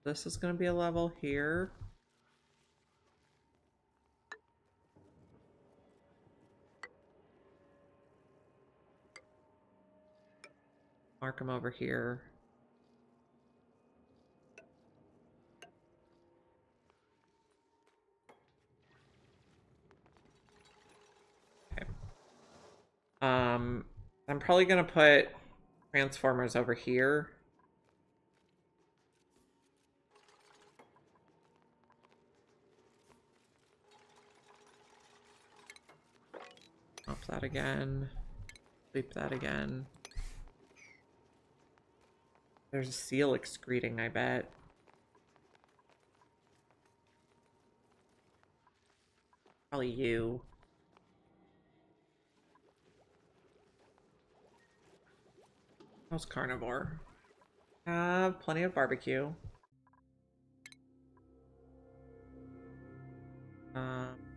This is going to be a level here. Mark them over here. Okay. I'm probably going to put transformers over here. Off that again. Sleep that again. There's a seal excreting, I bet. Probably you. How's Carnivore? Have plenty of barbecue.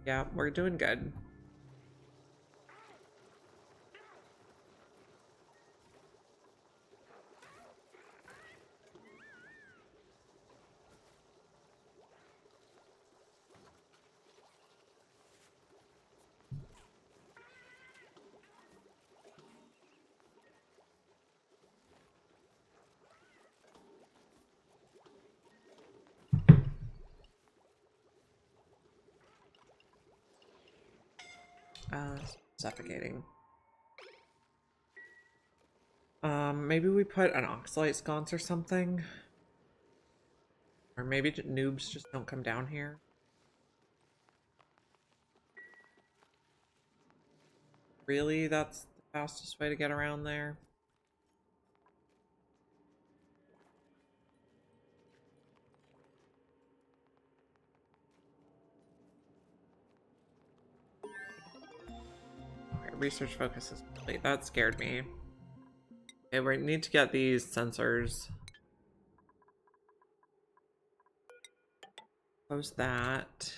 Yeah, we're doing good. Suffocating. Maybe we put an oxalate sconce or something. Or maybe noobs just don't come down here. Really? That's the fastest way to get around there? Okay, research focus is complete. That scared me. Okay, we need to get these sensors. Close that.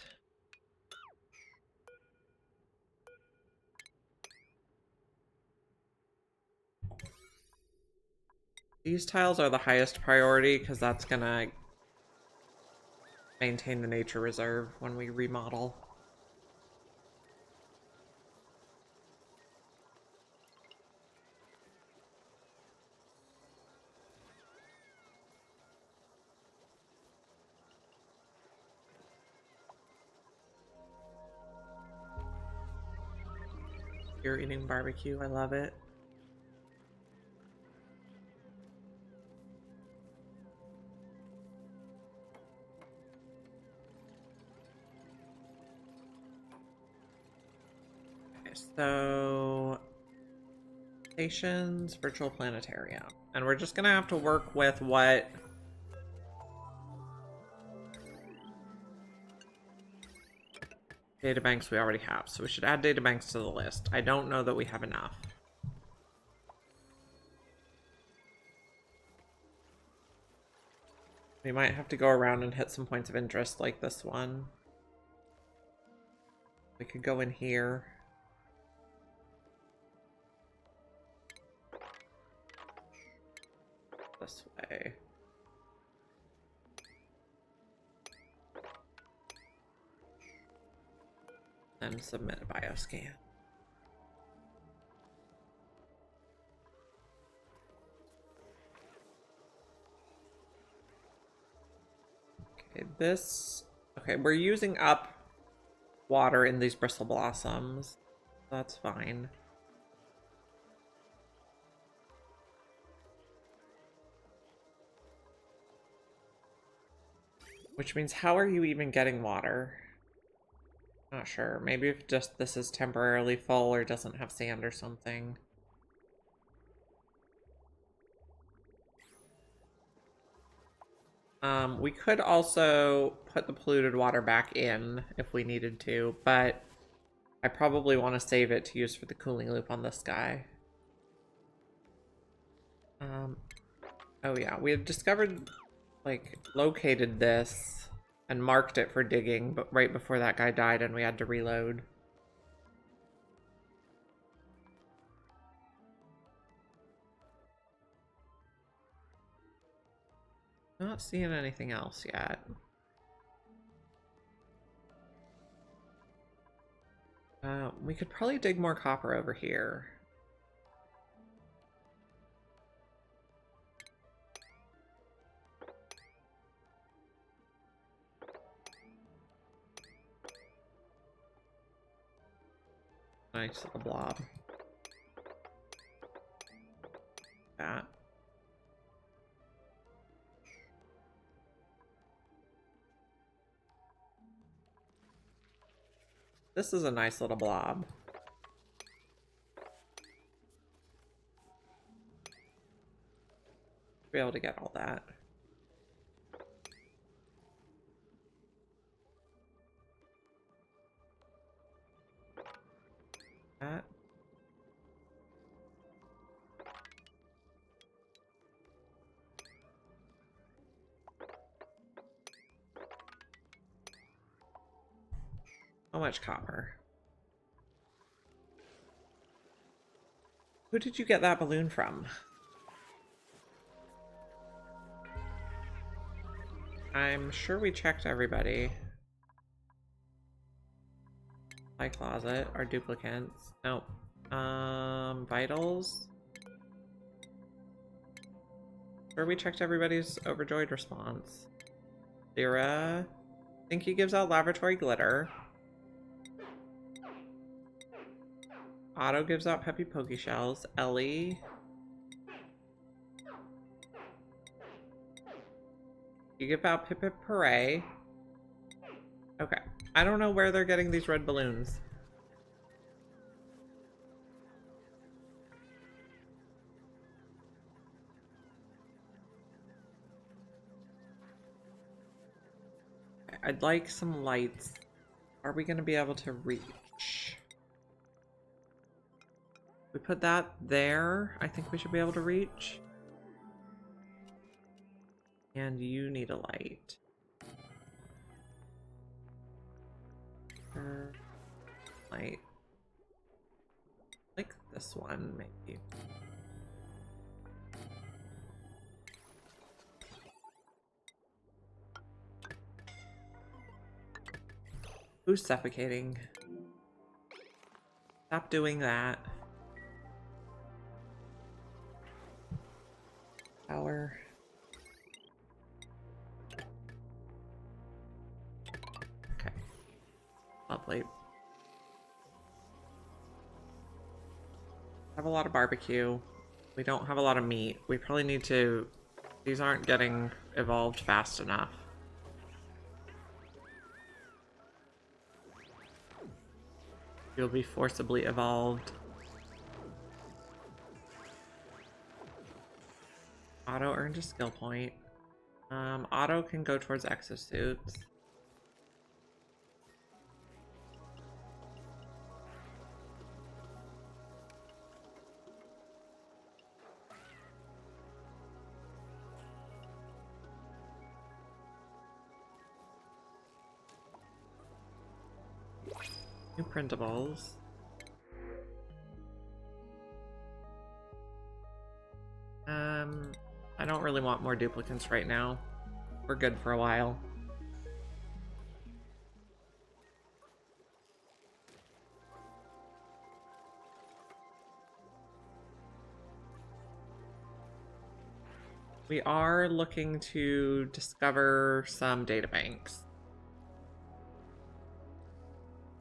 These tiles are the highest priority because that's gonna maintain the nature reserve when we remodel. You're eating barbecue, I love it. Okay, so stations, virtual planetarium. And we're just gonna have to work with what databanks we already have. So we should add databanks to the list. I don't know that we have enough. We might have to go around and hit some points of interest like this one. We could go in here. This way. And submit a bioscan. Okay, this... Okay, we're using up water in these bristle blossoms. That's fine. Which means, how are you even getting water? Not sure. Maybe if just this is temporarily full or doesn't have sand or something. We could also put the polluted water back in if we needed to, but I probably want to save it to use for the cooling loop on this guy. Oh yeah, we had discovered, like, located this and marked it for digging, but right before that guy died and we had to reload. Not seeing anything else yet. We could probably dig more copper over here. Nice little blob. That. This is a nice little blob. Be able to get all that. That. How much copper? Who did you get that balloon from? I'm sure we checked everybody. Supply closet, our duplicants. Nope. Vitals. Sure we checked everybody's overjoyed response. Lyra. I think he gives out laboratory glitter. Otto gives out Peppy Pokey Shells. Ellie. You give out Pip Pip Hooray. Okay. I don't know where they're getting these red balloons. I'd like some lights. Are we going to be able to reach? We put that there. I think we should be able to reach. And you need a light. Light. Like this one, maybe. Who's suffocating? Stop doing that. Power. Okay. Lovely. Have a lot of barbecue. We don't have a lot of meat. We probably need to... These aren't getting evolved fast enough. You'll be forcibly evolved. Otto earned a skill point. Otto can go towards exosuits. New printables. I don't really want more duplicates right now. We're good for a while. We are looking to discover some databanks.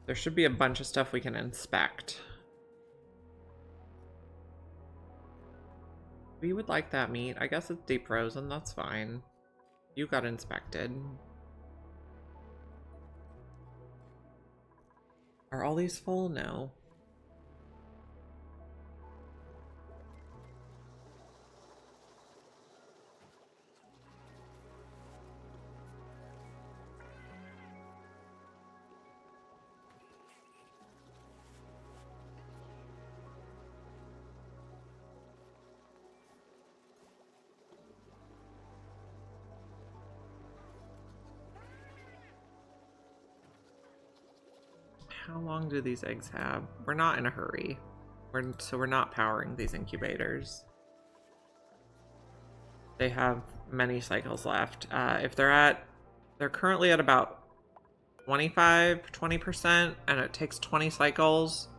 There should be a bunch of stuff we can inspect. We would like that meat. I guess it's deep frozen, that's fine. You got inspected. Are all these full? No. How long do these eggs have? We're not in a hurry. So we're not powering these incubators. They have many cycles left. If they're currently at about 20%, and it takes 20 cycles.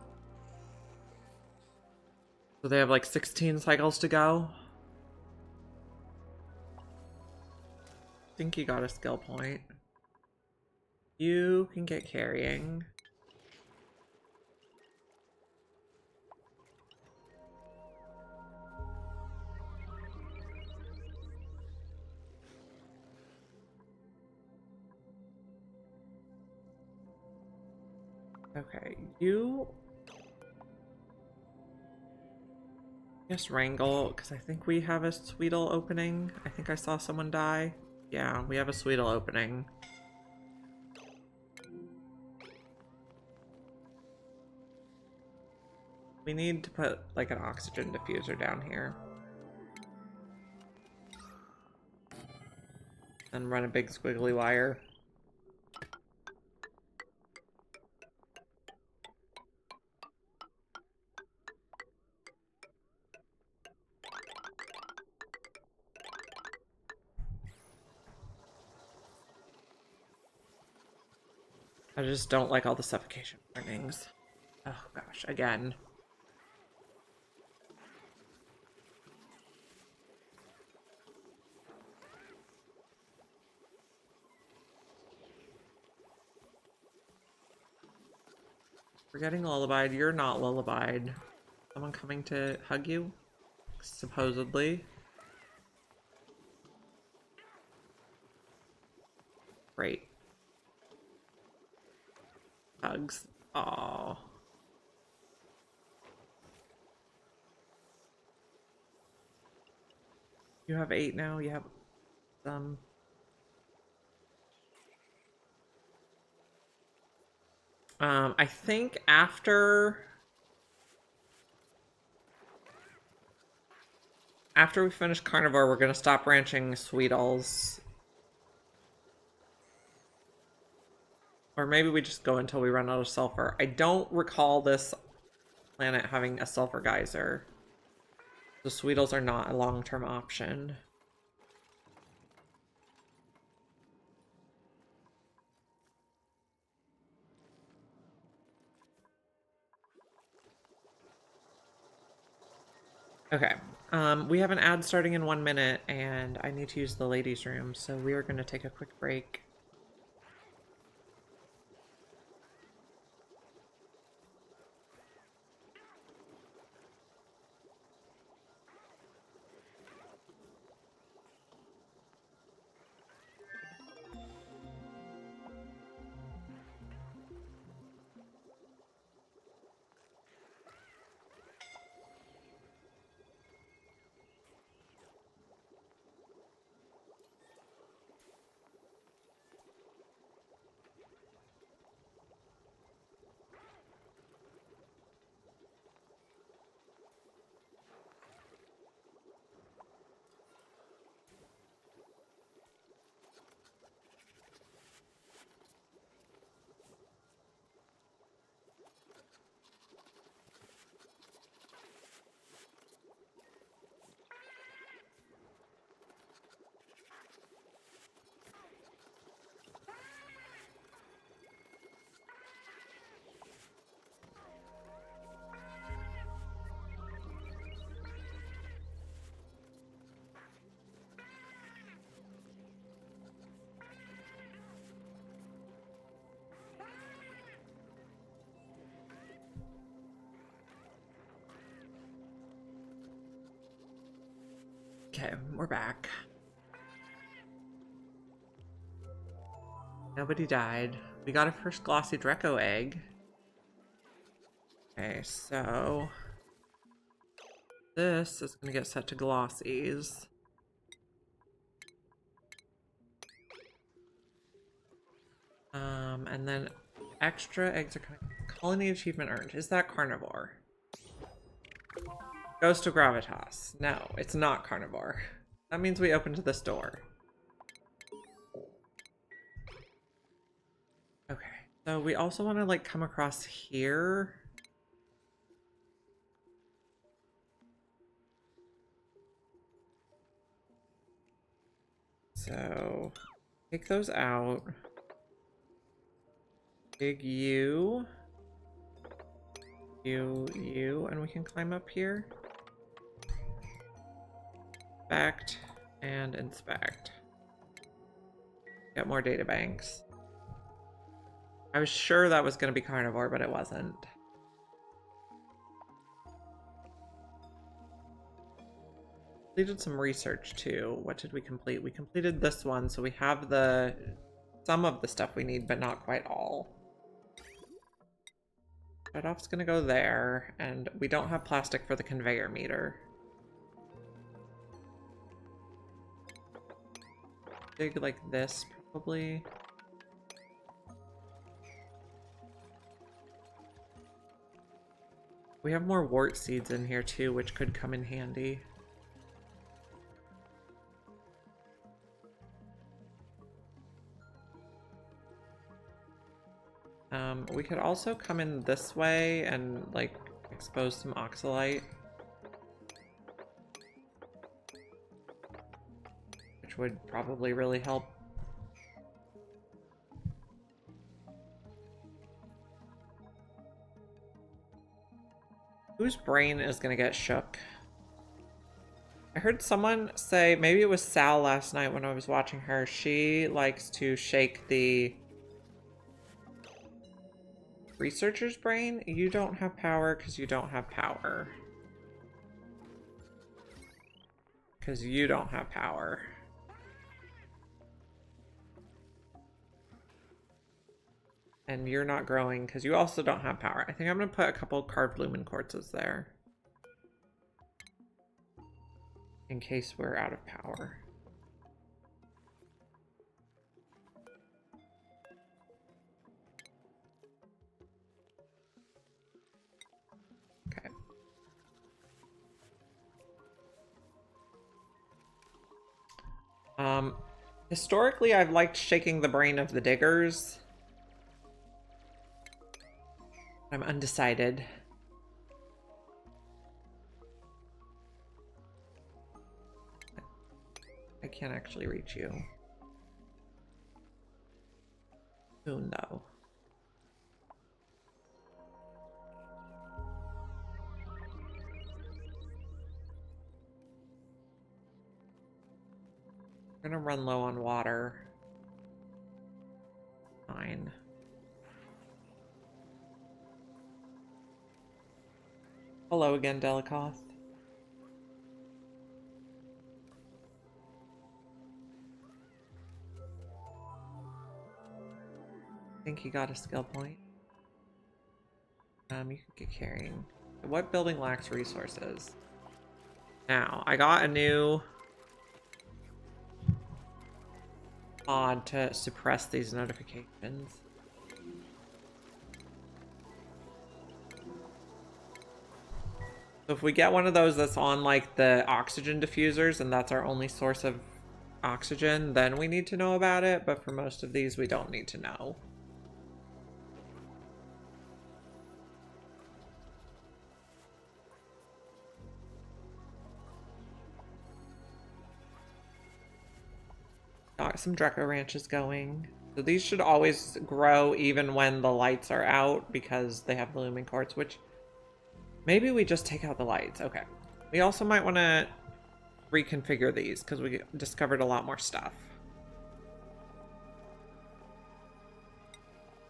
So they have like 16 cycles to go. I think you got a skill point. You can get carrying. Okay, you just wrangle, because I think we have a Sweetle opening. I think I saw someone die. Yeah, we have a Sweetle opening. We need to put like an oxygen diffuser down here. And run a big squiggly wire. I just don't like all the suffocation warnings. Oh gosh, again. We're getting lullabied. You're not lullabied. Someone coming to hug you? Supposedly. Great. Hugs. Aww. You have 8 now? You have some. I think after we finish Carnivore, we're gonna stop ranching Sweetles. Or maybe we just go until we run out of sulfur. I don't recall this planet having a sulfur geyser. The Sweetles are not a long-term option. Okay. We have an ad starting in 1 minute, and I need to use the ladies' room, so we are going to take a quick break. Okay, we're back. Nobody died. We got our first glossy Dreco egg. Okay, so this is going to get set to glossies. And then extra eggs are coming. Colony achievement earned. Is that Carnivore? Ghost of Gravitas. No, it's not Carnivore. That means we opened this door. Okay, so we also want to like come across here. So take those out. Big U. U, and we can climb up here. Inspect and inspect. Get more data banks. I was sure that was going to be Carnivore, but it wasn't. Completed some research too. What did we complete? We completed this one, so we have some of the stuff we need, but not quite all. Shut-off's gonna go there, and we don't have plastic for the conveyor meter. Dig like this, probably. We have more wart seeds in here too, which could come in handy. We could also come in this way and like expose some oxalite. Which would probably really help. Whose brain is gonna get shook? I heard someone say, maybe it was Sal last night when I was watching her, she likes to shake the Researcher's brain? You don't have power because you don't have power. Because you don't have power. And you're not growing because you also don't have power. I think I'm going to put a couple carved lumen quartzes there. In case we're out of power. Okay. Historically, I've liked shaking the brain of the diggers. I'm undecided. I can't actually reach you. Soon, though. We're gonna run low on water. Fine. Hello again, Delicoth. I think he got a skill point. You could get carrying. What building lacks resources? Now, I got a new pod to suppress these notifications. So if we get one of those that's on like the oxygen diffusers and that's our only source of oxygen, then we need to know about it. But for most of these, we don't need to know. Got some Dreco ranches going. So these should always grow even when the lights are out because they have the lumen quartz, which maybe we just take out the lights. Okay. We also might want to reconfigure these because we discovered a lot more stuff.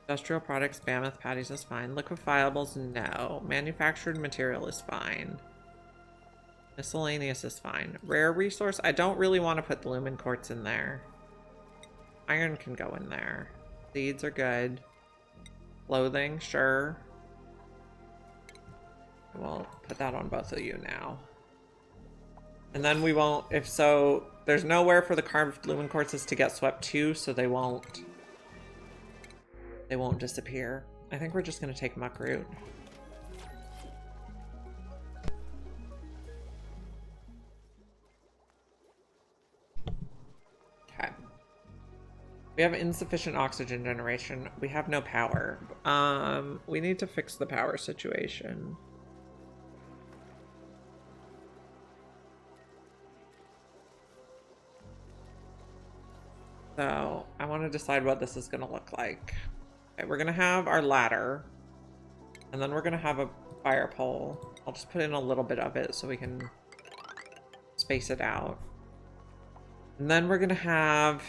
Industrial products, mammoth patties is fine. Liquefiables, no. Manufactured material is fine. Miscellaneous is fine. Rare resource, I don't really want to put the lumen quartz in there. Iron can go in there. Seeds are good. Clothing, sure. We'll put that on both of you now. And then we won't, if so, there's nowhere for the carved lumen quartzes to get swept to, so they won't disappear. I think we're just gonna take muckroot. Okay. We have insufficient oxygen generation. We have no power. We need to fix the power situation. So I want to decide what this is going to look like. Okay, we're going to have our ladder, and then we're going to have a fire pole. I'll just put in a little bit of it so we can space it out. And then we're going to have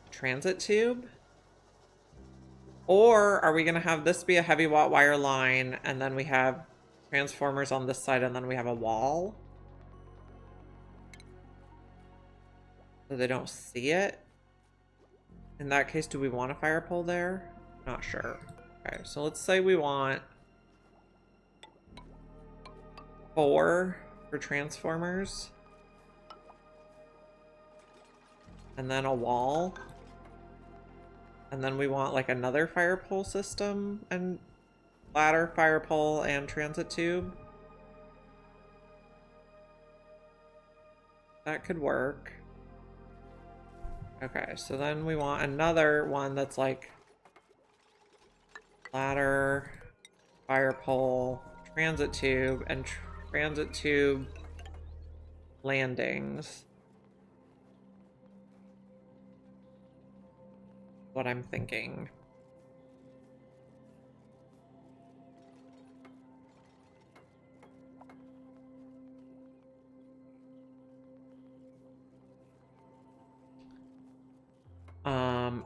a transit tube. Or are we going to have this be a heavy watt wire line, and then we have transformers on this side, and then we have a wall? So they don't see it. In that case, do we want a fire pole there? Not sure. Okay, so let's say we want 4 for transformers. And then a wall. And then we want like another fire pole system and ladder, fire pole, and transit tube. That could work. Okay, so then we want another one that's like ladder, fire pole, transit tube, and transit tube landings. What I'm thinking.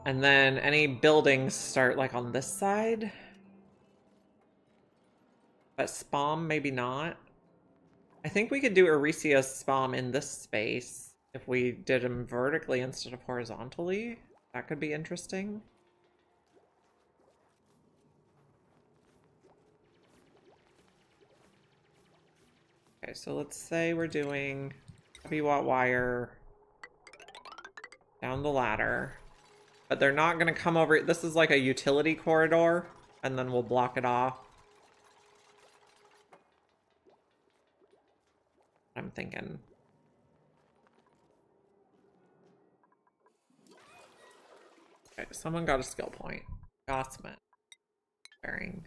And then any buildings start like on this side. But Spam, maybe not. I think we could do Euresia's Spam in this space if we did them vertically instead of horizontally. That could be interesting. Okay, so let's say we're doing heavy watt wire down the ladder. But they're not going to come over. This is like a utility corridor, and then we'll block it off. I'm thinking. Okay, someone got a skill point. Gossman. Bearing.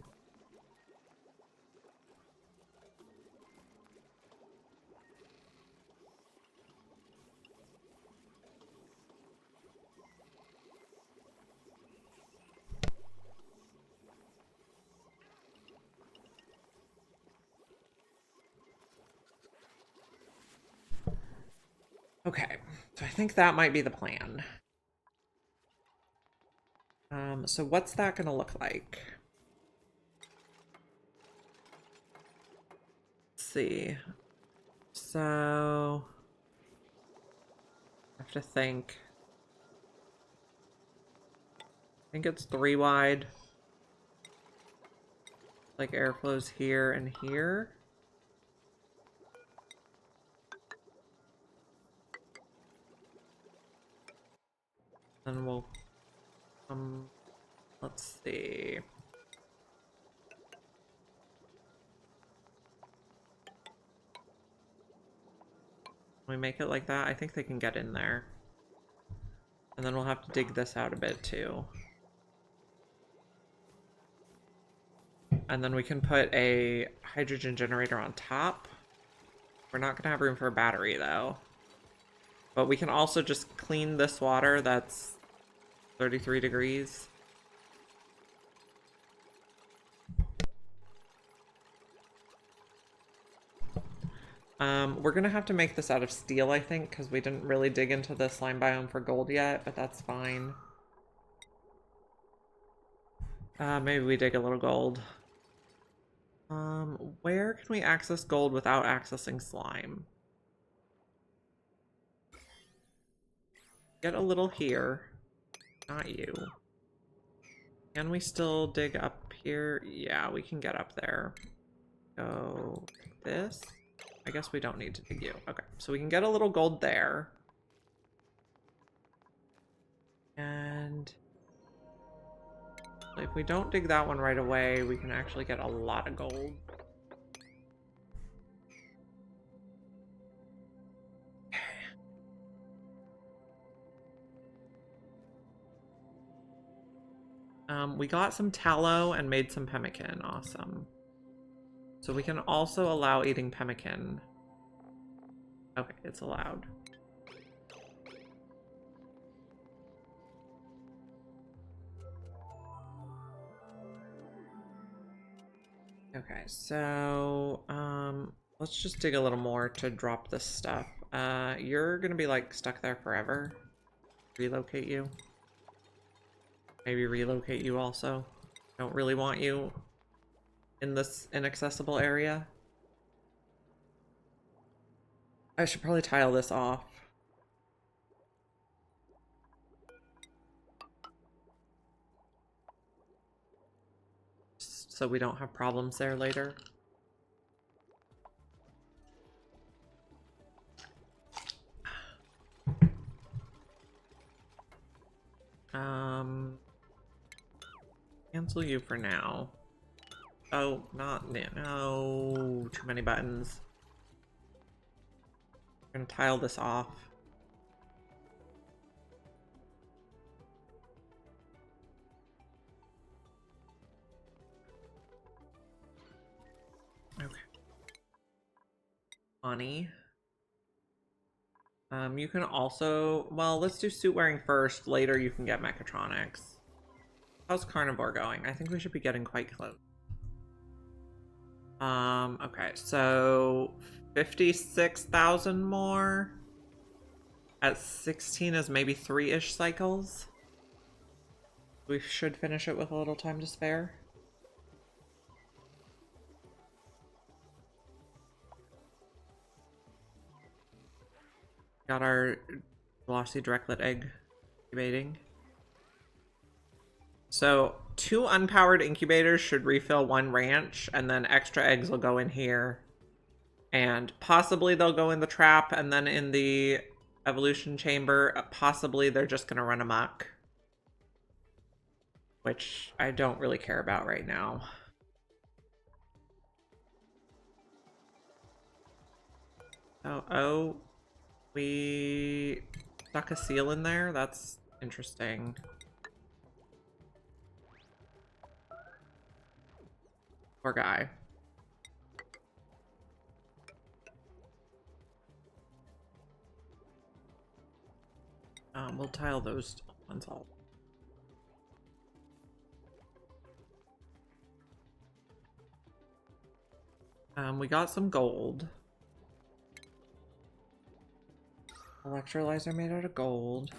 Okay, so I think that might be the plan. So what's that gonna look like? Let's see. So I have to think. I think it's 3 wide. Like airflows here and here. Then we'll let's see. We make it like that. I think they can get in there. And then we'll have to dig this out a bit too. And then we can put a hydrogen generator on top. We're not gonna have room for a battery though. But we can also just clean this water that's 33 degrees. We're gonna have to make this out of steel, I think, because we didn't really dig into the slime biome for gold yet, but that's fine. Maybe we dig a little gold. Where can we access gold without accessing slime? Get a little here. Not you. Can we still dig up here? Yeah, we can get up there. Go like this. I guess we don't need to dig you. Okay, so we can get a little gold there. And if we don't dig that one right away, we can actually get a lot of gold. We got some tallow and made some pemmican. Awesome. So we can also allow eating pemmican. Okay, it's allowed. Okay, so let's just dig a little more to drop this stuff. You're gonna be like stuck there forever. Relocate you. Maybe relocate you also. Don't really want you in this inaccessible area. I should probably tile this off. So we don't have problems there later. Cancel you for now. Oh, no, too many buttons. I'm gonna tile this off. Okay. Money. You can also, well, let's do suit wearing first. Later you can get mechatronics. How's Carnivore going? I think we should be getting quite close. Okay, so 56,000 more. At 16 is maybe 3-ish cycles. We should finish it with a little time to spare. Got our glossy directlet egg incubating. So 2 unpowered incubators should refill 1 ranch, and then extra eggs will go in here. And possibly they'll go in the trap and then in the evolution chamber. Possibly they're just going to run amok, which I don't really care about right now. Oh, we stuck a seal in there? That's interesting. Poor guy. We'll tile those ones all. We got some gold. Electrolyzer made out of gold.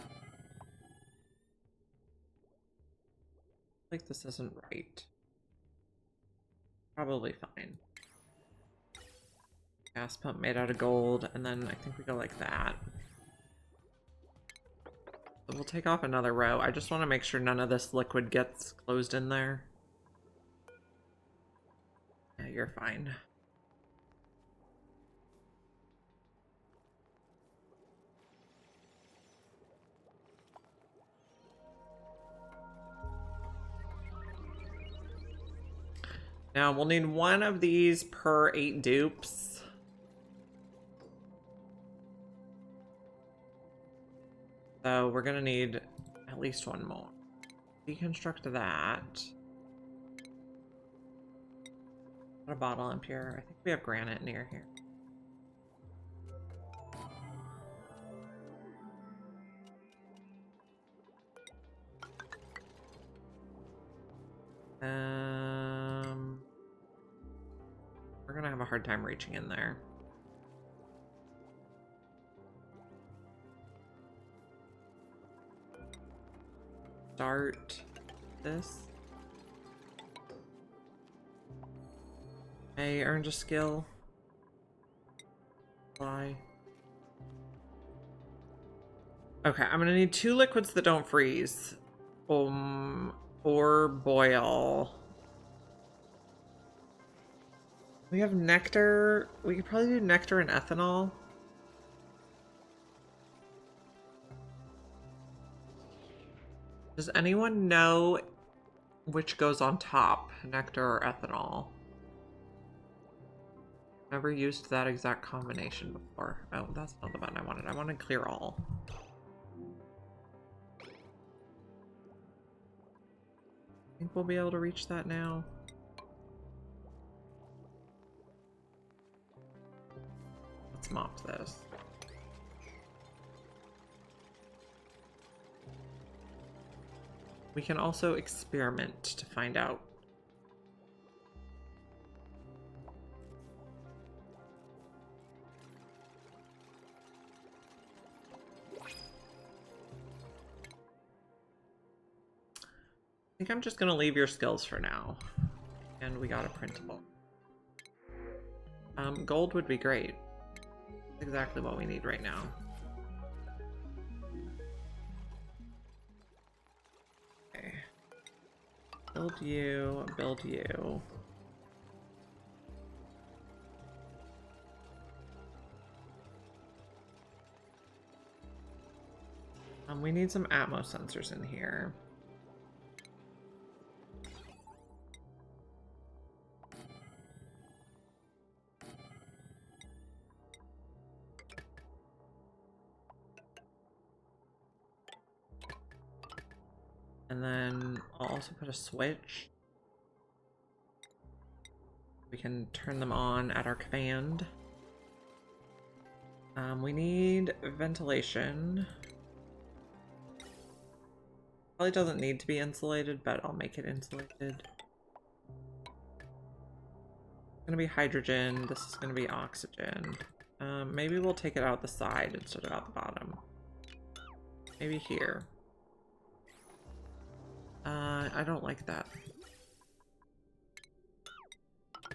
Like this isn't right. Probably fine. Gas pump made out of gold, and then I think we go like that. So we'll take off another row. I just want to make sure none of this liquid gets closed in there. Yeah, you're fine. Now we'll need 1 of these per 8 dupes. So we're gonna need at least 1 more. Deconstruct that. Put a bottle up here. I think we have granite near here. We're gonna have a hard time reaching in there. Start this. Hey, earned a skill. Fly. Okay, I'm gonna need 2 liquids that don't freeze. Or boil. We have nectar. We could probably do nectar and ethanol. Does anyone know which goes on top, nectar or ethanol? Never used that exact combination before. Oh, that's not the button I wanted. I wanted clear all. I think we'll be able to reach that now. Let's mop this. We can also experiment to find out. I think I'm just gonna leave your skills for now. And we got a printable. Gold would be great. That's exactly what we need right now. Okay. Build you, build you. We need some Atmos sensors in here. And then I'll also put a switch. We can turn them on at our command. We need ventilation. Probably doesn't need to be insulated, but I'll make it insulated. It's gonna be hydrogen. This is gonna be oxygen. Maybe we'll take it out the side instead of out the bottom. Maybe here. I don't like that.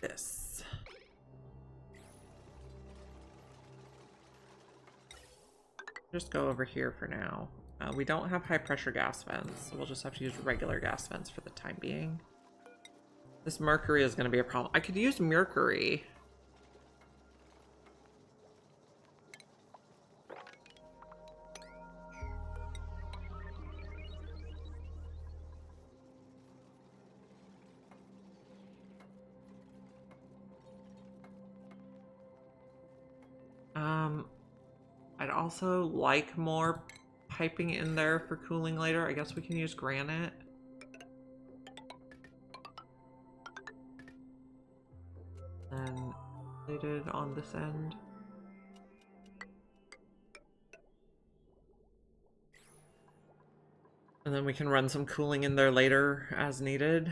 This. Just go over here for now. We don't have high pressure gas vents, so we'll just have to use regular gas vents for the time being. This mercury is going to be a problem. I could use mercury. I'd also like more piping in there for cooling later. I guess we can use granite. And plated on this end. And then we can run some cooling in there later as needed.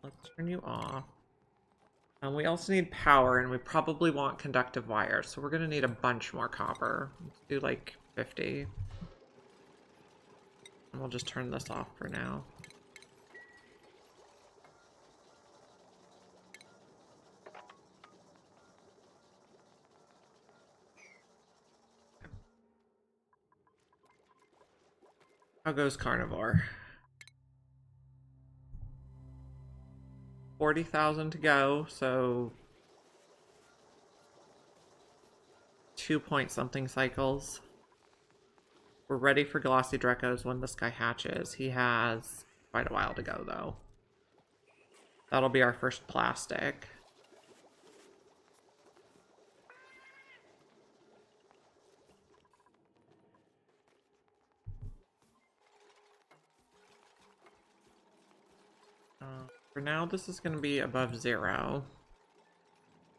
Let's turn you off. We also need power, and we probably want conductive wires, so we're going to need a bunch more copper. Let's do like 50. And we'll just turn this off for now. How goes Carnivore? 40,000 to go, so 2-point-something cycles. We're ready for Glossy Drecos when this guy hatches. He has quite a while to go, though. That'll be our first plastic. For now, this is going to be above 0.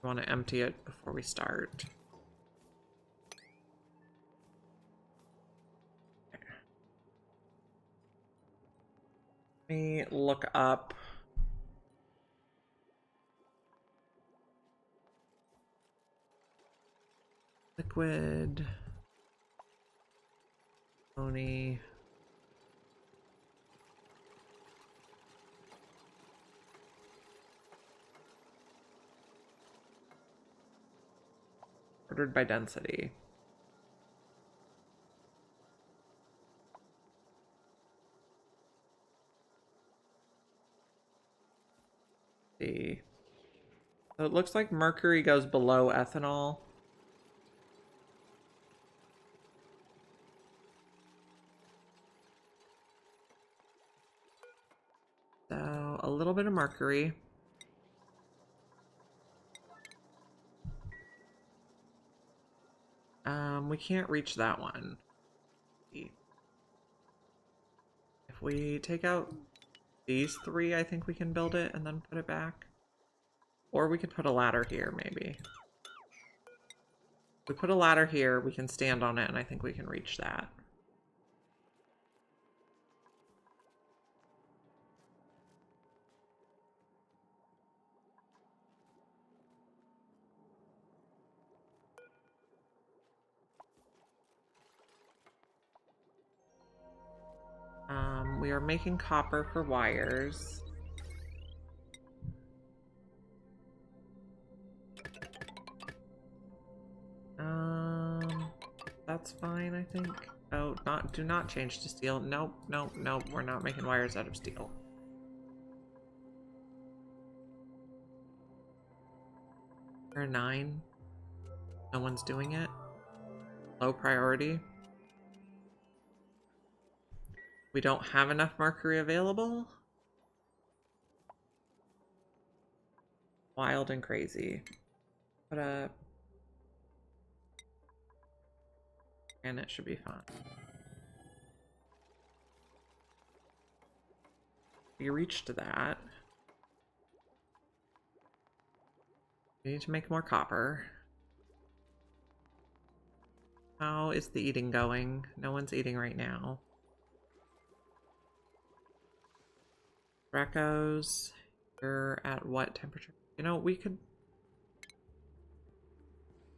We want to empty it before we start. Let me look up liquid Oni. Ordered by density. See. So it looks like mercury goes below ethanol. So a little bit of mercury. We can't reach that one. If we take out these 3, I think we can build it and then put it back. Or we could put a ladder here, maybe. If we put a ladder here, we can stand on it, and I think we can reach that. We are making copper for wires. That's fine, I think. Oh, do not change to steel. Nope, nope, nope. We're not making wires out of steel. We're a 9. No one's doing it. Low priority. We don't have enough mercury available. Wild and crazy. Put a... And it should be fine. We reached that. We need to make more copper. How is the eating going? No one's eating right now. Recos, you're at what temperature? You know, we could...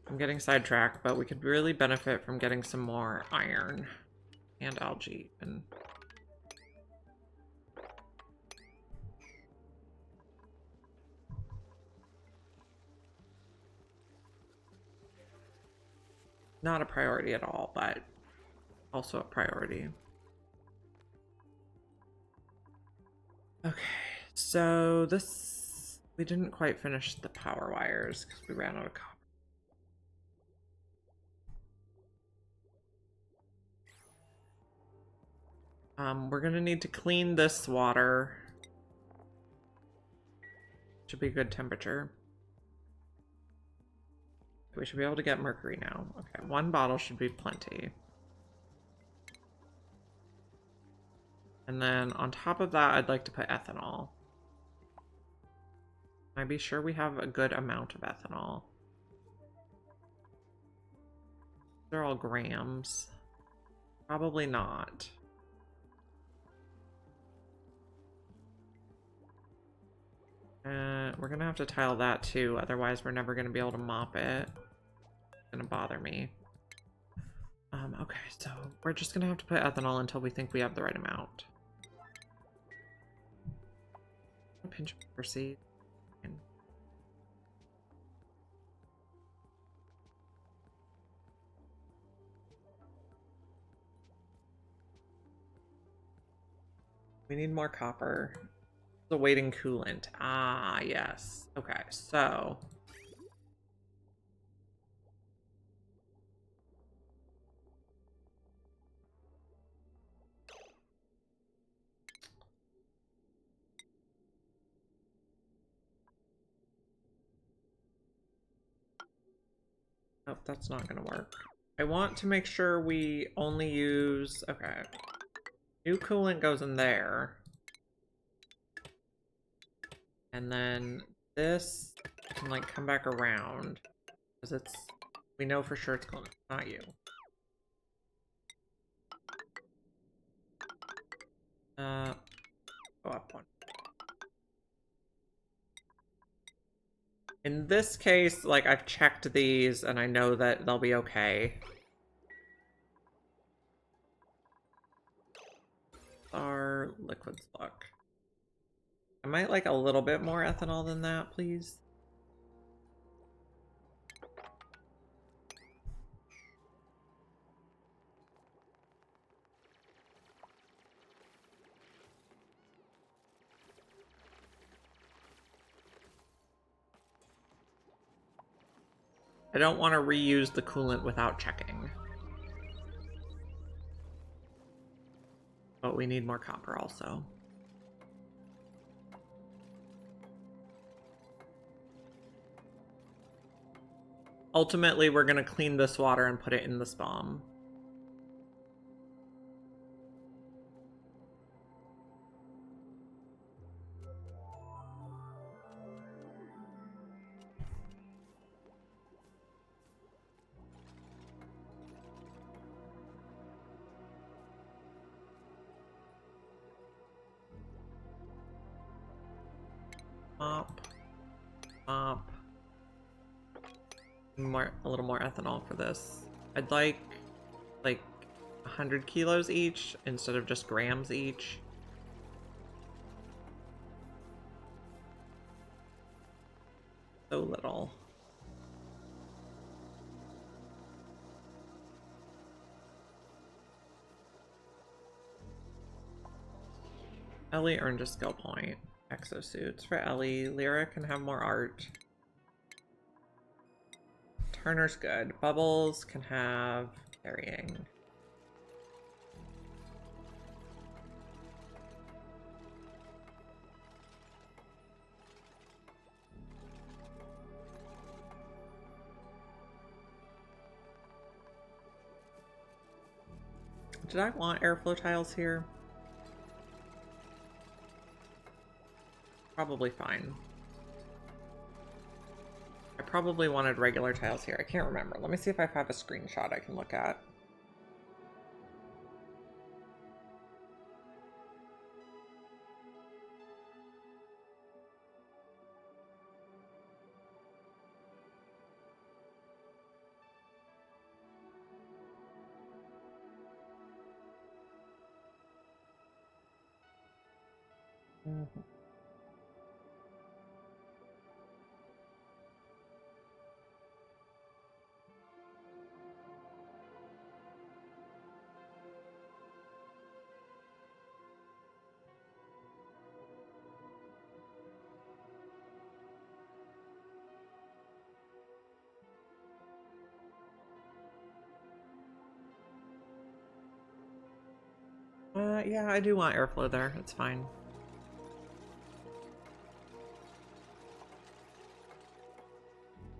I'm getting sidetracked, but we could really benefit from getting some more iron and algae. And not a priority at all, but also a priority. Okay, so this, we didn't quite finish the power wires because we ran out of copper. We're gonna need to clean this water. Should be a good temperature. We should be able to get mercury now. Okay, 1 bottle should be plenty. And then on top of that, I'd like to put ethanol. Can I be sure we have a good amount of ethanol? They're all grams. Probably not. We're gonna have to tile that too, otherwise we're never gonna be able to mop it. It's gonna bother me. Okay, so we're just gonna have to put ethanol until we think we have the right amount. A pinch of pepper seed. We need more copper. Awaiting coolant. Ah, yes. Okay, so nope, that's not gonna work. I want to make sure we only use, okay. New coolant goes in there. And then this can like come back around. Because it's, we know for sure it's coolant, not you. Go up one. In this case, like I've checked these and I know that they'll be okay. Our liquids look. I might like a little bit more ethanol than that, please. I don't want to reuse the coolant without checking. But we need more copper also. Ultimately, we're going to clean this water and put it in this bomb. Mop. Mop. A little more ethanol for this. I'd like 100 kilos each instead of just grams each. So little. Ellie earned a skill point. Exosuits for Ellie. Lyra can have more art. Turner's good. Bubbles can have carrying. Did I want airflow tiles here? Probably fine. I probably wanted regular tiles here. I can't remember. Let me see if I have a screenshot I can look at. Mm-hmm. Yeah, I do want airflow there. It's fine.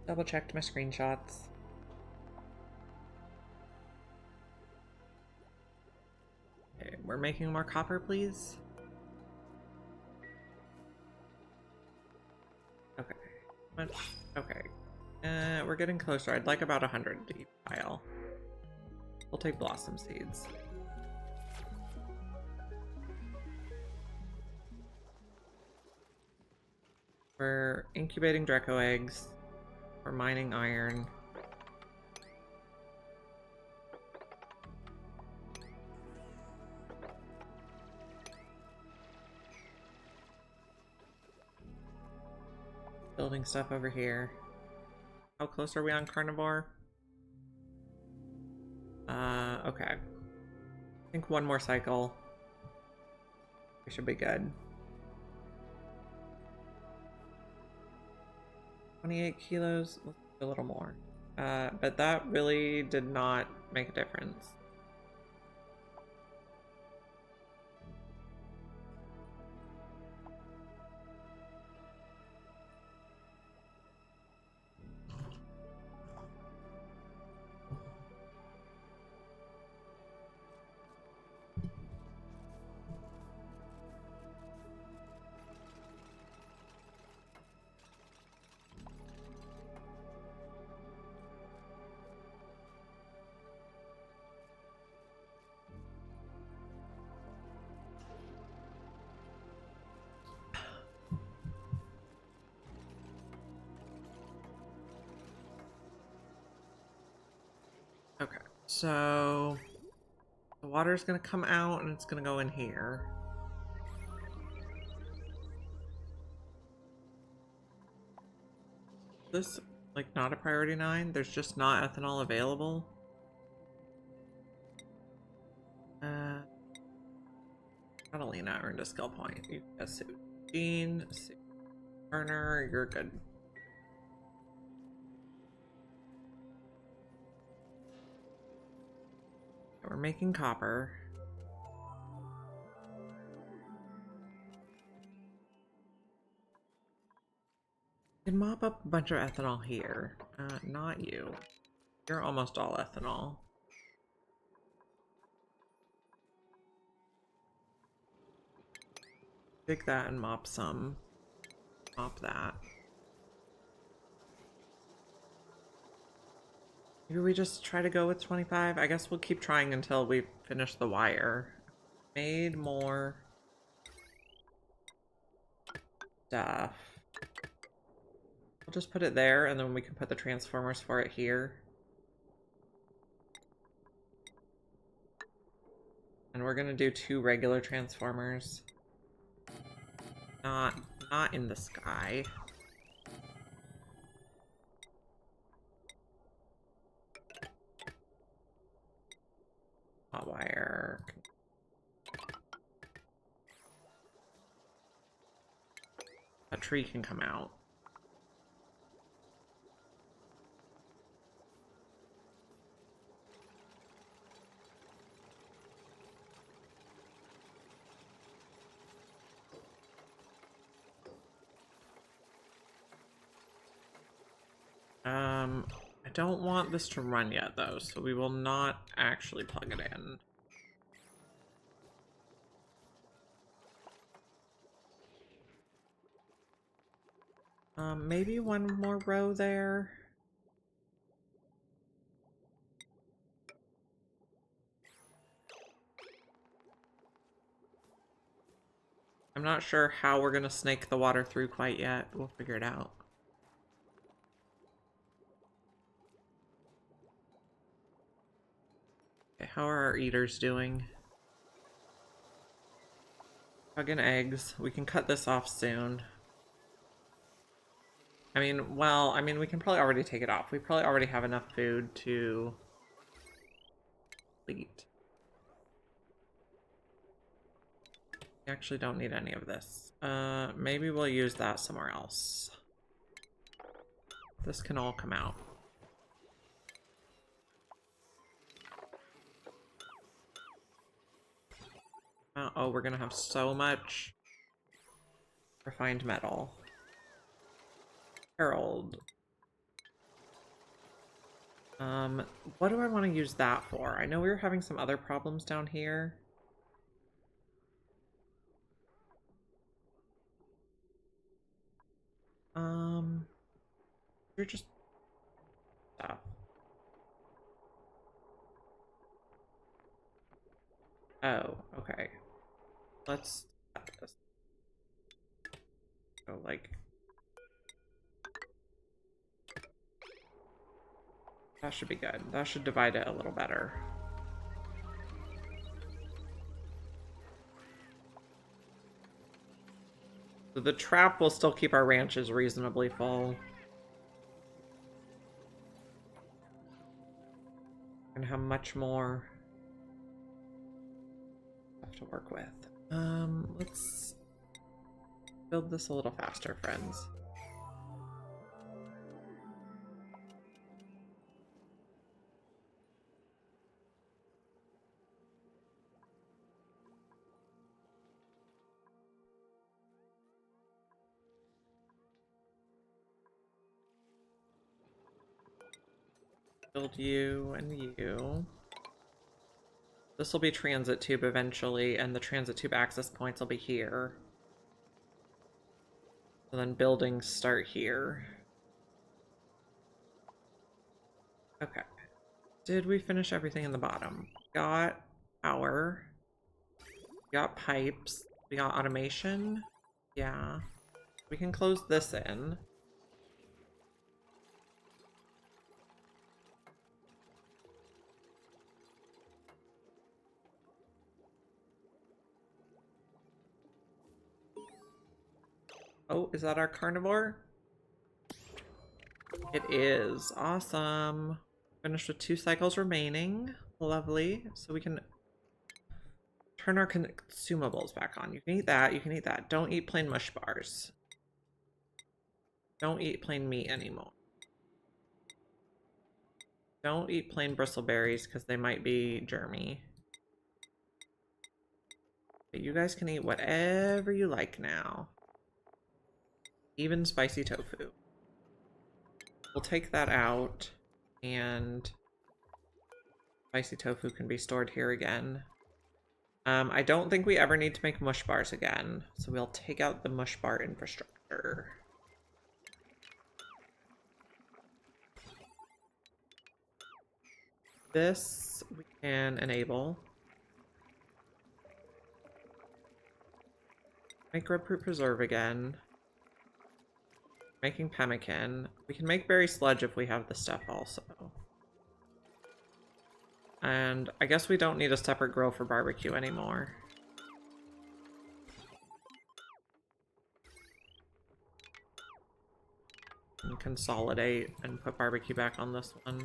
Double checked my screenshots. Okay, we're making more copper, please. Okay. Much. Okay. We're getting closer. I'd like about 100 to each pile. We'll take blossom seeds. We're incubating Draco eggs. We're mining iron. Building stuff over here. How close are we on Carnivore? Okay. I think one more cycle. We should be good. 28 kilos. Let's do a little more. But that really did not make a difference. Okay, so the water's gonna come out and it's gonna go in here. This, like, not a priority 9? There's just not ethanol available? Catalina earned a skill point. You get suit. Jean, suit. Turner, you're good. We're making copper. You can mop up a bunch of ethanol here. Not you. You're almost all ethanol. Take that and mop some. Mop that. Maybe we just try to go with 25? I guess we'll keep trying until we finish the wire. Made more stuff. We'll just put it there and then we can put the transformers for it here. And we're gonna do 2 regular transformers. Not in the sky. Hot wire. A tree can come out. I don't want this to run yet though, so we will not actually plug it in. Maybe one more row there. I'm not sure how we're gonna snake the water through quite yet. We'll figure it out. Okay, how are our eaters doing? Fucking eggs. We can cut this off soon. I mean, well, I mean, we can probably already take it off. We probably already have enough food to eat. We actually don't need any of this. Maybe we'll use that somewhere else. This can all come out. Oh, we're gonna have so much refined metal. Herald. What do I want to use that for? I know we were having some other problems down here. You're just stuff. Oh, okay. Let's set this. So, like, that should be good. That should divide it a little better. So the trap will still keep our ranches reasonably full. And have much more stuff to work with. Let's build this a little faster, friends. Build you and you. This will be transit tube eventually, and the transit tube access points will be here. And then buildings start here. Okay. Did we finish everything in the bottom? Got power. Got pipes. We got automation. Yeah. We can close this in. Oh, is that our carnivore? It is. Awesome. Finished with 2 cycles remaining. Lovely. So we can turn our consumables back on. You can eat that. You can eat that. Don't eat plain mush bars. Don't eat plain meat anymore. Don't eat plain bristleberries because they might be germy. But you guys can eat whatever you like now. Even spicy tofu. We'll take that out, and spicy tofu can be stored here again. I don't think we ever need to make mush bars again, so we'll take out the mush bar infrastructure. This we can enable. Make grapefruit preserve again. Making pemmican. We can make berry sludge if we have the stuff also. And I guess we don't need a separate grill for barbecue anymore. And consolidate and put barbecue back on this one.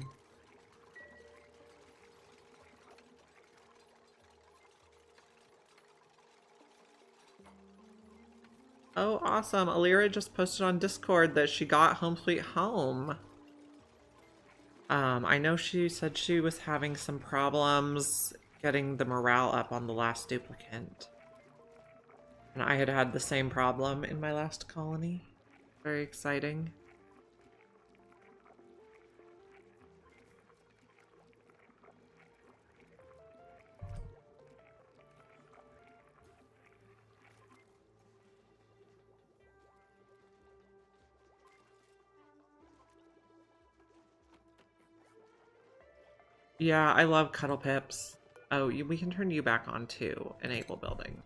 Oh, awesome. Alira just posted on Discord that she got Home Sweet Home. I know she said she was having some problems getting the morale up on the last duplicant. And I had had the same problem in my last colony. Very exciting. Yeah, I love Cuddle Pips. Oh, we can turn you back on too. Enable building.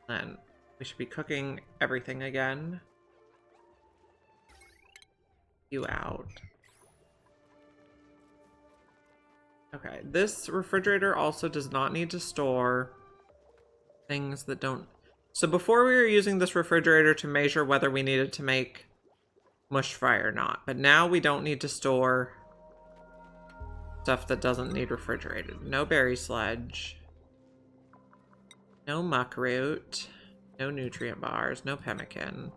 Then we should be cooking everything again. You out. Okay, this refrigerator also does not need to store things that don't... So before we were using this refrigerator to measure whether we needed to make mush fry or not, but now we don't need to store stuff that doesn't need refrigerated. No berry sludge. No muckroot. No nutrient bars. No pemmican.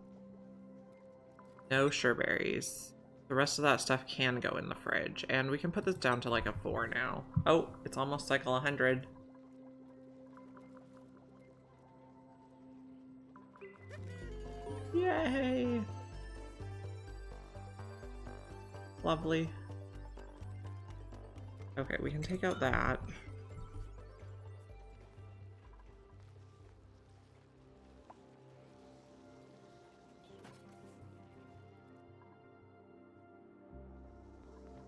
No sureberries. The rest of that stuff can go in the fridge. And we can put this down to like a 4 now. Oh, it's almost cycle 100. Yay! Lovely. Okay, we can take out that.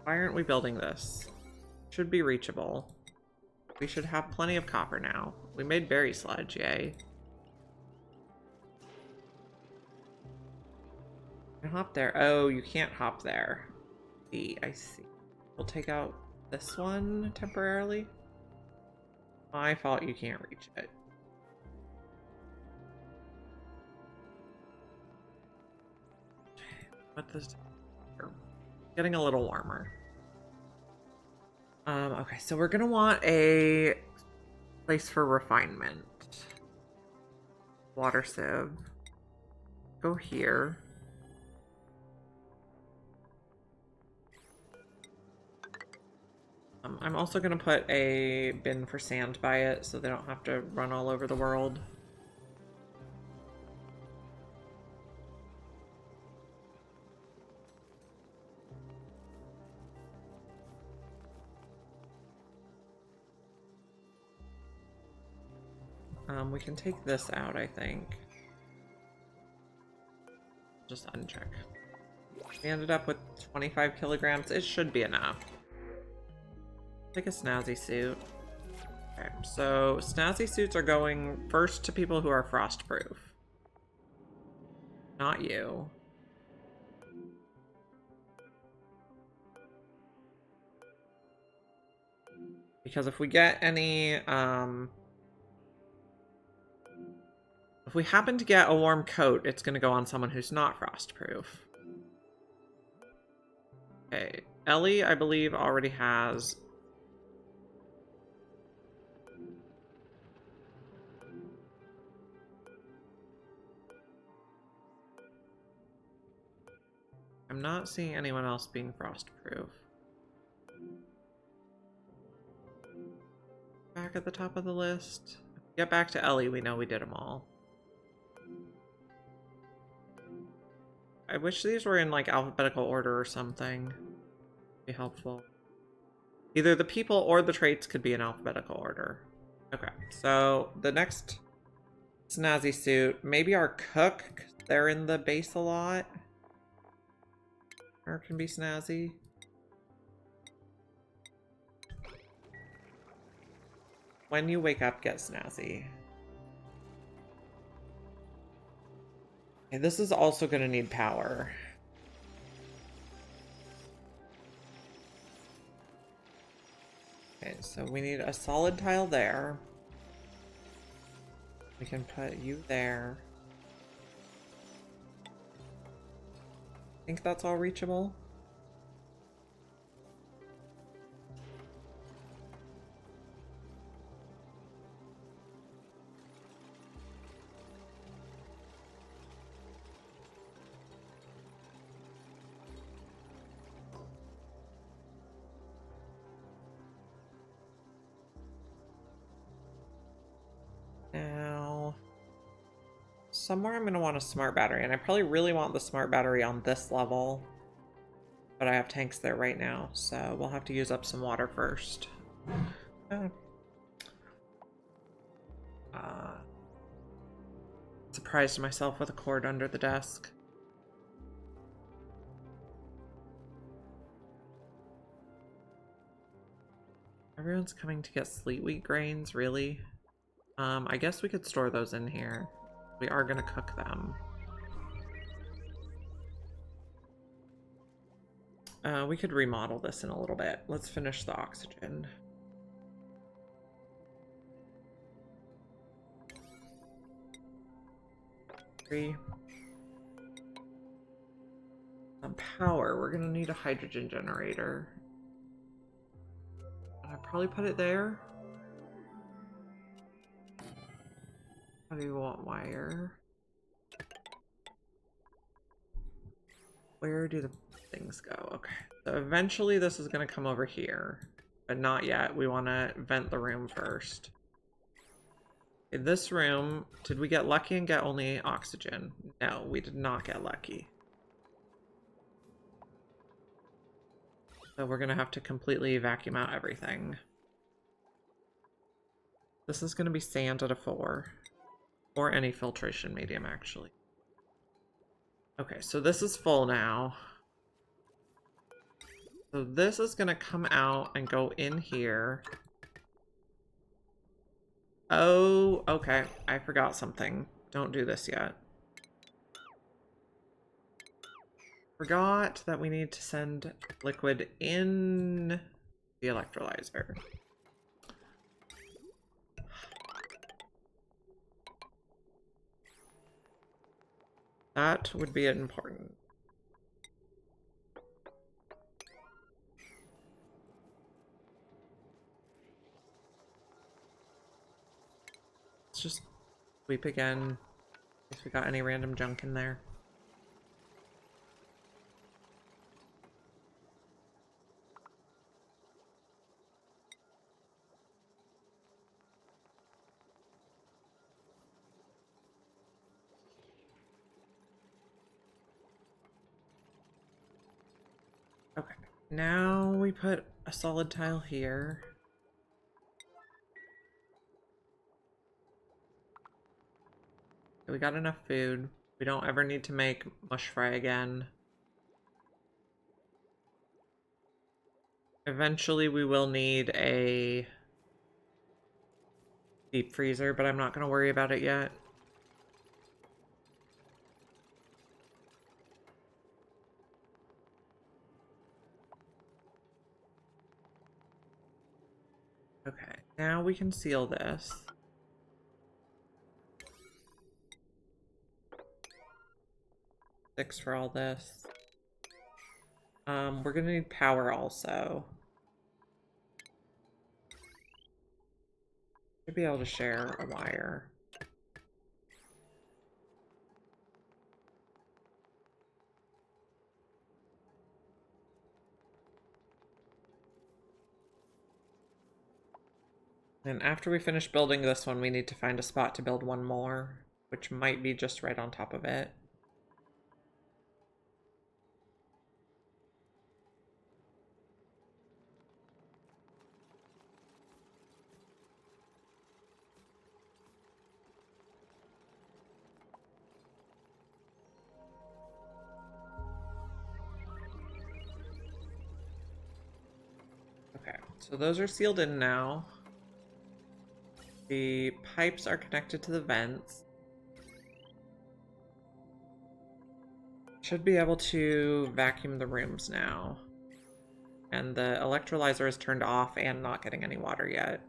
Why aren't we building this? Should be reachable. We should have plenty of copper now. We made berry sludge, yay. You can hop there. Oh, you can't hop there. I see. We'll take out this one temporarily. My fault, you can't reach it. What this? Getting a little warmer. Okay, so we're gonna want a place for refinement. Water sieve. Go here. I'm also gonna put a bin for sand by it so they don't have to run all over the world. We can take this out, I think. Just uncheck. We ended up with 25 kilograms. It should be enough. Take a snazzy suit. Okay, so snazzy suits are going first to people who are frostproof. Not you. Because if we get any, if we happen to get a warm coat, it's going to go on someone who's not frostproof. Okay, Ellie, I believe, already has... I'm not seeing anyone else being frostproof. Back at the top of the list. Get back to Ellie, we know we did them all. I wish these were in like alphabetical order or something. Be helpful. Either the people or the traits could be in alphabetical order. Okay, so the next snazzy suit, maybe our cook, 'cause they're in the base a lot. Or can be snazzy. When you wake up, get snazzy. Okay, this is also going to need power. Okay, so we need a solid tile there. We can put you there. I think that's all reachable. Now, somewhere I'm going to want a smart battery, and I probably really want the smart battery on this level, but I have tanks there right now, so we'll have to use up some water first. Surprised myself with a cord under the desk. Everyone's coming to get sleet wheat grains, really? I guess we could store those in here. We are gonna cook them. We could remodel this in a little bit. Let's finish the oxygen. Power, we're gonna need a hydrogen generator. I probably put it there. How do you want wire? Where do the things go? Okay, so eventually this is gonna come over here, but not yet. We want to vent the room first. In this room, did we get lucky and get only oxygen? No, we did not get lucky. So we're gonna have to completely vacuum out everything. This is gonna be sand at a 4. Or any filtration medium, actually. Okay, so this is full now. So this is gonna come out and go in here. Oh, okay. I forgot something. Don't do this yet. Forgot that we need to send liquid in the electrolyzer. That would be important. Let's just sweep again. If we got any random junk in there. Okay, now we put a solid tile here. We got enough food. We don't ever need to make mush fry again. Eventually we will need a deep freezer, but I'm not going to worry about it yet. Okay, now we can seal this. Six for all this. We're gonna need power also. Should be able to share a wire. And after we finish building this one, we need to find a spot to build one more, which might be just right on top of it. Okay, so those are sealed in now. The pipes are connected to the vents. Should be able to vacuum the rooms now. And the electrolyzer is turned off and not getting any water yet.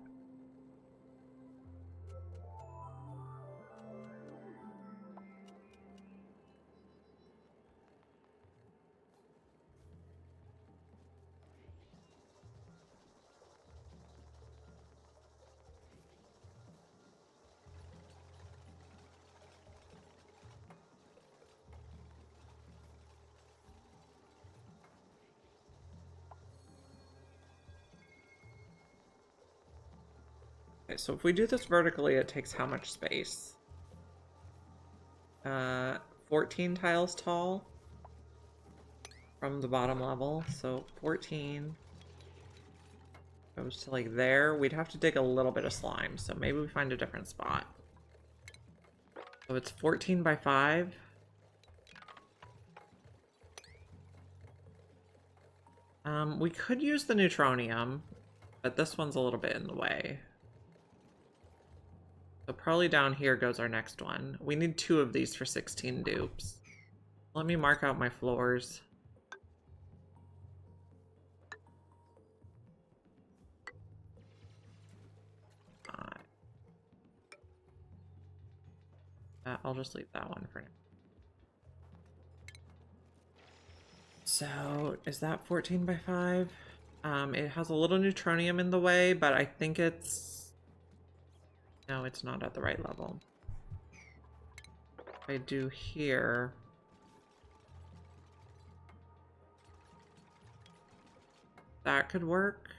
Okay, so if we do this vertically, it takes how much space? 14 tiles tall from the bottom level. So 14 goes to like there. We'd have to dig a little bit of slime, so maybe we find a different spot. So it's 14 by 5. We could use the neutronium, but this one's a little bit in the way. So probably down here goes our next one. We need 2 of these for 16 dupes. Let me mark out my floors. I'll just leave that one for now. So, is that 14 by 5? It has a little neutronium in the way, but I think it's... No, it's not at the right level. If I do here... That could work.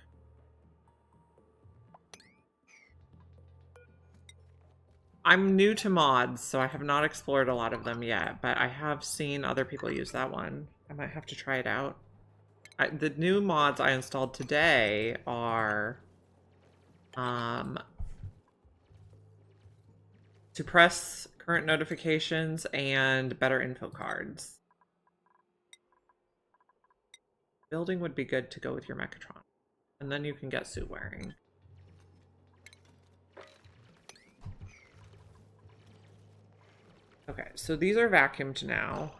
I'm new to mods, so I have not explored a lot of them yet, but I have seen other people use that one. I might have to try it out. The new mods I installed today are suppress current notifications and better info cards. Building would be good to go with your Mechatron. And then you can get suit wearing. Okay, so these are vacuumed now.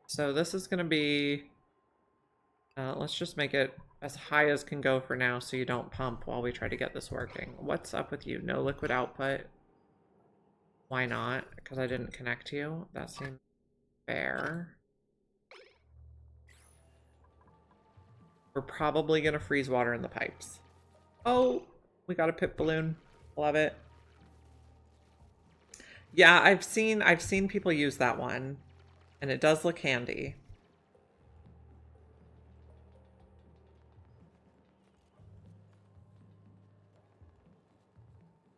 So this is going to be... let's just make it as high as can go for now so you don't pump while we try to get this working. What's up with you? No liquid output. Why not? Because I didn't connect you. That seems fair. We're probably going to freeze water in the pipes. Oh, we got a pip balloon. Love it. Yeah, I've seen people use that one, and it does look handy.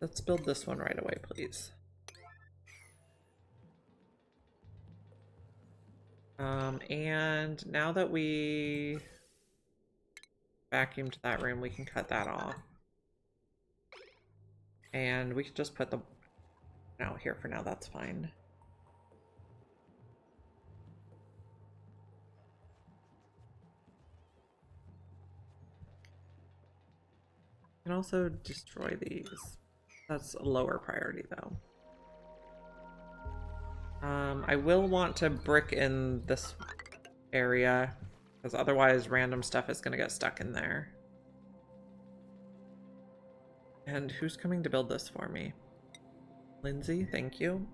Let's build this one right away, please. And now that we vacuumed that room, we can cut that off. And we can just put the... No, here for now, that's fine. You can also destroy these. That's a lower priority, though. I will want to brick in this area, because otherwise random stuff is going to get stuck in there. And who's coming to build this for me? Lindsay, thank you.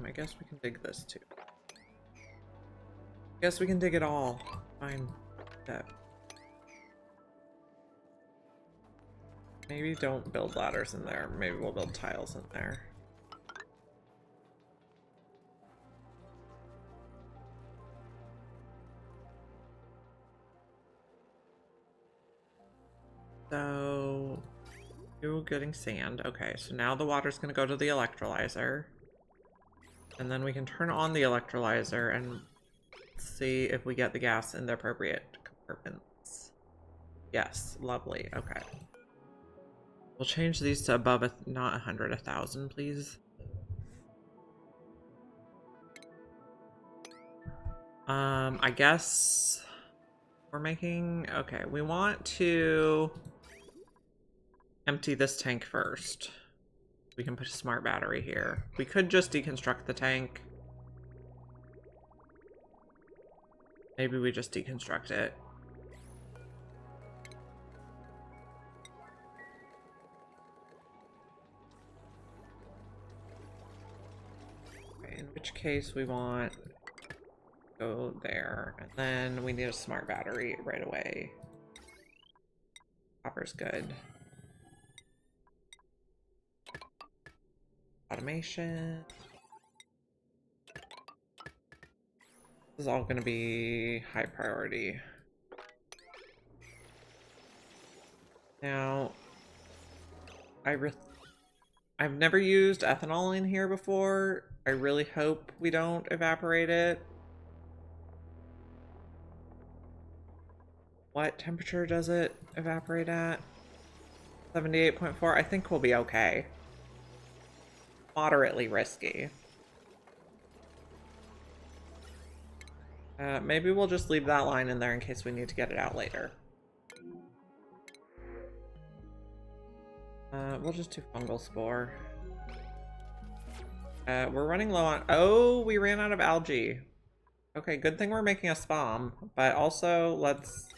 I guess we can dig this too. Guess we can dig it all. Fine. Yeah. Maybe don't build ladders in there. Maybe we'll build tiles in there. So, you getting sand. Okay, so now the water's gonna go to the electrolyzer. And then we can turn on the electrolyzer and see if we get the gas in the appropriate compartments. Yes, lovely. Okay. We'll change these to above not 100, 1,000, please. I guess we're making... Okay, we want to empty this tank first. We can put a smart battery here. We could just deconstruct the tank. Maybe we just deconstruct it. Okay, in which case we want... Go there. And then we need a smart battery right away. Copper's good. Automation. This is all going to be high priority. Now, I've never used ethanol in here before. I really hope we don't evaporate it. What temperature does it evaporate at? 78.4. I think we'll be okay. Moderately risky. Maybe we'll just leave that line in there in case we need to get it out later. We'll just do fungal spore. We're running low on... Oh, we ran out of algae. Okay, good thing we're making a SPOM, but also let's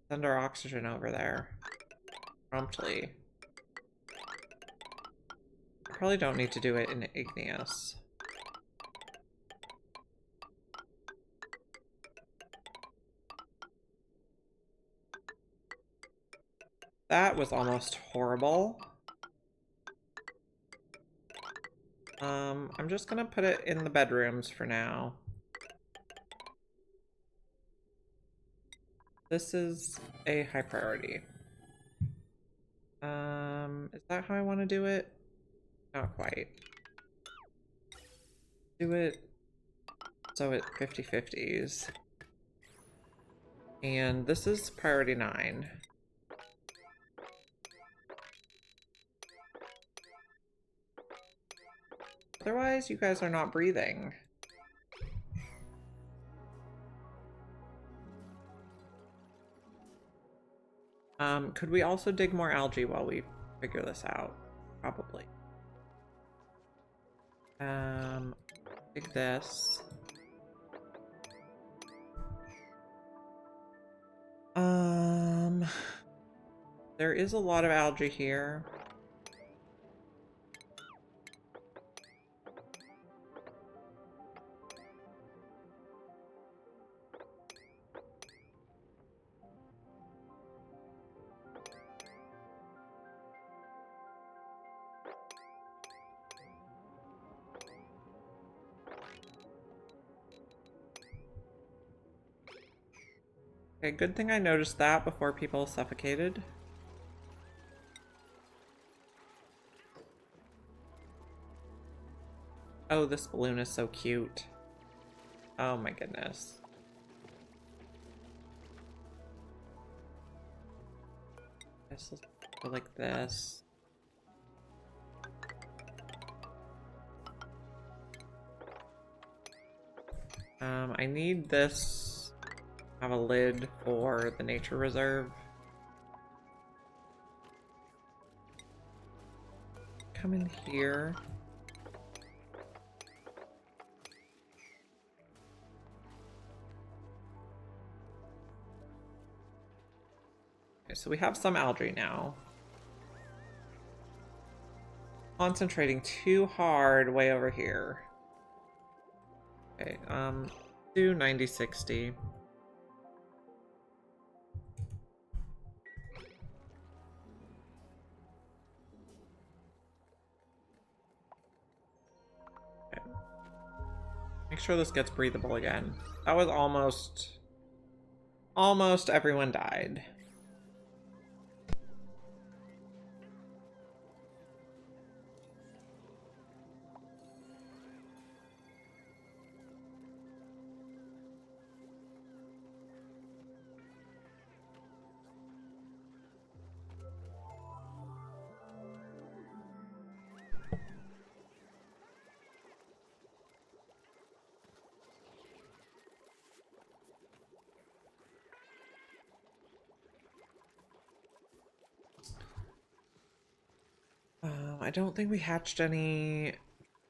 send our oxygen over there promptly. Probably don't need to do it in igneous. that was almost horrible. I'm just gonna put it in the bedrooms for now. This is a high priority. Is that how I want to do it? Not quite. Do it so it 50/50s. And this is priority 9. Otherwise, you guys are not breathing. Could we also dig more algae while we figure this out? Probably. Dig this. There is a lot of algae here. Okay, good thing I noticed that before people suffocated. Oh, this balloon is so cute. Oh my goodness. This will go like this. I need this to have a lid for the nature reserve. Come in here. Okay, so we have some algae now. Concentrating too hard way over here. Okay, do 90/60. Okay. Make sure this gets breathable again. That was almost everyone died. I don't think we hatched any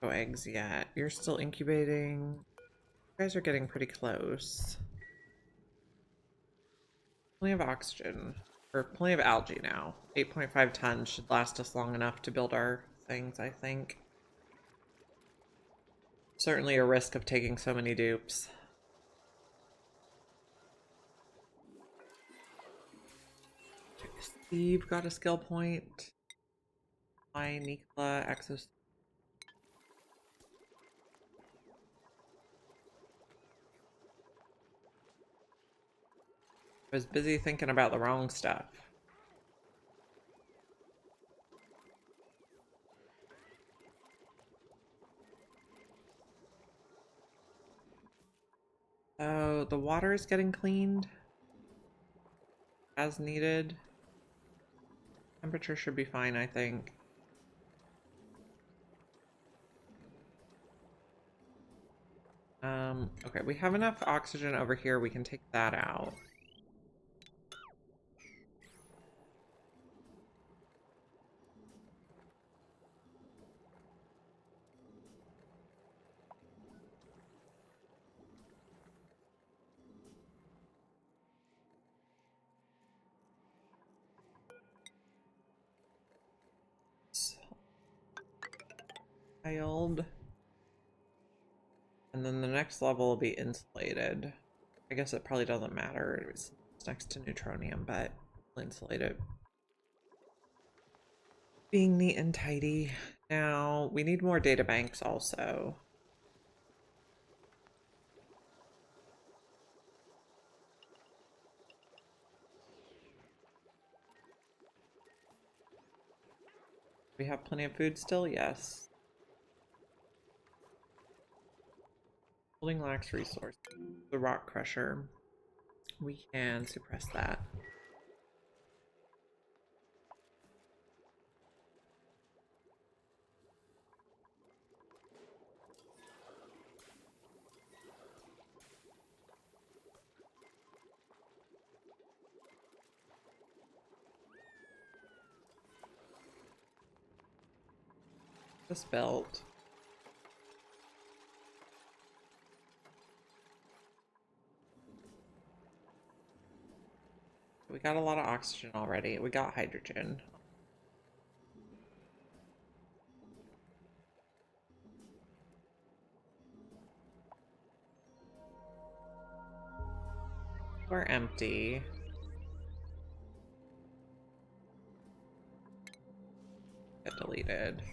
eggs yet. You're still incubating. You guys are getting pretty close. Plenty of oxygen. Or plenty of algae now. 8.5 tons should last us long enough to build our things, I think. Certainly a risk of taking so many dupes. Steve got a skill point. Hi, Nikola, Exos. I was busy thinking about the wrong stuff. So the water is getting cleaned as needed. Temperature should be fine, I think. Okay, we have enough oxygen over here. We can take that out. Tiled. And then the next level will be insulated. I guess it probably doesn't matter. It's next to neutronium, but we'll insulate it. Being neat and tidy. Now, we need more data banks also. We have plenty of food still? Yes. Building lacks resource. The rock crusher. We can suppress that. This belt. We got a lot of oxygen already. We got hydrogen. We're empty. Get deleted.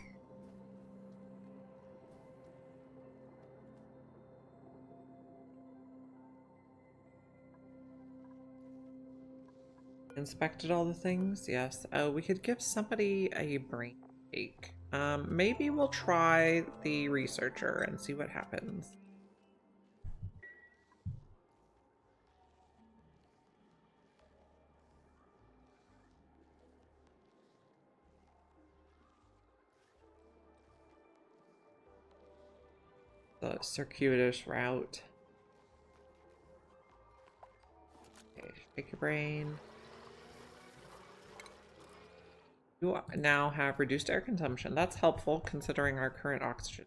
Inspected all the things? Yes. Oh, we could give somebody a brain cake. Maybe we'll try the researcher and see what happens. The circuitous route. Okay, shake your brain. You now have reduced air consumption. That's helpful considering our current oxygen.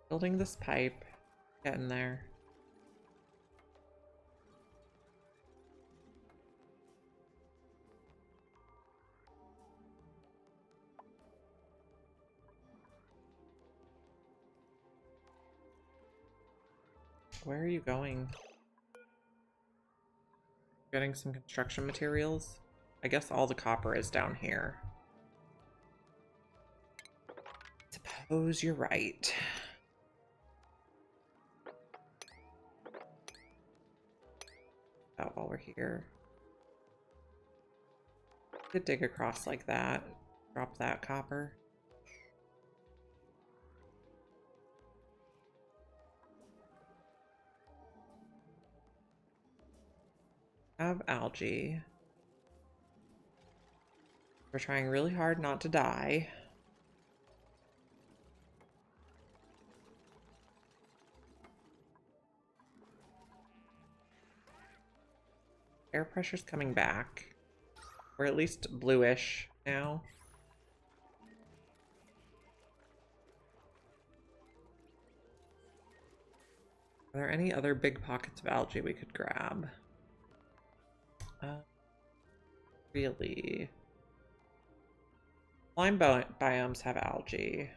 Building this pipe. Getting there. Where are you going? Getting some construction materials? I guess all the copper is down here. Suppose you're right. Out while we're here. Could dig across like that. Drop that copper. Have algae. We're trying really hard not to die. Air pressure's coming back. We're at least bluish now. Are there any other big pockets of algae we could grab? Really? Slime biomes have algae,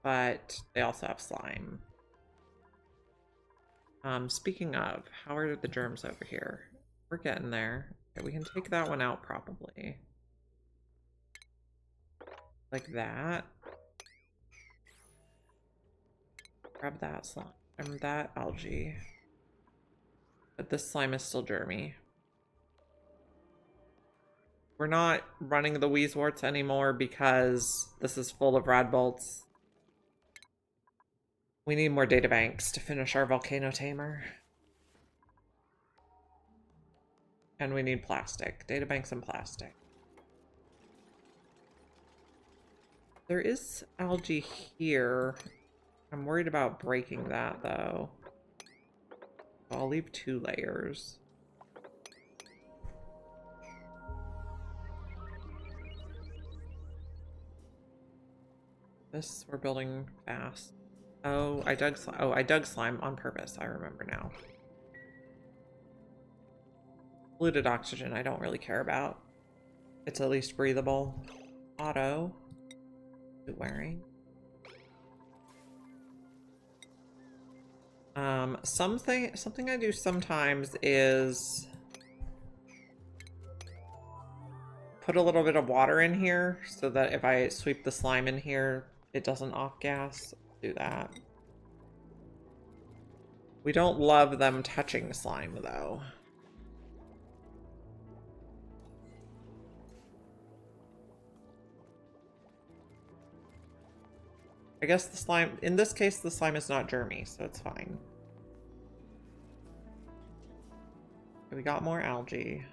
but they also have slime. Speaking of, how are the germs over here? We're getting there. Okay, we can take that one out probably. Like that. Grab that slime and that algae. But this slime is still germy. We're not running the Wheezeworts anymore because this is full of rad bolts. We need more databanks to finish our volcano tamer. And we need plastic. Databanks and plastic. There is algae here. I'm worried about breaking that though. I'll leave 2 layers. This we're building fast. Oh, I dug slime on purpose. I remember now. Polluted oxygen I don't really care about. It's at least breathable. Auto. Wearing. Something I do sometimes is put a little bit of water in here so that if I sweep the slime in here, it doesn't off gas. Do that. We don't love them touching slime though. I guess the slime, in this case, the slime is not germy, so it's fine. We got more algae.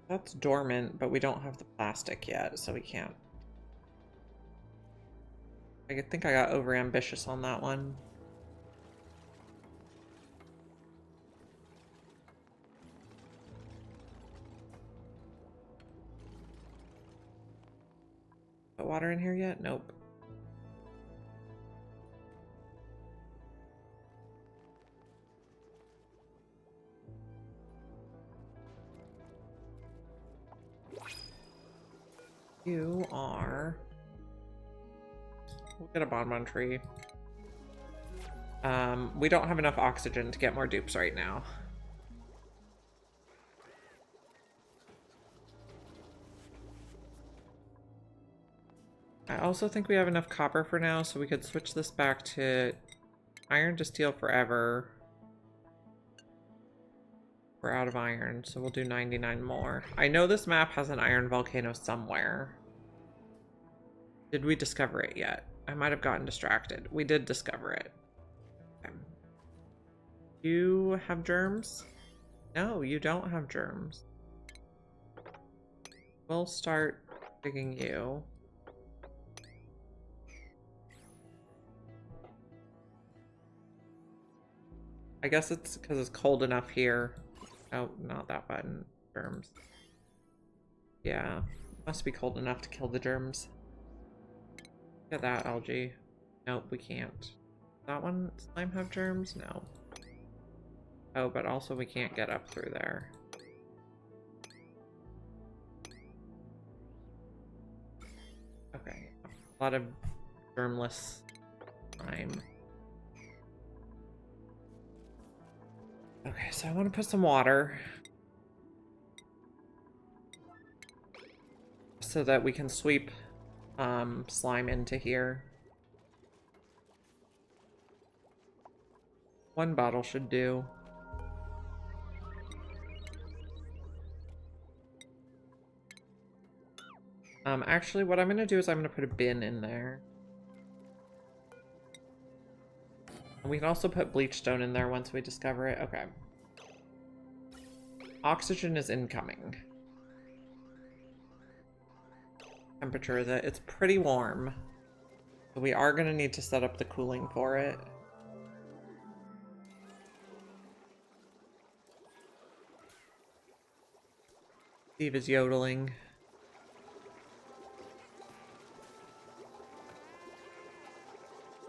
That's dormant, but we don't have the plastic yet, so we can't. I think I got overambitious on that one. Put water in here yet? Nope. You are... We'll get a bonbon tree. We don't have enough oxygen to get more dupes right now. I also think we have enough copper for now, so we could switch this back to iron to steel forever. We're out of iron, so we'll do 99 more. I know this map has an iron volcano somewhere. Did we discover it yet? I might have gotten distracted. We did discover it. Okay. You have germs? No, you don't have germs. We'll start digging you. I guess it's because it's cold enough here. Oh, not that button. Germs. Yeah, must be cold enough to kill the germs. Look at that algae. Nope, we can't. That one slime have germs? No. Oh, but also we can't get up through there. Okay, a lot of germless slime. Okay, so I want to put some water so that we can sweep slime into here. One bottle should do. Actually, what I'm going to do is I'm going to put a bin in there. And we can also put bleach stone in there once we discover it. Okay. Oxygen is incoming. Temperature is it? It's pretty warm. So we are going to need to set up the cooling for it. Steve is yodeling.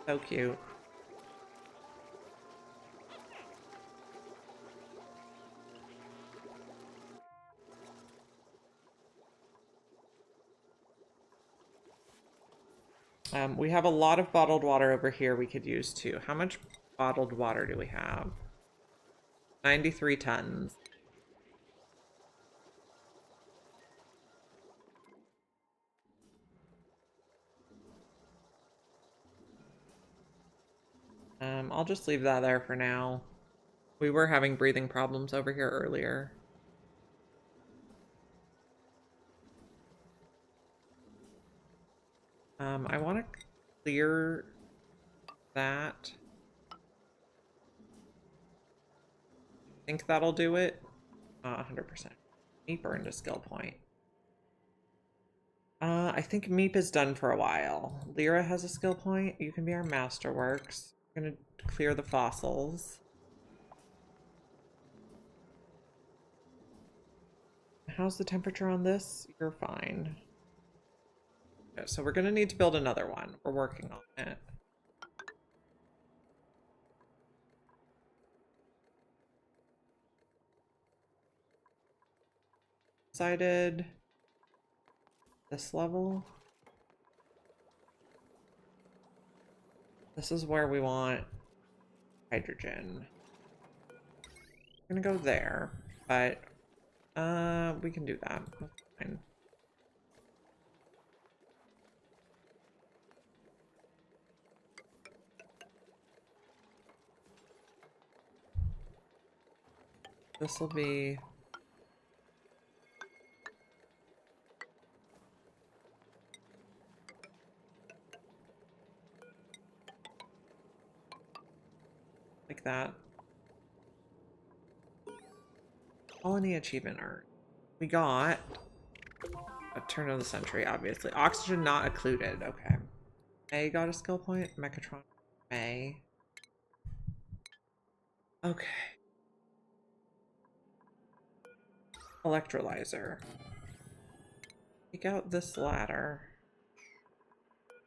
So cute. We have a lot of bottled water over here we could use too. How much bottled water do we have? 93 tons. I'll just leave that there for now. We were having breathing problems over here earlier. I want to clear that. I think that'll do it. 100%. He burned a skill point. I think Meep is done for a while. Lyra has a skill point. You can be our masterworks. We're gonna clear the fossils. How's the temperature on this? You're fine. Okay, so we're gonna need to build another one. We're working on it. Decided this level. This is where we want hydrogen. I'm gonna go there, but we can do that. That's fine. This will be like that. Colony achievement art. We got a turn of the century, obviously. Oxygen not occluded. Okay. May got a skill point. Mechatron. May. Okay. Electrolyzer. Take out this ladder.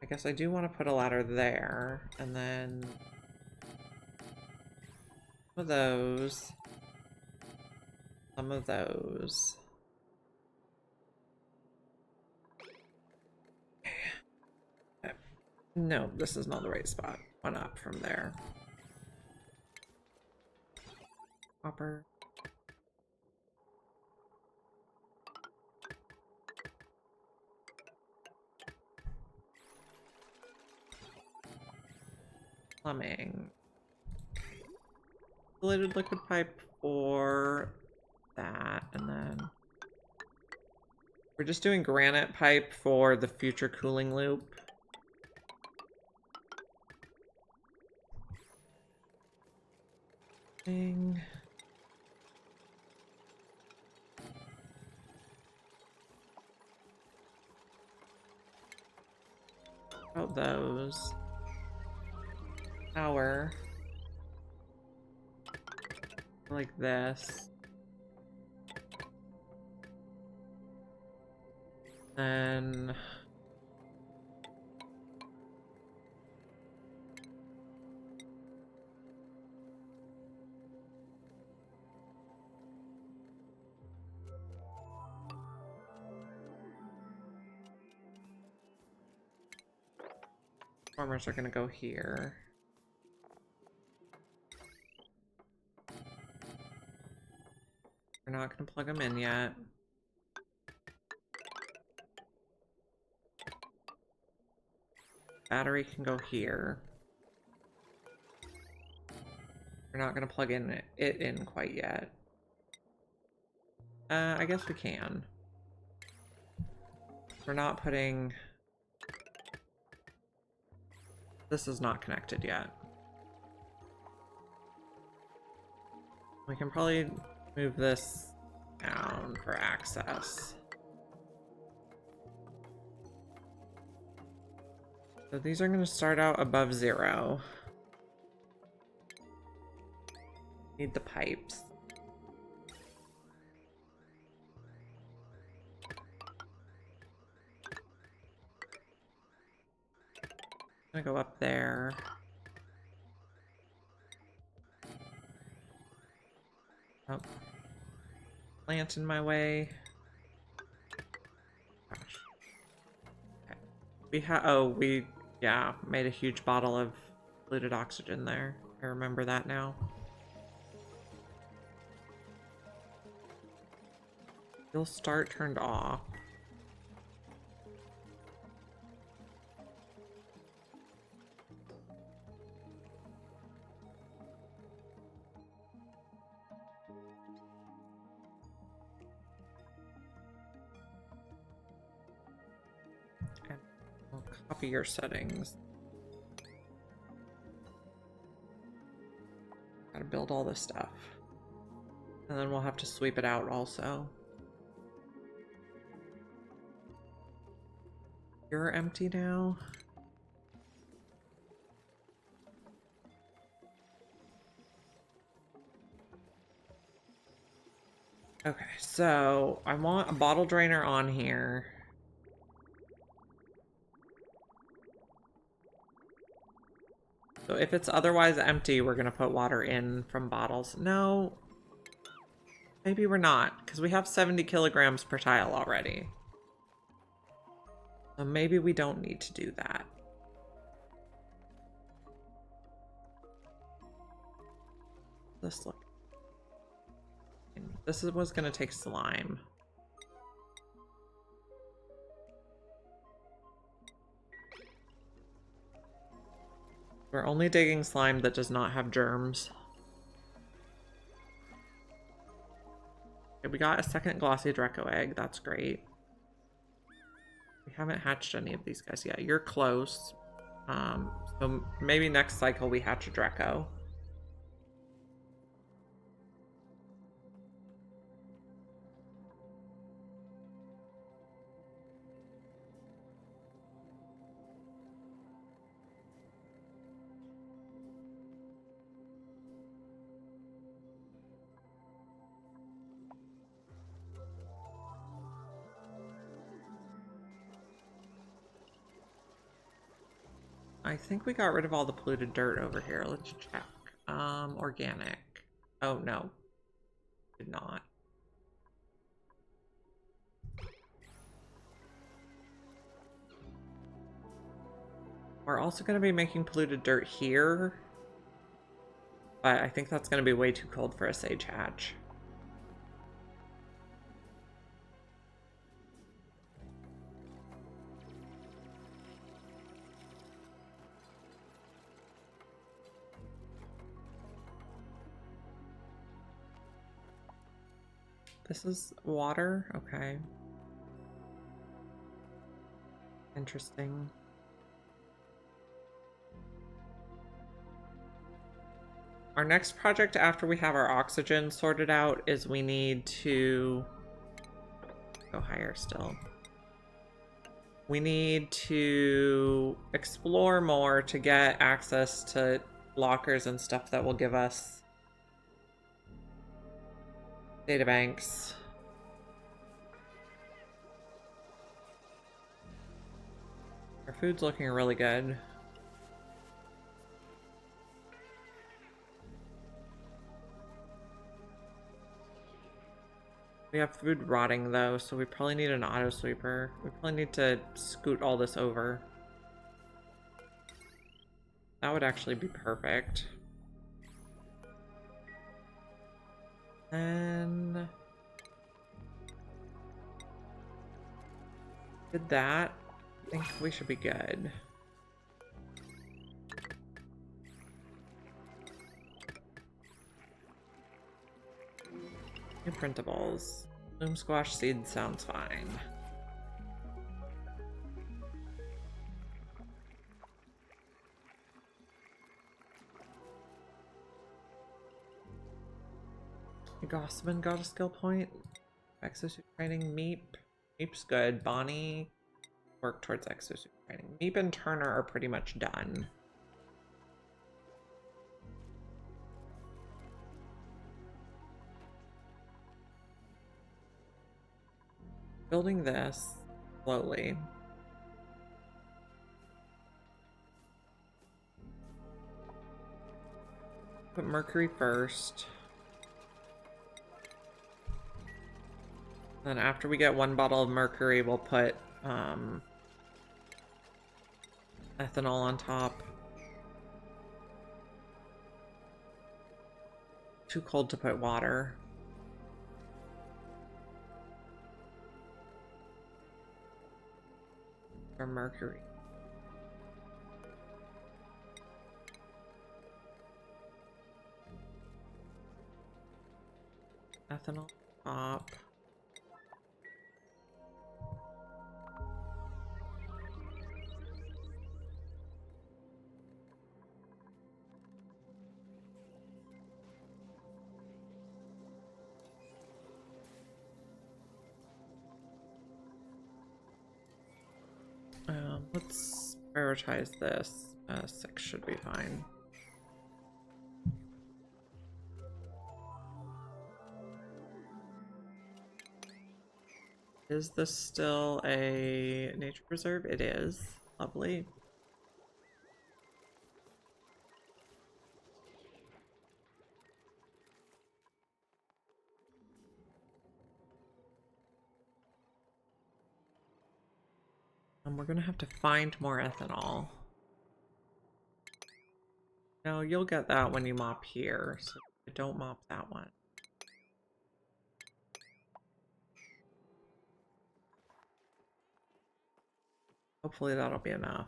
I guess I do want to put a ladder there, and then some of those. Some of those. Okay. No, this is not the right spot. One up from there. Copper. Plumbing. Insulated liquid pipe for that, and then we're just doing granite pipe for the future cooling loop. Thing. About those. Power. Like this. Then farmers are gonna go here. We're not gonna plug them in yet. Battery can go here. We're not gonna plug it in quite yet. I guess we can. We're not putting... This is not connected yet. We can probably move this down for access. So these are going to start out above 0. Need the pipes. I'm gonna go up there. Oh. Plant in my way. Gosh. Okay. Yeah, made a huge bottle of diluted oxygen there. I remember that now. Fuel start turned off. And we'll copy your settings. Gotta build all this stuff. And then we'll have to sweep it out also. You're empty now. Okay, so I want a bottle drainer on here. So if it's otherwise empty, we're gonna put water in from bottles. No, maybe we're not, because we have 70 kilograms per tile already. So maybe we don't need to do that. This look. This was gonna take slime. We're only digging slime that does not have germs. Okay, we got a second glossy Draco egg. That's great. We haven't hatched any of these guys yet. You're close. So maybe next cycle we hatch a Draco. I think we got rid of all the polluted dirt over here. Let's check. Organic. Oh, no. Did not. We're also going to be making polluted dirt here. But I think that's going to be way too cold for a sage hatch. This is water? Okay. Interesting. Our next project after we have our oxygen sorted out is we need to go higher still. We need to explore more to get access to lockers and stuff that will give us databanks. Our food's looking really good. We have food rotting though, so we probably need an auto sweeper. We probably need to scoot all this over. That would actually be perfect. And did that. I think we should be good. New printables. Bloom squash seed sounds fine. Gossman got a skill point. Exosuit training. Meep. Meep's good. Bonnie work towards exosuit training. Meep and Turner are pretty much done. Building this slowly. Put mercury first. Then after we get one bottle of mercury, we'll put ethanol on top. Too cold to put water. Or mercury. Ethanol top. Prioritize this. 6 should be fine. Is this still a nature preserve? It is. Lovely. And we're gonna have to find more ethanol. No, you'll get that when you mop here, so don't mop that one. Hopefully that'll be enough.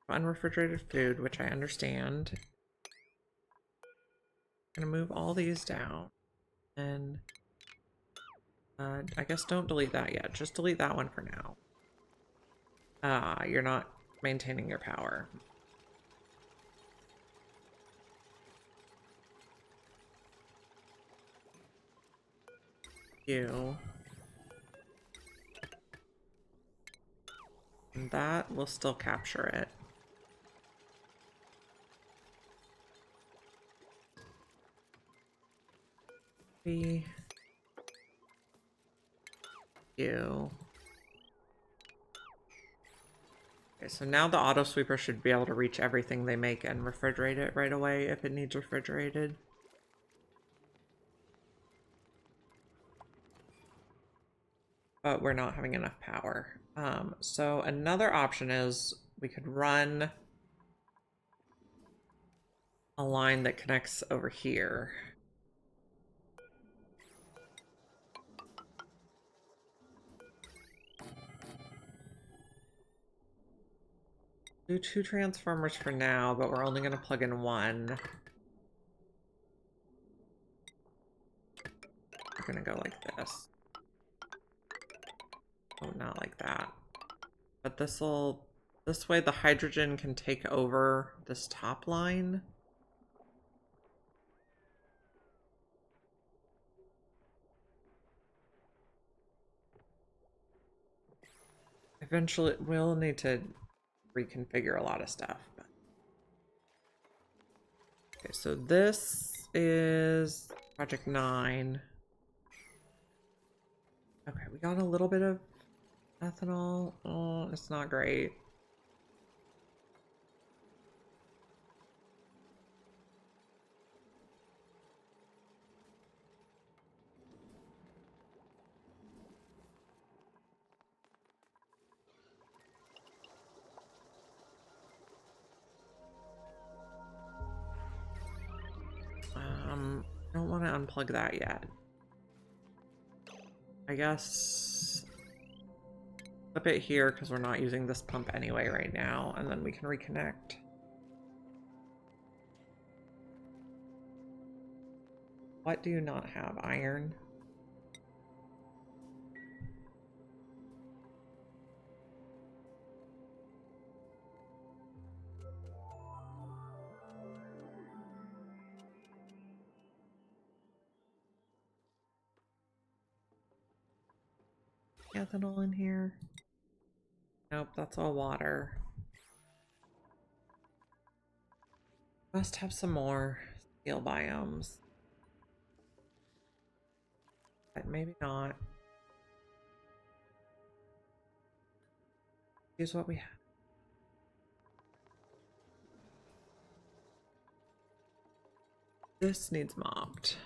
Unrefrigerated food, which I understand. I'm gonna move all these down. And I guess don't delete that yet. Just delete that one for now. You're not maintaining your power. You. And that will still capture it. You. Okay, so now the auto sweeper should be able to reach everything they make and refrigerate it right away if it needs refrigerated. But we're not having enough power. So another option is we could run a line that connects over here. Do 2 transformers for now, but we're only going to plug in 1. We're going to go like this. Oh, not like that. But this way the hydrogen can take over this top line. Eventually, we'll need to reconfigure a lot of stuff. But... Okay, so this is Project 9. Okay, we got a little bit of ethanol. Oh, it's not great. I don't want to unplug that yet. I guess flip it here because we're not using this pump anyway right now, and then we can reconnect. What do you not have? Iron? Ethanol in here? Nope, that's all water. Must have some more steel biomes. But maybe not. Here's what we have. This needs mopped.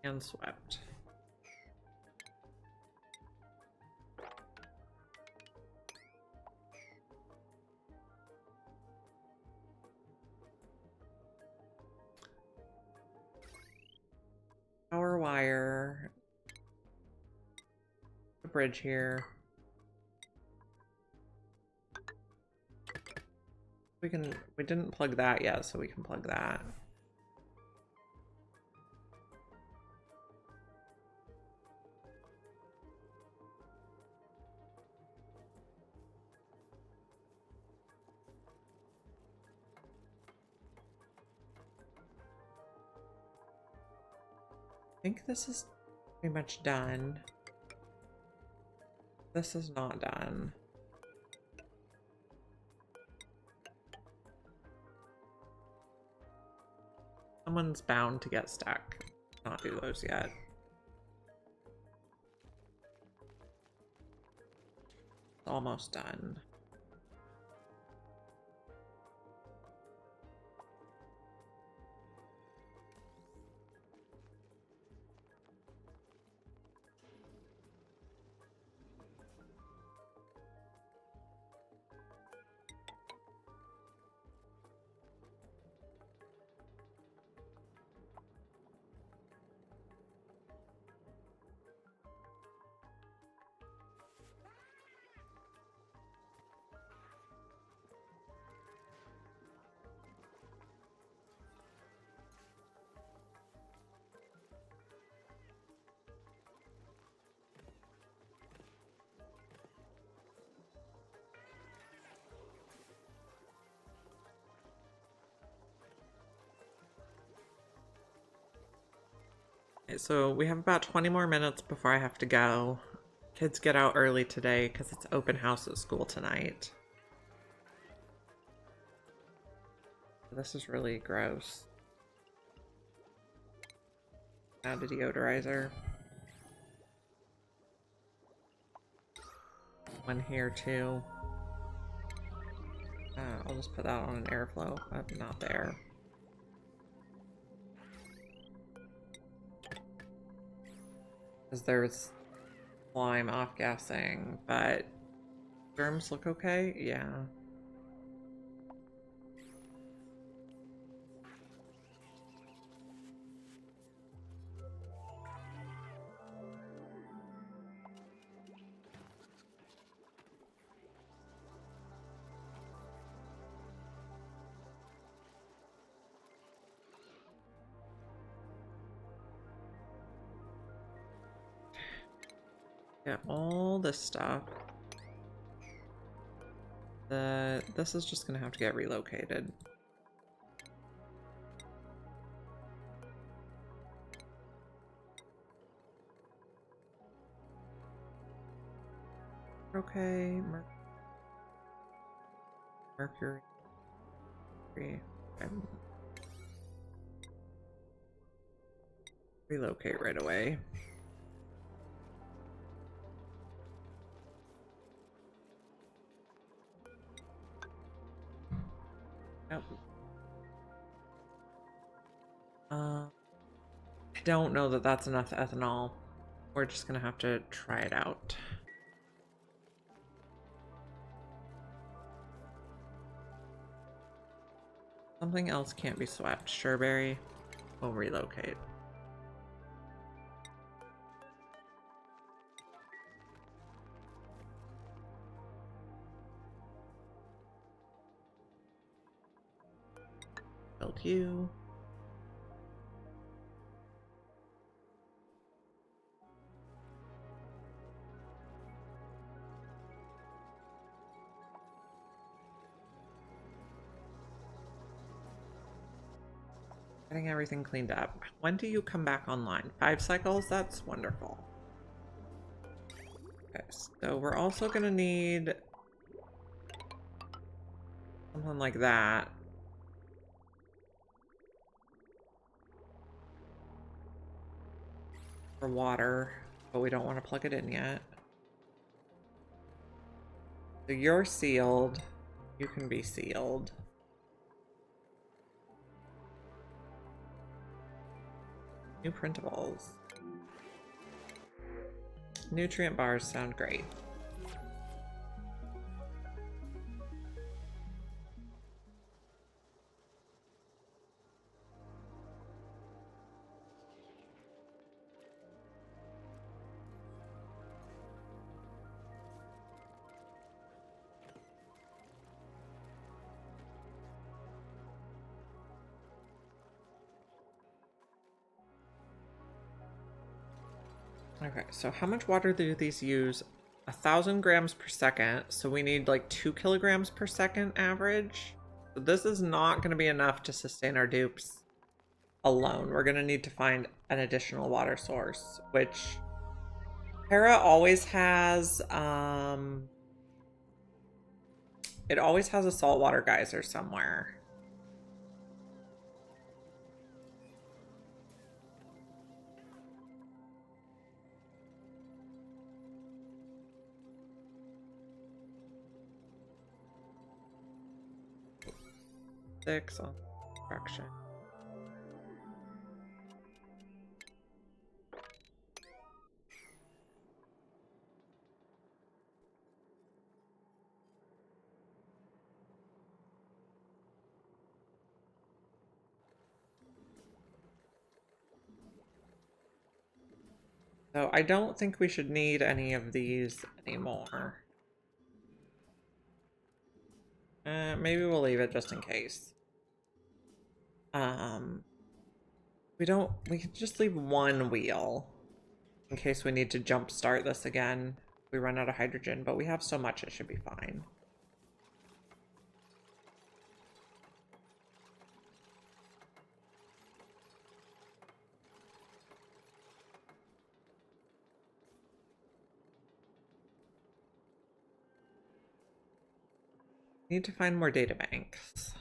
And swept. Power wire. A bridge here. We didn't plug that yet, so we can plug that. think this is pretty much done. This is not done. Someone's bound to get stuck. Not do those yet. Almost done. So we have about 20 more minutes before I have to go. Kids get out early today because it's open house at school tonight. This is really gross. Add a deodorizer. One here too. I'll just put that on an airflow. I'm not there. Because there's slime off-gassing, but germs look okay? Yeah. Get all this stuff. This is just gonna have to get relocated. Okay, Mercury. Okay. Relocate right away. Yep. I don't know that that's enough ethanol. We're just gonna have to try it out. Something else can't be swept. Sherberry will relocate. Build you. Getting everything cleaned up. When do you come back online? 5 cycles? That's wonderful. Okay, so we're also gonna need something like that. For water, but we don't want to plug it in yet. So you're sealed. You can be sealed. New printables. Nutrient bars sound great. Okay, so how much water do these use? 1,000 grams per second. So we need like 2 kilograms per second average. So this is not going to be enough to sustain our dupes. alone. We're going to need to find an additional water source, which Terra always has, it always has a saltwater geyser somewhere. Six on construction. So I don't think we should need any of these anymore. Maybe we'll leave it just in case. We can just leave one wheel in case we need to jump start this again. We run out of hydrogen, but we have so much it should be fine. Need to find more data banks.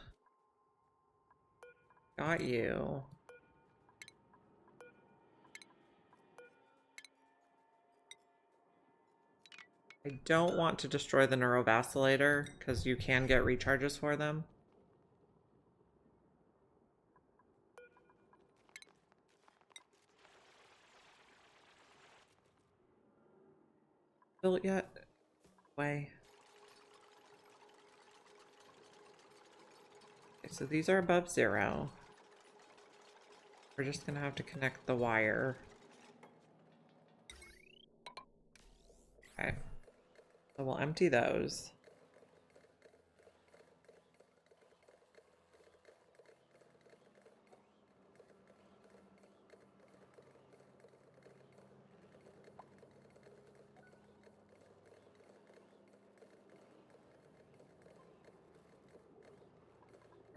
Got you. I don't want to destroy the neurovacillator because you can get recharges for them. Built yet? Way. Okay, so these are above 0. We're just gonna have to connect the wire. Okay. So we'll empty those.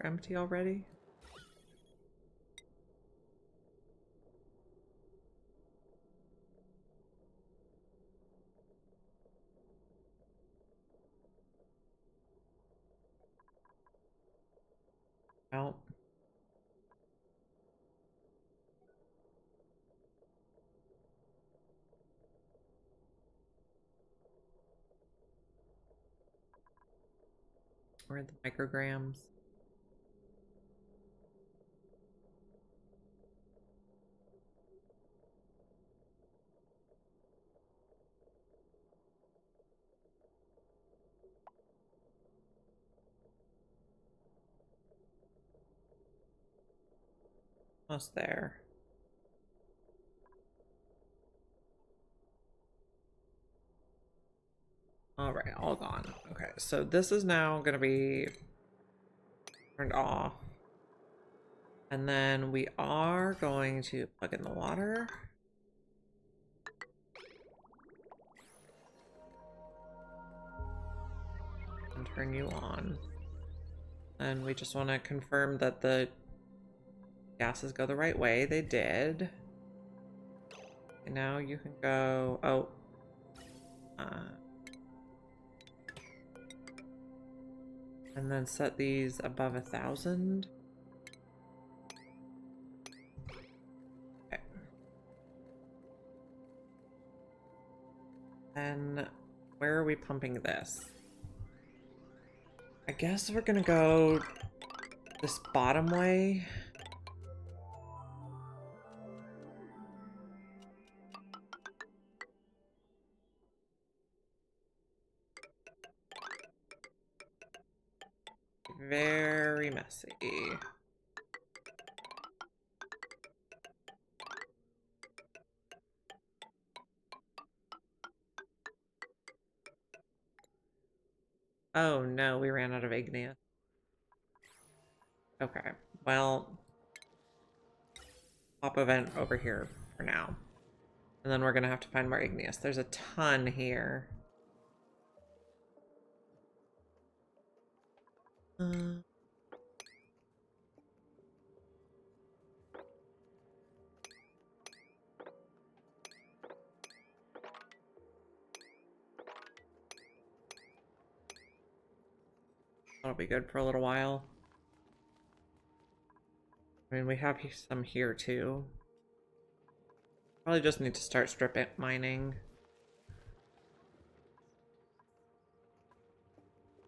We're empty already? Well. Where are the micrograms? Almost there. All right, all gone. Okay, so this is now going to be turned off. And then we are going to plug in the water. And turn you on. And we just want to confirm that the gases go the right way. They did. And now you can go... Oh. And then set these above 1,000. Okay. And where are we pumping this? I guess we're gonna go this bottom way. Very messy. Oh no, we ran out of igneous. Okay, well, pop a vent over here for now. And then we're gonna have to find more igneous. There's a ton here. That'll be good for a little while. I mean, we have some here too. Probably just need to start strip mining.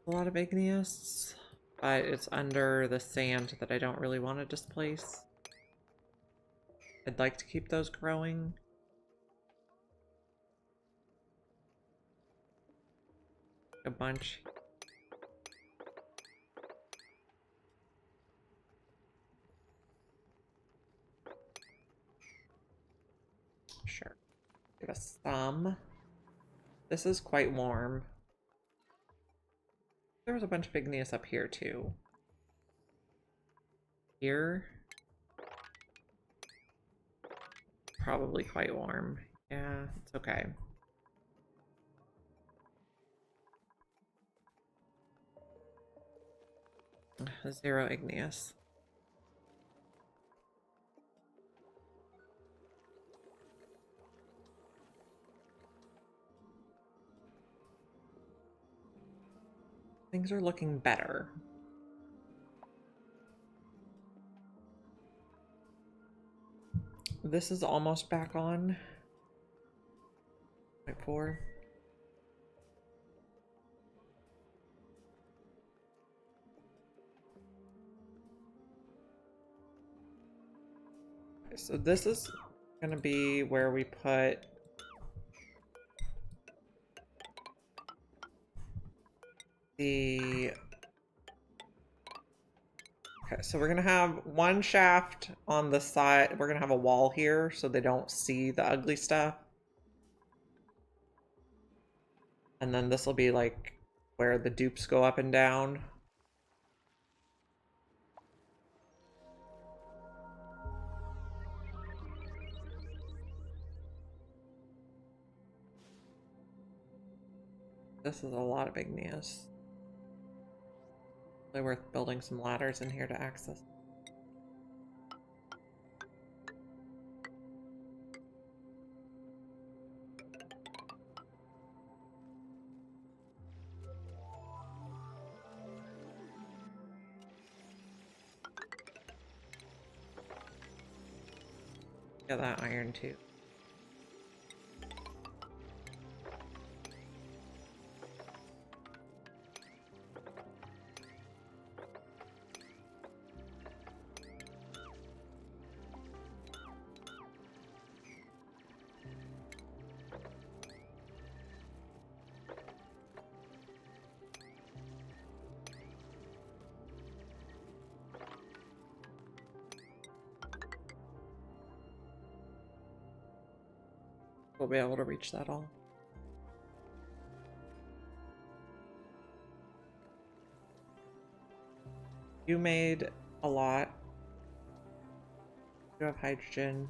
A lot of igneous, but it's under the sand that I don't really want to displace. I'd like to keep those growing. A bunch. Sure. Give us some. This is quite warm. There was a bunch of igneous up here too. Here. Probably quite warm. Yeah, it's okay. Zero igneous. Things are looking better. This is almost back on. 0.4. So this is gonna be where we put the... Okay, so we're gonna have one shaft on the side. We're gonna have a wall here so they don't see the ugly stuff. And then this will be like where the dupes go up and down. This is a lot of igneous. Really worth building some ladders in here to access. Get that iron too. We'll be able to reach that all. You made a lot. You have hydrogen.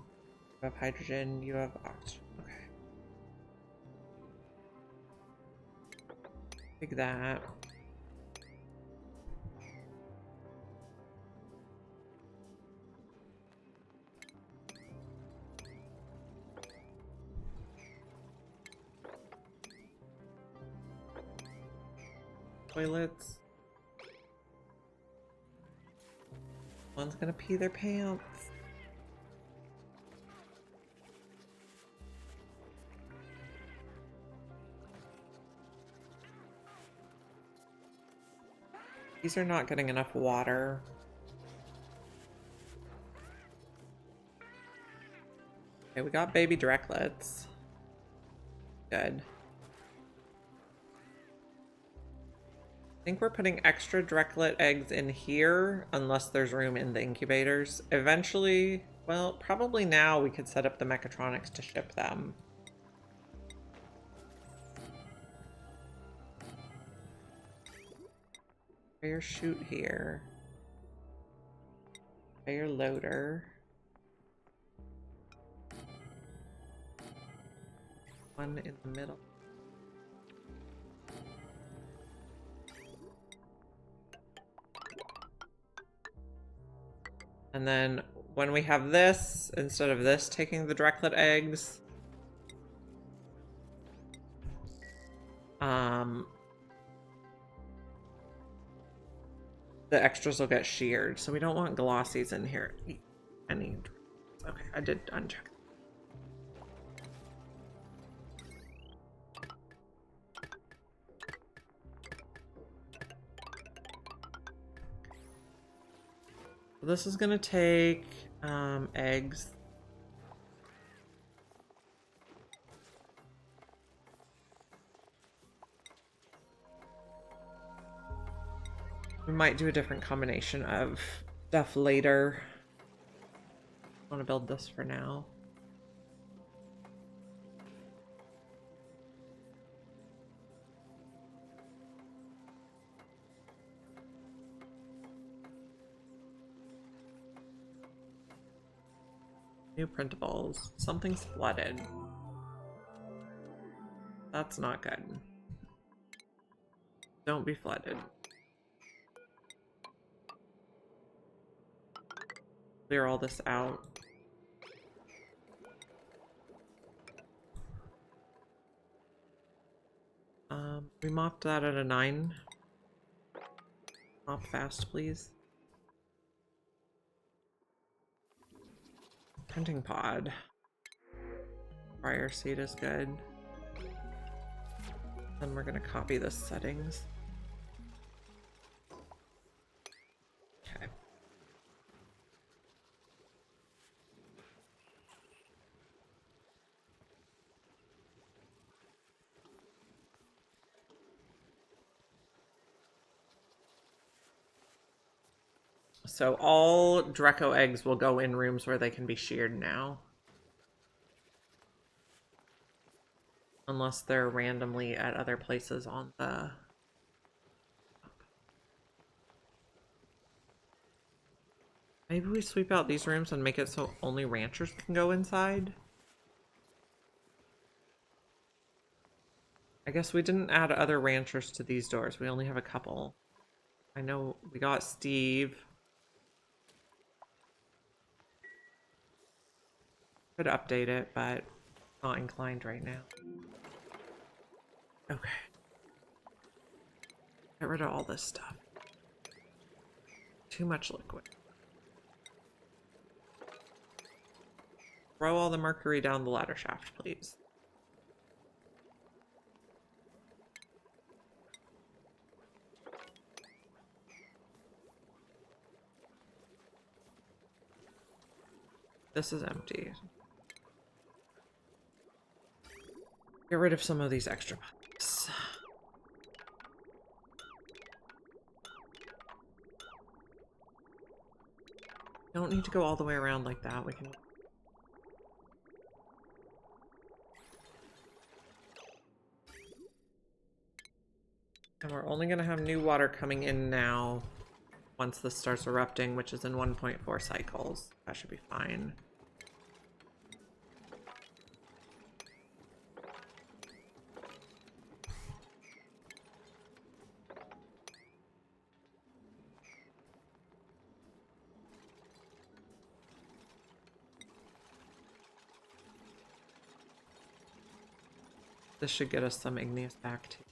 You have hydrogen. You have oxygen. Okay. Take that. Toilets. One's gonna pee their pants. These are not getting enough water. Okay, we got baby directlets. Good. I think we're putting extra directlet eggs in here unless there's room in the incubators. Eventually, well, probably now we could set up the mechatronics to ship them. Conveyor chute here. Conveyor loader. One in the middle. And then when we have this, instead of this taking the directlet eggs, the extras will get sheared, so we don't want glossies in here. Any. Okay, I did uncheck. This is gonna take eggs. We might do a different combination of stuff later. I want to build this for now. New printables. Something's flooded. That's not good. Don't be flooded. Clear all this out. We mopped that at a 9. Mop fast, please. Printing pod. Briar seed is good. Then we're gonna copy the settings. Okay. So all Draco eggs will go in rooms where they can be sheared now. Unless they're randomly at other places on the... Maybe we sweep out these rooms and make it so only ranchers can go inside? I guess we didn't add other ranchers to these doors. We only have a couple. I know we got Steve. Could update it, but not inclined right now. Okay. Get rid of all this stuff. Too much liquid. Throw all the mercury down the ladder shaft, please. This is empty. Get rid of some of these extra pipes. Don't need to go all the way around like that. We can... And we're only going to have new water coming in now once this starts erupting, which is in 1.4 cycles. That should be fine. This should get us some igneous back too.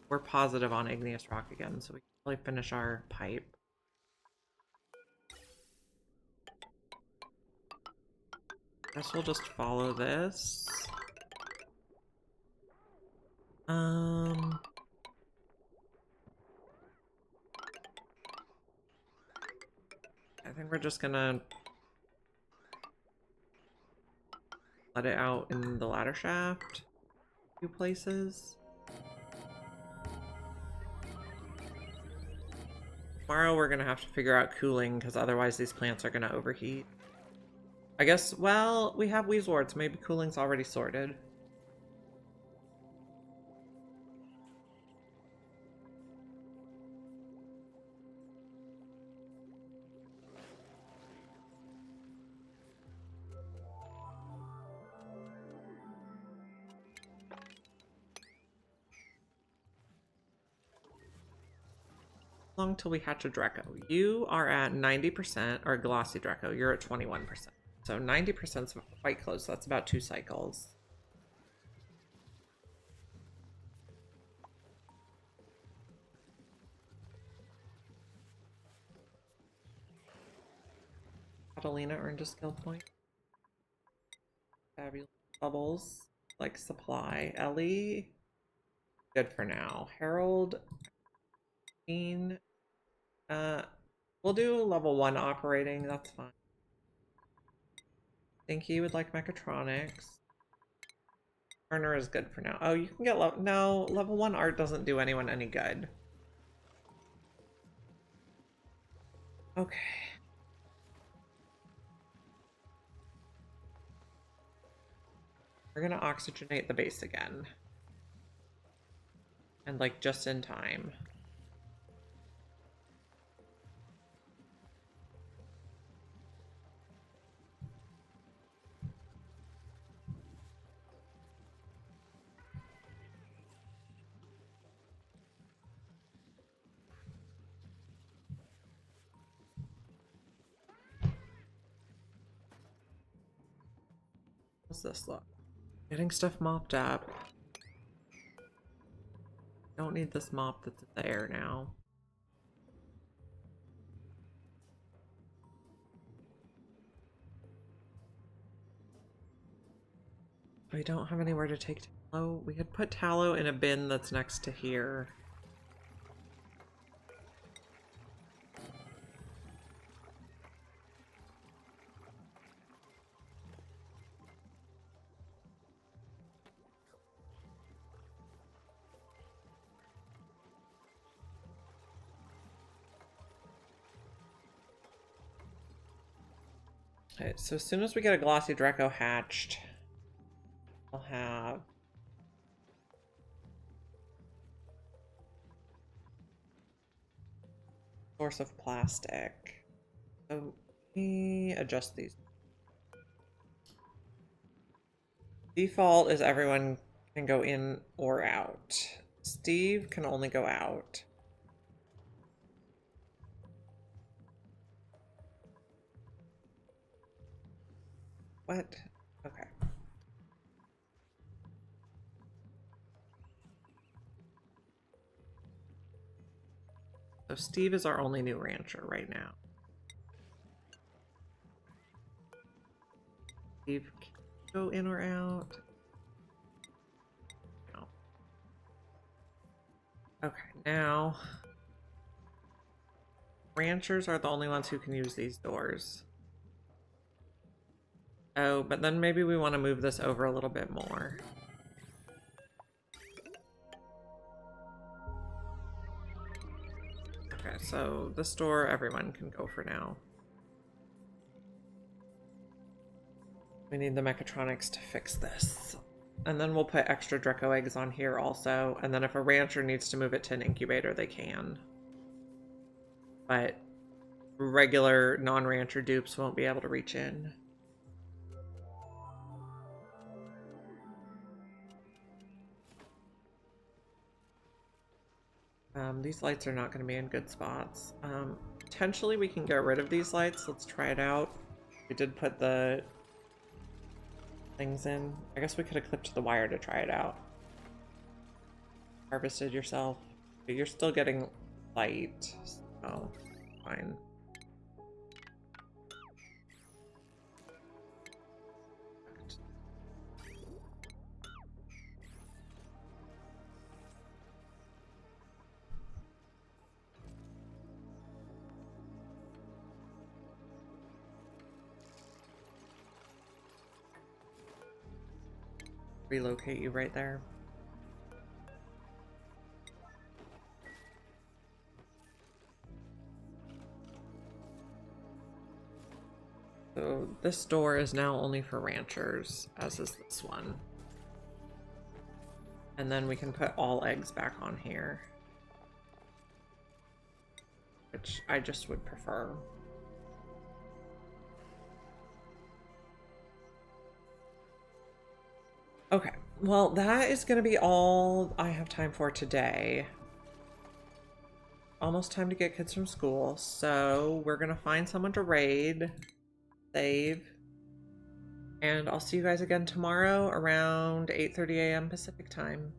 We're positive on igneous rock again, so we can probably finish our pipe. Guess we'll just follow this. I think we're just gonna let it out in the ladder shaft. Few places. Tomorrow we're gonna have to figure out cooling because otherwise these plants are gonna overheat. I guess, well, we have Weaselworts. Maybe cooling's already sorted. Long till we hatch a Draco. You are at 90%, or Glossy Draco, you're at 21%. So 90% is quite close. That's about 2 cycles. Delina earned a skill point. Fabulous. Bubbles, like supply. Ellie, good for now. Harold, Dean, we'll do level 1 operating, that's fine. Think he would like mechatronics. Turner is good for now. Oh, you can get no, level 1 art doesn't do anyone any good. Okay. We're gonna oxygenate the base again. And like just in time. How's this look? Getting stuff mopped up. Don't need this mop that's there now. We don't have anywhere to take tallow. We could put tallow in a bin that's next to here. Okay, so as soon as we get a glossy Draco hatched, we'll have source of plastic. So we adjust these. Default is everyone can go in or out. Steve can only go out. What? Okay. So Steve is our only new rancher right now. Steve can go in or out. No. Okay, now ranchers are the only ones who can use these doors. Oh, but then maybe we want to move this over a little bit more. Okay, so this door everyone can go for now. We need the mechatronics to fix this. And then we'll put extra Draco eggs on here also. And then if a rancher needs to move it to an incubator, they can. But regular non-rancher dupes won't be able to reach in. These lights are not going to be in good spots. Potentially we can get rid of these lights. Let's try it out. We did put the things in. I guess we could have clipped the wire to try it out. Harvested yourself. But you're still getting light. So, fine. Relocate you right there. So this door is now only for ranchers, as is this one. And then we can put all eggs back on here, which I just would prefer. Okay, well, that is going to be all I have time for today. Almost time to get kids from school, so we're going to find someone to raid, save, and I'll see you guys again tomorrow around 8:30 a.m. Pacific time.